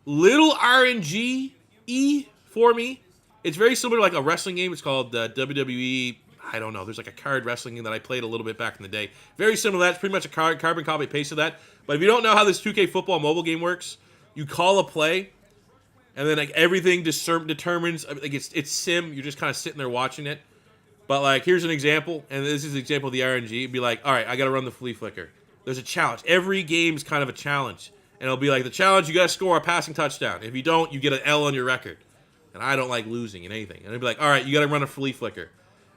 Little RNG-y for me. It's very similar to like a wrestling game. It's called WWE. I don't know. There's like a card wrestling game that I played a little bit back in the day. Very similar to that. It's pretty much a carbon copy paste of that. But if you don't know how this 2K football mobile game works, you call a play, and then like everything determines. Like it's sim. You're just kind of sitting there watching it. But like here's an example, and this is an example of the RNG. It'd be like, all right, I got to run the flea flicker. There's a challenge. Every game's kind of a challenge, and it'll be like the challenge. You got to score a passing touchdown. If you don't, you get an L on your record. And I don't like losing in anything. And it'd be like, all right, you got to run a flea flicker.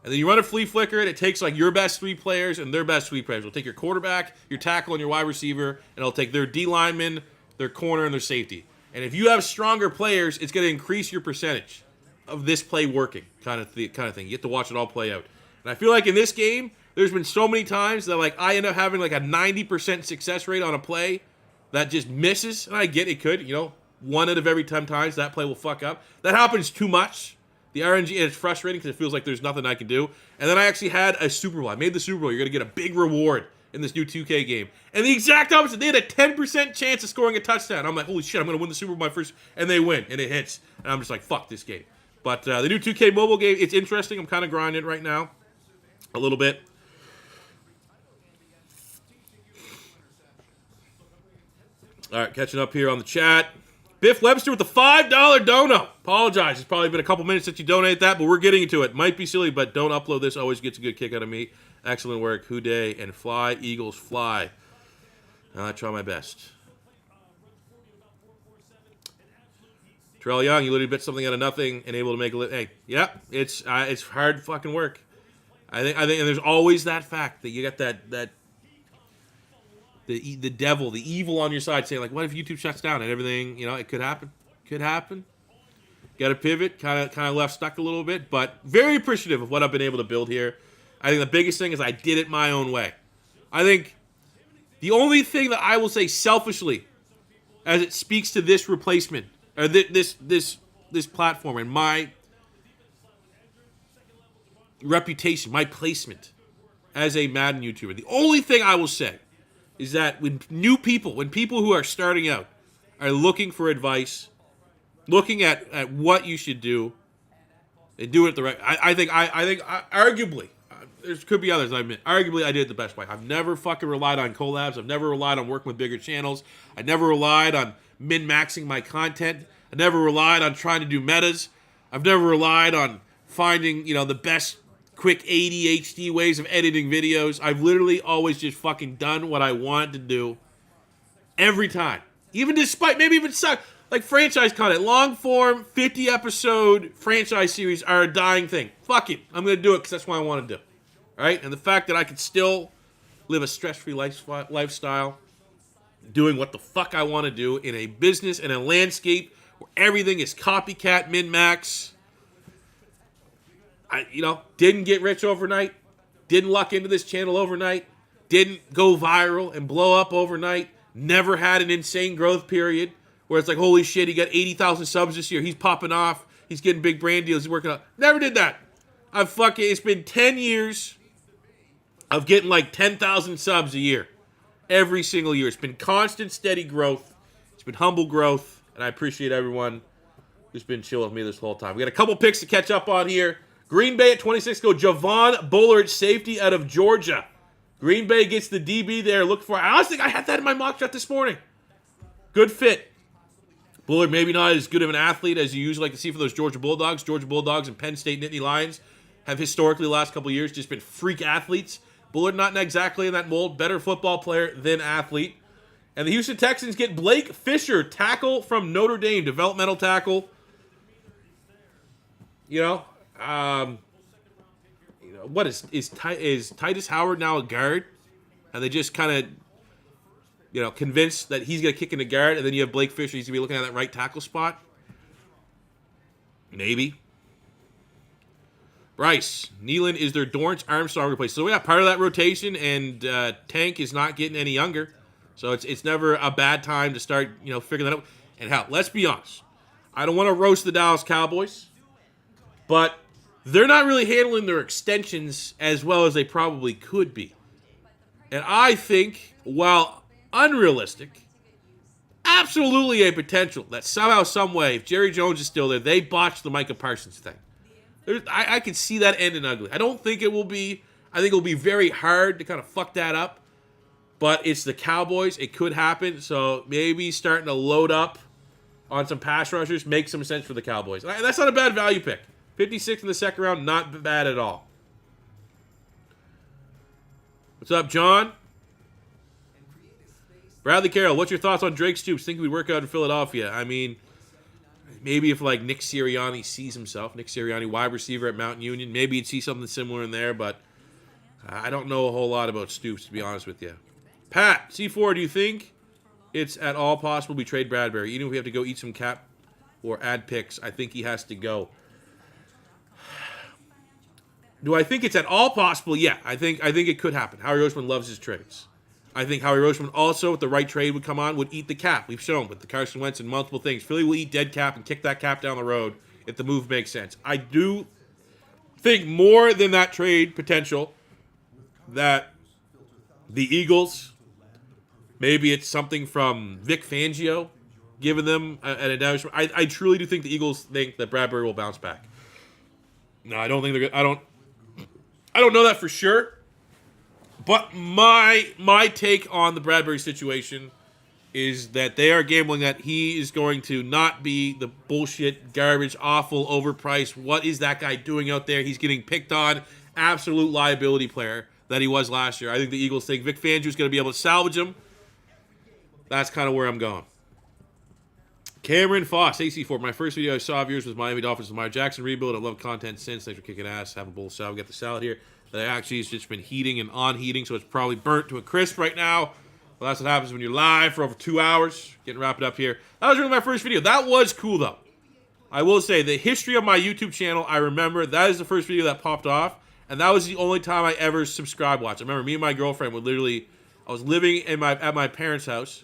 And then you run a flea flicker, and it takes like your best 3 players and their best 3 players. It'll take your quarterback, your tackle, and your wide receiver, and it'll take their D lineman, their corner, and their safety. And if you have stronger players, it's going to increase your percentage of this play working, kind of thing. You get to watch it all play out. And I feel like in this game, there's been so many times that like I end up having like a 90% success rate on a play that just misses. And I get it could, 1 out of every 10 times that play will fuck up. That happens too much. The RNG, and it's frustrating because it feels like there's nothing I can do. And then I actually had a Super Bowl. I made the Super Bowl. You're going to get a big reward in this new 2K game. And the exact opposite. They had a 10% chance of scoring a touchdown. I'm like, holy shit, I'm going to win the Super Bowl my first. And they win, and it hits. And I'm just like, fuck this game. But the new 2K mobile game, it's interesting. I'm kind of grinding right now a little bit. All right, catching up here on the chat. Biff Webster with the $5 dono. Apologize. It's probably been a couple minutes since you donate that, but we're getting into it. Might be silly, but don't upload this. Always gets a good kick out of me. Excellent work. Houday and fly. Eagles fly. I try my best. Terrell Young, you literally bit something out of nothing and able to make a living. Hey, yeah, it's hard fucking work. I think, and there's always that fact that you got that the devil, the evil on your side saying like, what if YouTube shuts down and everything? It could happen. Could happen. Got to pivot. Kind of left stuck a little bit, but very appreciative of what I've been able to build here. I think the biggest thing is I did it my own way. I think the only thing that I will say selfishly, as it speaks to this replacement or this platform and my reputation, my placement as a Madden YouTuber, the only thing I will say is that when people who are starting out are looking for advice, looking at what you should do, and do it the right. I think arguably there could be others. I admit, arguably I did it the best way. I've never fucking relied on collabs. I've never relied on working with bigger channels. I never relied on min-maxing my content. I never relied on trying to do metas. I've never relied on finding the best quick ADHD ways of editing videos. I've literally always just fucking done what I wanted to do every time. Even despite, maybe even suck. Like franchise content, long form, 50 episode franchise series are a dying thing. Fuck it. I'm going to do it because that's what I want to do. All right? And the fact that I could still live a stress-free lifestyle, doing what the fuck I want to do in a business and a landscape where everything is copycat, min-max. I didn't get rich overnight, didn't luck into this channel overnight, didn't go viral and blow up overnight, never had an insane growth period where it's like, holy shit, he got 80,000 subs this year, he's popping off, he's getting big brand deals, he's working out. Never did that. It's been 10 years of getting like 10,000 subs a year. Every single year. It's been constant, steady growth. It's been humble growth, and I appreciate everyone who's been chilling with me this whole time. We got a couple picks to catch up on here. Green Bay at 26, go Javon Bullard, safety out of Georgia. Green Bay gets the DB there. Look for. I honestly think I had that in my mock draft this morning. Good fit. Bullard maybe not as good of an athlete as you usually like to see for those Georgia Bulldogs. Georgia Bulldogs and Penn State Nittany Lions have historically the last couple of years just been freak athletes. Bullard not exactly in that mold. Better football player than athlete. And the Houston Texans get Blake Fisher, tackle from Notre Dame, developmental tackle. What is Titus Howard now a guard? And they just kind of, convinced that he's going to kick in the guard, and then you have Blake Fisher. He's going to be looking at that right tackle spot. Maybe. Bryce, Nealon is their Dorrance Armstrong replacement. So, yeah, part of that rotation, and Tank is not getting any younger. So, it's never a bad time to start, figuring that out. And hell, let's be honest. I don't want to roast the Dallas Cowboys, but they're not really handling their extensions as well as they probably could be. And I think, while unrealistic, absolutely a potential that somehow, some way, if Jerry Jones is still there, they botch the Micah Parsons thing. I can see that ending ugly. I don't think it will be. I think it will be very hard to kind of fuck that up. But it's the Cowboys. It could happen. So maybe starting to load up on some pass rushers makes some sense for the Cowboys. And that's not a bad value pick. 56 in the second round, not bad at all. What's up, John? Bradley Carroll, what's your thoughts on Drake Stoops? Think he would work out in Philadelphia? I mean, maybe if Nick Sirianni sees himself, Nick Sirianni, wide receiver at Mount Union, maybe you'd see something similar in there, but I don't know a whole lot about Stoops, to be honest with you. Pat, C4, do you think it's at all possible we trade Bradbury? Even if we have to go eat some cap or add picks, I think he has to go. Do I think it's at all possible? Yeah, I think it could happen. Howie Roseman loves his trades. I think Howie Roseman also, if the right trade would come on, would eat the cap. We've shown with the Carson Wentz and multiple things. Philly will eat dead cap and kick that cap down the road if the move makes sense. I do think more than that trade potential that the Eagles, maybe it's something from Vic Fangio giving them an advantage. I truly do think the Eagles think that Bradbury will bounce back. No, I don't think they're good. I don't know that for sure. But my take on the Bradbury situation is that they are gambling that he is going to not be the bullshit, garbage, awful, overpriced. What is that guy doing out there? He's getting picked on. Absolute liability player that he was last year. I think the Eagles think Vic Fangio is going to be able to salvage him. That's kind of where I'm going. Cameron Foss, AC4. My first video I saw of yours was Miami Dolphins Lamar Jackson rebuild. I love content since. Thanks for kicking ass. Have a bowl of salad. Got the salad here. That actually has just been heating and on heating, so it's probably burnt to a crisp right now. Well, that's what happens when you're live for over 2 hours. Getting wrapped up here. That was really my first video. That was cool, though. I will say, the history of my YouTube channel, I remember that is the first video that popped off, and that was the only time I ever subscribe watched. I remember me and my girlfriend would literally, I was living at my parents' house,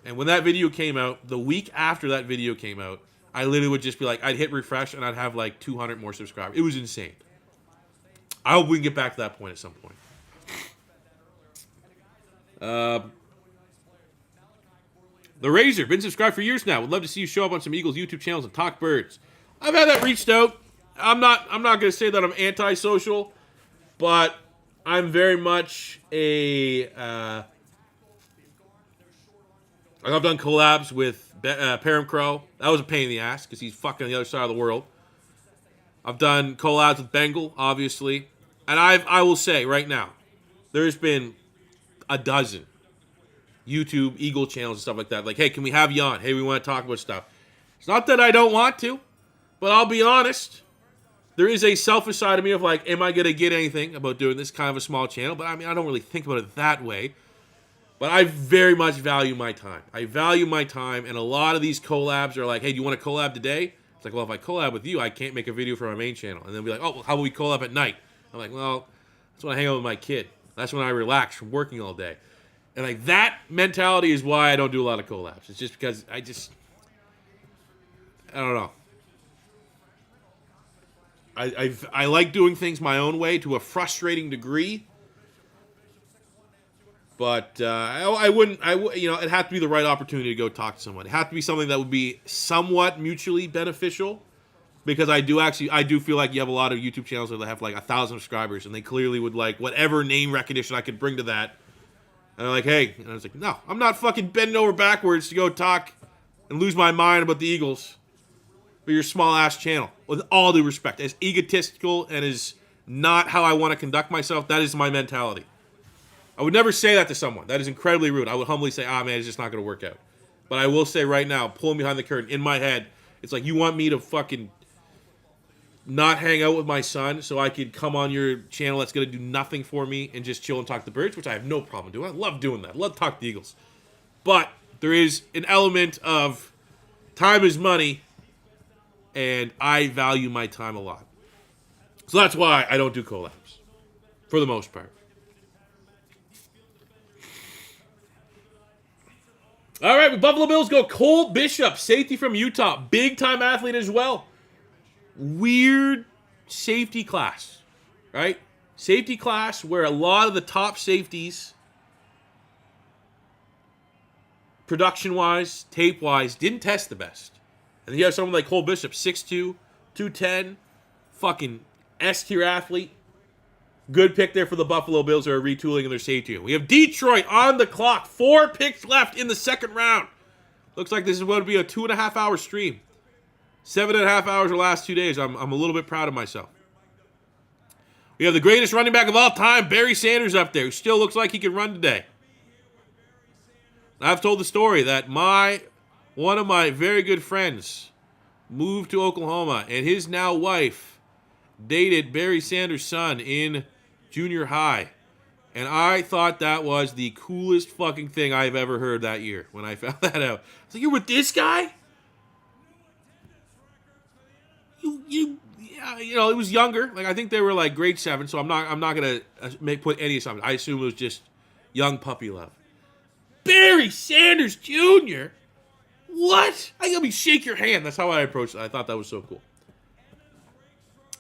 and when that video came out, the week after that video came out, I literally would just be like, I'd hit refresh, and I'd have 200 more subscribers. It was insane. I hope we can get back to that point at some point. The Razor, been subscribed for years now. Would love to see you show up on some Eagles YouTube channels and talk birds. I've had that reached out. I'm not going to say that I'm antisocial, but I'm very much I've done collabs with Param Crow. That was a pain in the ass because he's fucking on the other side of the world. I've done collabs with Bengal, obviously. And I will say right now, there's been a dozen YouTube Eagle channels and stuff like that. Like, hey, can we have you on? Hey, we want to talk about stuff. It's not that I don't want to, but I'll be honest. There is a selfish side of me of am I going to get anything about doing this kind of a small channel? But I mean, I don't really think about it that way. But I very much value my time. I value my time, and a lot of these collabs are like, hey, do you want to collab today? It's like, well, if I collab with you, I can't make a video for my main channel. And they'll be like, oh, well, how about we collab at night? I'm like, well, that's when I hang out with my kid. That's when I relax from working all day. And that mentality is why I don't do a lot of collabs. It's just because I don't know. I like doing things my own way to a frustrating degree. But I wouldn't, it'd have to be the right opportunity to go talk to someone. It'd have to be something that would be somewhat mutually beneficial, because I do feel like you have a lot of YouTube channels that have 1,000 subscribers, and they clearly would whatever name recognition I could bring to that. And they're like, hey, and I was like, no, I'm not fucking bending over backwards to go talk and lose my mind about the Eagles for your small ass channel. With all due respect, as egotistical and as not how I want to conduct myself, that is my mentality. I would never say that to someone. That is incredibly rude. I would humbly say, man, it's just not going to work out. But I will say right now, pulling behind the curtain, in my head, it's like, you want me to fucking not hang out with my son so I could come on your channel that's going to do nothing for me and just chill and talk to birds, which I have no problem doing. I love doing that. I love to talk to the Eagles. But there is an element of time is money, and I value my time a lot. So that's why I don't do collabs, for the most part. All right, with Buffalo Bills go Cole Bishop, safety from Utah. Big-time athlete as well. Weird safety class, right? Safety class where a lot of the top safeties, production-wise, tape-wise, didn't test the best. And you have someone like Cole Bishop, 6'2", 210, fucking S-tier athlete. Good pick there for the Buffalo Bills who are retooling in their safety. We have Detroit on the clock. 4 picks left in the second round. Looks like this is going to be a 2.5-hour stream. 7.5 hours the last 2 days. I'm a little bit proud of myself. We have the greatest running back of all time, Barry Sanders, up there, who still looks like he can run today. I've told the story that one of my very good friends moved to Oklahoma, and his now wife dated Barry Sanders' son in junior high. And I thought that was the coolest fucking thing I've ever heard that year when I found that out. I was like, you're with this guy? Yeah, it was younger. Like, I think they were like grade 7, so I'm not gonna put any assumptions. I assume it was just young puppy love. Barry Sanders Jr. What? I gotta shake your hand. That's how I approached it. I thought that was so cool.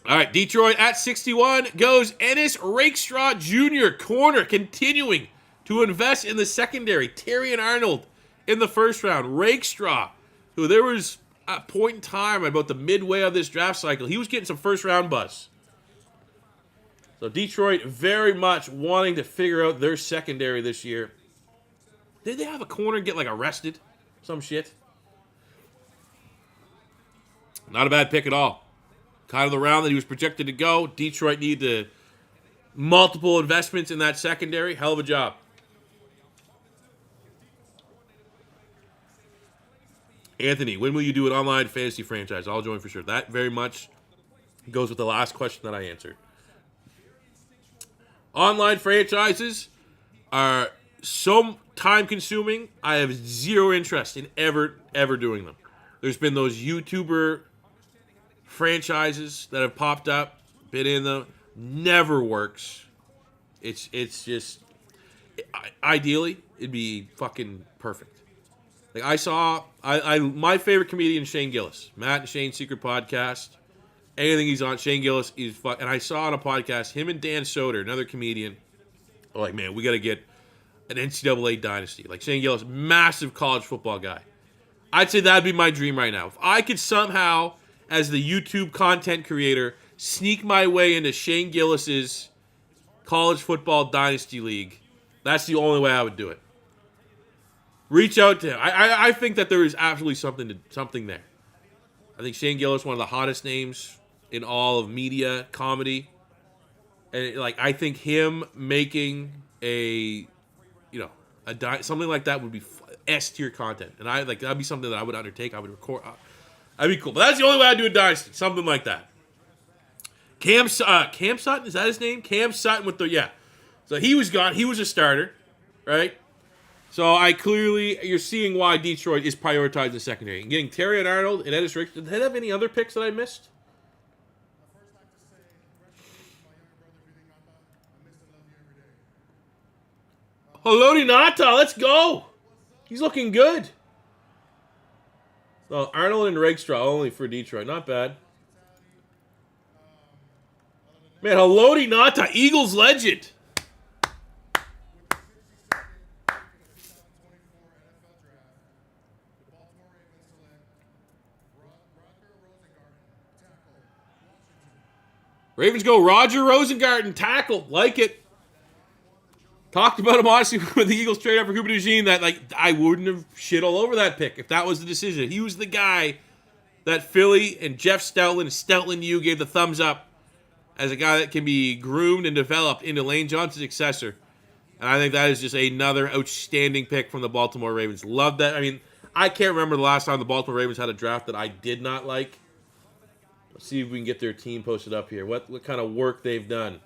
All right, Detroit at 61 goes Ennis Rakestraw Jr., corner, continuing to invest in the secondary. Terry and Arnold in the first round. Rakestraw, who there was a point in time about the midway of this draft cycle, he was getting some first-round buzz. So Detroit very much wanting to figure out their secondary this year. Did they have a corner get, like, arrested? Some shit? Not a bad pick at all. Kind of the round that he was projected to go. Detroit needed multiple investments in that secondary. Hell of a job. Anthony, when will you do an online fantasy franchise? I'll join for sure. That very much goes with the last question that I answered. Online franchises are so time-consuming, I have zero interest in ever doing them. There's been those YouTuber franchises that have popped up, been in them, never works. It's just, ideally, it'd be fucking perfect. Like my favorite comedian, Shane Gillis, Matt and Shane's Secret Podcast. Anything he's on, Shane Gillis is and I saw on a podcast him and Dan Soder, another comedian, are like, man, we got to get an NCAA dynasty. Like Shane Gillis, massive college football guy. I'd say that'd be my dream right now. If I could somehow, as the YouTube content creator, sneak my way into Shane Gillis's college football dynasty league, that's the only way I would do it. Reach out to him. I think that there is absolutely something there. I think Shane Gillis is one of the hottest names in all of media, comedy. And I think him making something like that would be S-tier content. And that'd be something that I would undertake. I would record. That'd be cool. But that's the only way I'd do a dynasty. Something like that. Cam Sutton, is that his name? Cam Sutton So he was gone. He was a starter, right? So you're seeing why Detroit is prioritizing the secondary. And getting Terry and Arnold and Ennis Rick. Did they have any other picks that I missed? Haloti Ngata, let's go. He's looking good. So Arnold and Rakestraw only for Detroit. Not bad. Man, Haloti Ngata, Eagles legend. Ravens go Roger Rosengarten, tackle. Like it. Talked about him, honestly, when the Eagles traded up for Cooper DeJean, that, I wouldn't have shit all over that pick if that was the decision. He was the guy that Philly and Jeff Stoutland U gave the thumbs up as a guy that can be groomed and developed into Lane Johnson's successor. And I think that is just another outstanding pick from the Baltimore Ravens. Love that. I mean, I can't remember the last time the Baltimore Ravens had a draft that I did not like. Let's see if we can get their team posted up here. What kind of work they've done.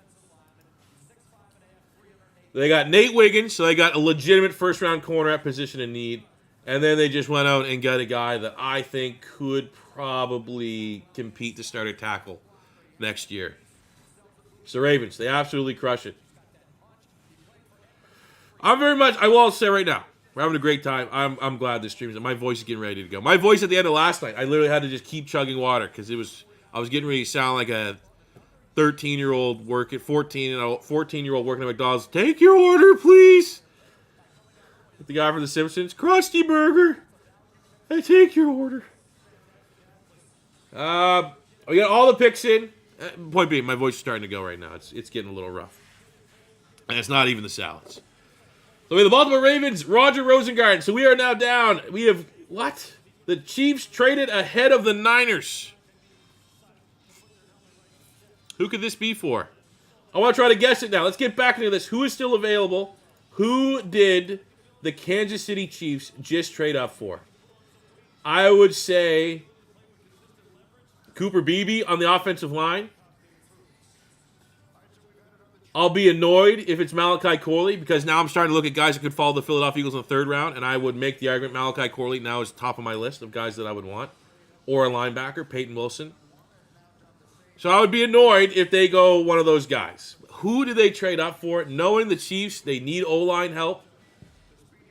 They got Nate Wiggins, so they got a legitimate first-round corner at position in need. And then they just went out and got a guy that I think could probably compete to start a tackle next year. It's the Ravens. They absolutely crush it. I will say right now, we're having a great time. I'm glad this stream is. My voice is getting ready to go. My voice at the end of last night, I literally had to just keep chugging water because I was getting ready to sound like a 13-year-old 14-year-old working at McDonald's. Take your order, please. The guy from The Simpsons, Krusty Burger. I take your order. We got all the picks in. Point being, my voice is starting to go right now. It's getting a little rough. And it's not even the salads. So we have the Baltimore Ravens, Roger Rosengarten. So we are now down. We have, what? The Chiefs traded ahead of the Niners. Who could this be for? I want to try to guess it now. Let's get back into this. Who is still available? Who did the Kansas City Chiefs just trade up for? I would say Cooper Beebe on the offensive line. I'll be annoyed if it's Malachi Corley because now I'm starting to look at guys that could follow the Philadelphia Eagles in the third round, and I would make the argument Malachi Corley now is top of my list of guys that I would want. Or a linebacker, Peyton Wilson. So I would be annoyed if they go one of those guys. Who do they trade up for? Knowing the Chiefs, they need O-line help.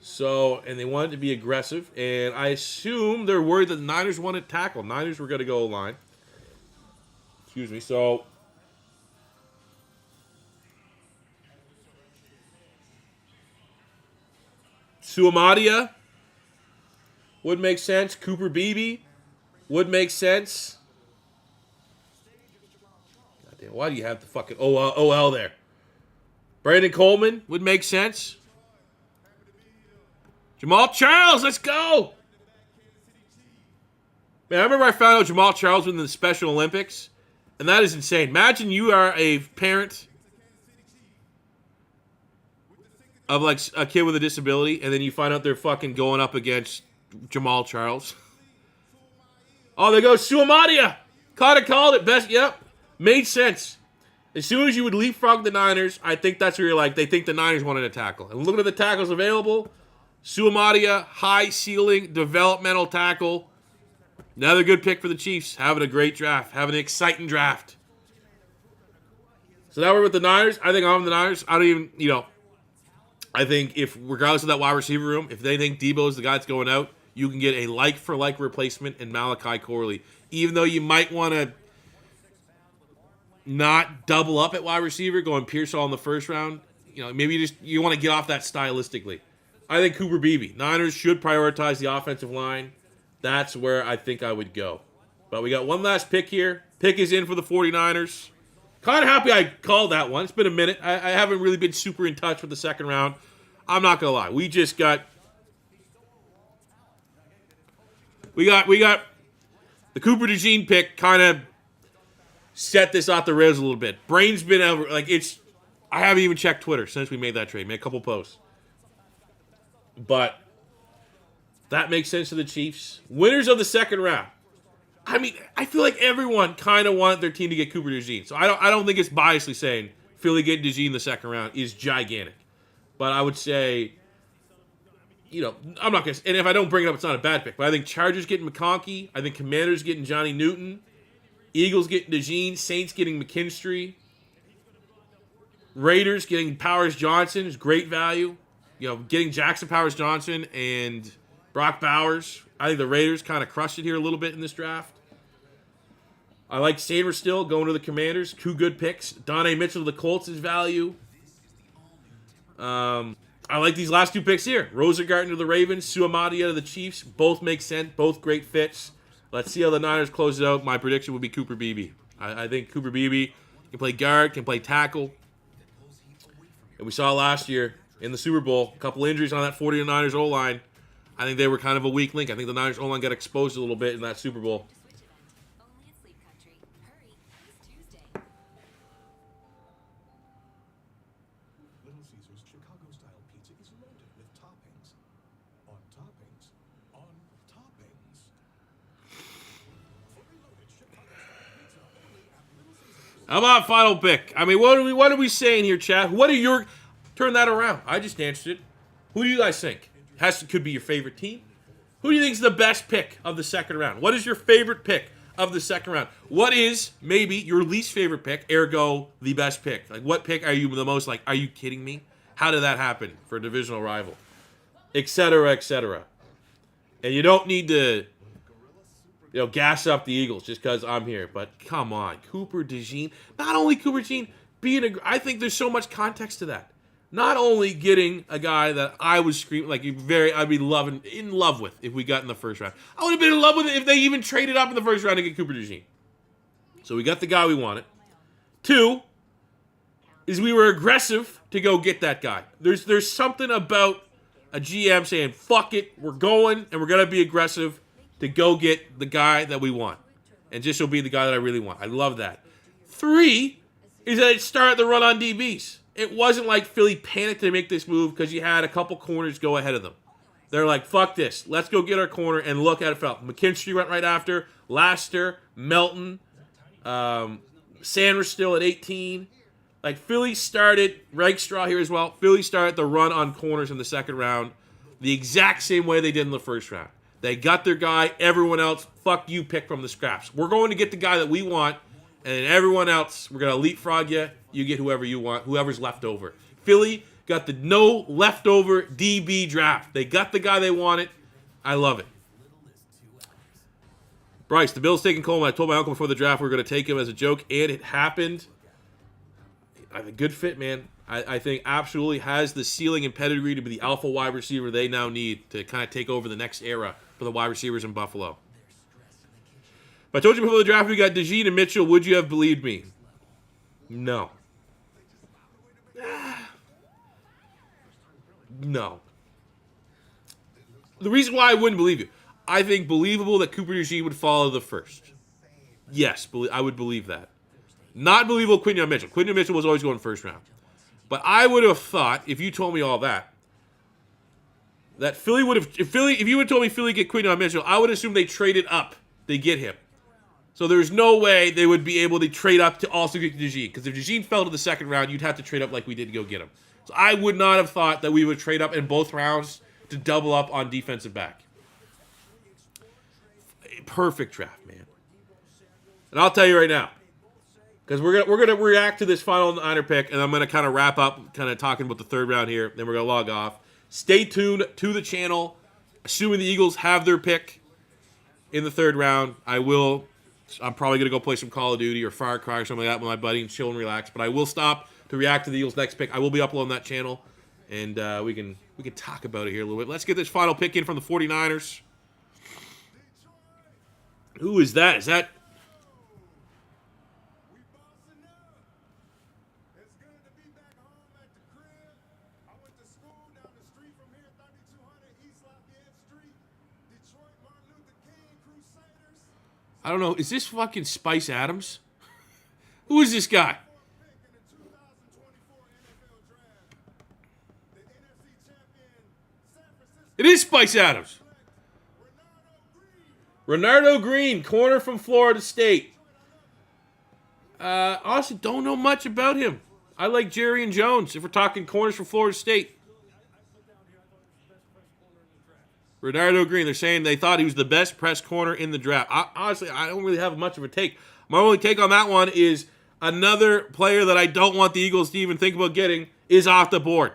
So, and they wanted to be aggressive. And I assume they're worried that the Niners wanted tackle. Niners were going to go O-line. Excuse me. So, Suamadia would make sense. Cooper Beebe would make sense. Goddamn, why do you have the fucking OL there? Brandon Coleman would make sense. Jamal Charles, let's go. Man, I remember I found out Jamal Charles was in the Special Olympics, and that is insane. Imagine you are a parent of like a kid with a disability, and then you find out they're fucking going up against Jamal Charles. Oh, there goes Suamadia. Called it. Best, yep. Made sense. As soon as you would leapfrog the Niners, I think that's where you're like, they think the Niners wanted a tackle. And looking at the tackles available, Suamadia, high ceiling, developmental tackle. Another good pick for the Chiefs. Having a great draft. Having an exciting draft. So now we're with the Niners. I think I'm the Niners. I don't even, I think if, regardless of that wide receiver room, if they think Debo is the guy that's going out, you can get a like-for-like replacement in Malachi Corley. Even though you might want to not double up at wide receiver, going Pearsall in the first round. Maybe you want to get off that stylistically. I think Cooper Beebe. Niners should prioritize the offensive line. That's where I think I would go. But we got one last pick here. Pick is in for the 49ers. Kind of happy I called that one. It's been a minute. I haven't really been super in touch with the second round. I'm not going to lie. We got the Cooper DeJean pick kind of set this off the rails a little bit. Brain's been over. I haven't even checked Twitter since we made that trade. Made a couple posts. But that makes sense to the Chiefs. Winners of the second round. I mean, I feel like everyone kind of wanted their team to get Cooper DeJean. So I don't think it's biasly saying Philly getting DeJean in the second round is gigantic. But I would say, I'm not going to, and if I don't bring it up, it's not a bad pick. But I think Chargers getting McConkey. I think Commanders getting Johnny Newton. Eagles getting DeJean. Saints getting McKinstry. Raiders getting Powers Johnson is great value. Getting Jackson Powers Johnson and Brock Bowers. I think the Raiders kind of crushed it here a little bit in this draft. I like Saber still going to the Commanders. Two good picks. Adonai Mitchell to the Colts is value. I like these last two picks here. Rosengarten to the Ravens. Suamadia to the Chiefs. Both make sense. Both great fits. Let's see how the Niners close it out. My prediction would be Cooper Beebe. I think Cooper Beebe can play guard, can play tackle. And we saw last year in the Super Bowl, a couple injuries on that 49ers O-line. I think they were kind of a weak link. I think the Niners O-line got exposed a little bit in that Super Bowl. Only at Sleep Country. Hurry, it's Tuesday. Little Caesar's Chicago-style pizza is loaded with toppings. On toppings. On toppings. Fully loaded Chicago-style pizza only at Little Caesar's. How about final pick? I mean, what are we saying here, chat? What are your... Turn that around. I just answered it. Who do you guys think? Could be your favorite team. Who do you think is the best pick of the second round? What is your favorite pick? of the second round. What is maybe your least favorite pick, ergo the best pick? Like, what pick are you the most like, are you kidding me? How did that happen for a divisional rival? Et cetera, et cetera. And you don't need to, gas up the Eagles just because I'm here. But come on, Cooper DeJean. Not only Cooper DeJean, I think there's so much context to that. Not only getting a guy that I was screaming, like I'd be in love with if we got in the first round. I would have been in love with it if they even traded up in the first round to get Cooper DeJean. So we got the guy we wanted. 2 is we were aggressive to go get that guy. There's something about a GM saying, fuck it, we're going, and we're going to be aggressive to go get the guy that we want. And just will be the guy that I really want. I love that. 3 is that it started the run on DBs. It wasn't like Philly panicked to make this move because you had a couple corners go ahead of them. They're like, fuck this. Let's go get our corner and look at it. McKinstry went right after. Laster, Melton, Sanders still at 18. Like, Philly started, Rakestraw here as well, Philly started the run on corners in the second round the exact same way they did in the first round. They got their guy. Everyone else, fuck you, pick from the scraps. We're going to get the guy that we want, and then everyone else, we're going to leapfrog you. You get whoever you want, whoever's left over. Philly got the no leftover DB draft. They got the guy they wanted. I love it. Bryce, the Bills taking Coleman. I told my uncle before the draft we were going to take him as a joke, and it happened. I think good fit, man. I think absolutely has the ceiling and pedigree to be the alpha wide receiver they now need to kind of take over the next era for the wide receivers in Buffalo. If I told you before the draft we got DeJean and Mitchell, would you have believed me? No. No. The reason why I wouldn't believe you, I think believable that Cooper DeJean would follow the first. Yes, I would believe that. Not believable Keon Mitchell. Keon Mitchell was always going first round. But I would have thought, if you told me all that Philly would have, if you had told me Philly get Keon Mitchell, I would assume they traded up to get him. So there's no way they would be able to trade up to also get DeJean. Because if DeJean fell to the second round, you'd have to trade up like we did to go get him. So I would not have thought that we would trade up in both rounds to double up on defensive back. Perfect draft, man. And I'll tell you right now, because we're gonna react to this final Niner pick, and I'm gonna kind of wrap up, kind of talking about the third round here. Then we're gonna log off. Stay tuned to the channel. Assuming the Eagles have their pick in the third round, I'm probably gonna go play some Call of Duty or Far Cry or something like that with my buddy and chill and relax. But I will stop to react to the Eagles' next pick. I will be uploading that channel, and we can talk about it here a little bit. Let's get this final pick in from the 49ers. Who is that? Is that? It's good to be back home at the crib. I went to school down the street from here, 3200 East Lafayette Street, Detroit, Martin Luther King, Crusaders. I don't know. Is this fucking Spice Adams? Who is this guy? Pick in the 2024 NFL Draft. The NFC champion, San Francisco. It is Spice Adams. Renardo Green, corner from Florida State. Honestly, don't know much about him. I like Jerry and Jones if we're talking corners from Florida State. Renardo Green, they're saying they thought he was the best press corner in the draft. Honestly, I don't really have much of a take. My only take on that one is another player that I don't want the Eagles to even think about getting is off the board.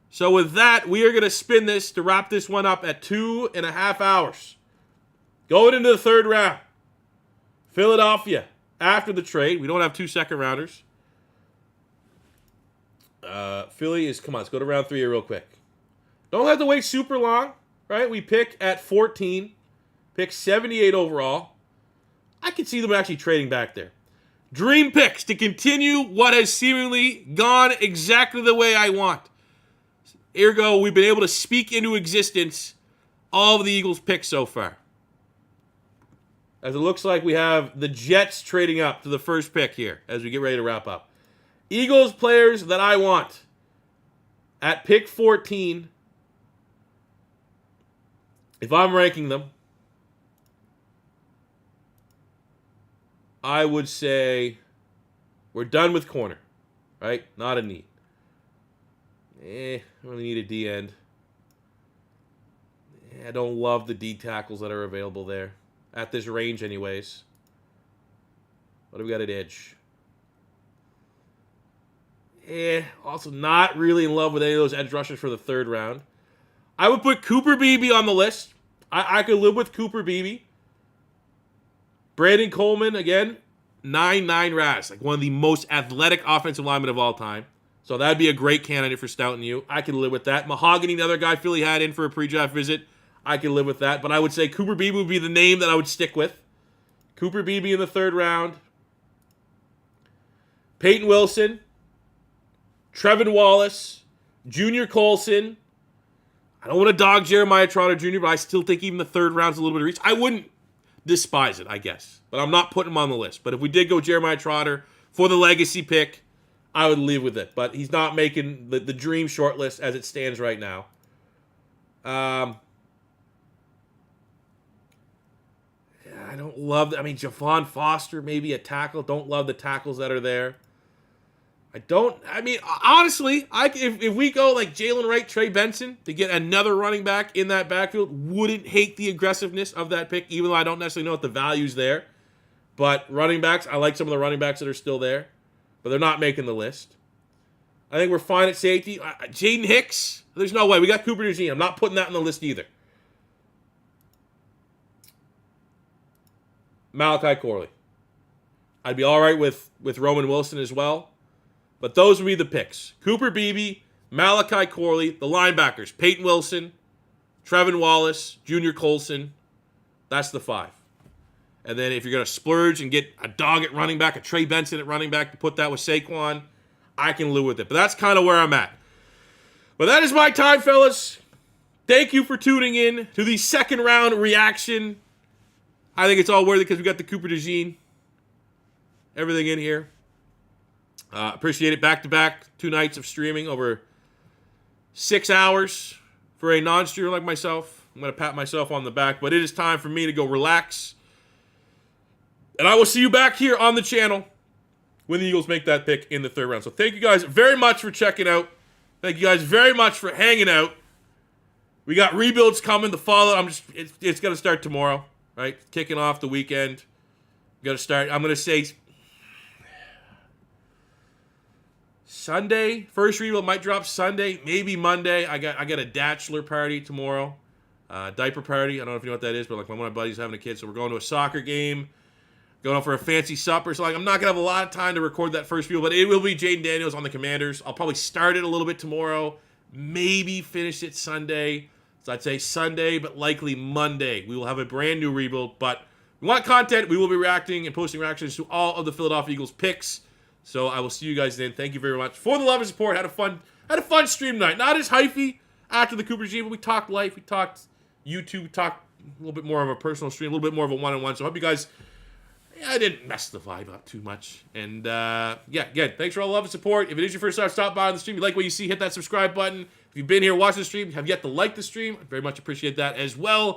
So with that, we are going to spin this to wrap this one up at 2.5 hours. Going into the third round, Philadelphia, after the trade. We don't have 2 second-rounders. Philly is, come on, let's go to round 3 here real quick. Don't have to wait super long, right? We pick at 14, pick 78 overall. I can see them actually trading back there. Dream picks to continue what has seemingly gone exactly the way I want. Ergo, we've been able to speak into existence all of the Eagles' picks so far. As it looks like we have the Jets trading up to the first pick here as we get ready to wrap up. Eagles players that I want at pick 14, if I'm ranking them, I would say we're done with corner, right? Not a need. I really need a D end. I don't love the D tackles that are available there. At this range anyways. What do we got at edge? Also not really in love with any of those edge rushers for the third round. I would put Cooper Beebe on the list. I could live with Cooper Beebe. Brandon Coleman, again, 9.9 RAS. Like one of the most athletic offensive linemen of all time. So that'd be a great candidate for Stout and you. I could live with that. Mahogany, the other guy Philly had in for a pre-draft visit. I could live with that. But I would say Cooper Beebe would be the name that I would stick with. Cooper Beebe in the third round. Peyton Wilson. Trevin Wallace. Junior Colson. I don't want to dog Jeremiah Trotter Jr., but I still think even the third round's a little bit of reach. I wouldn't despise it, I guess. But I'm not putting him on the list. But if we did go Jeremiah Trotter for the legacy pick, I would leave with it. But he's not making the dream shortlist as it stands right now. I don't love... Javon Foster, maybe a tackle. Don't love the tackles that are there. Honestly, if we go like Jalen Wright, Trey Benson to get another running back in that backfield, wouldn't hate the aggressiveness of that pick, even though I don't necessarily know if the value's there. But running backs, I like some of the running backs that are still there, but they're not making the list. I think we're fine at safety. Jaden Hicks, there's no way. We got Cooper DeJean. I'm not putting that on the list either. Malachi Corley. I'd be all right with Roman Wilson as well. But those would be the picks. Cooper Beebe, Malachi Corley, the linebackers, Peyton Wilson, Trevin Wallace, Junior Colson. That's the 5. And then if you're going to splurge and get a dog at running back, a Trey Benson at running back, to put that with Saquon, I can live with it. But that's kind of where I'm at. But that is my time, fellas. Thank you for tuning in to the second round reaction. I think it's all worth it because we got the Cooper DeJean. Everything in here. Appreciate it. Back-to-back 2 nights of streaming over 6 hours for a non-streamer like myself. I'm going to pat myself on the back, but it is time for me to go relax. And I will see you back here on the channel when the Eagles make that pick in the third round. So thank you guys very much for checking out. Thank you guys very much for hanging out. We got rebuilds coming to follow. It's going to start tomorrow, right? Kicking off the weekend. Got to start. I'm going to say Sunday. First rebuild might drop Sunday, maybe Monday. I got a bachelor party tomorrow. Diaper party. I don't know if you know what that is, but like one of my buddies having a kid, so we're going to a soccer game. Going out for a fancy supper. So I'm not going to have a lot of time to record that first rebuild, but it will be Jaden Daniels on the Commanders. I'll probably start it a little bit tomorrow. Maybe finish it Sunday. So I'd say Sunday, but likely Monday. We will have a brand new rebuild, but we want content. We will be reacting and posting reactions to all of the Philadelphia Eagles picks. So I will see you guys then. Thank you very much for the love and support. Had a fun stream tonight. Not as hyphy after the Cooper G, but we talked life. We talked YouTube. We talked a little bit more of a personal stream, a little bit more of a one-on-one. So I hope you guys... I didn't mess the vibe up too much. And, again, thanks for all the love and support. If it is your first time stop by on the stream, you like what you see, hit that subscribe button. If you've been here watching the stream, have yet to like the stream, I very much appreciate that as well.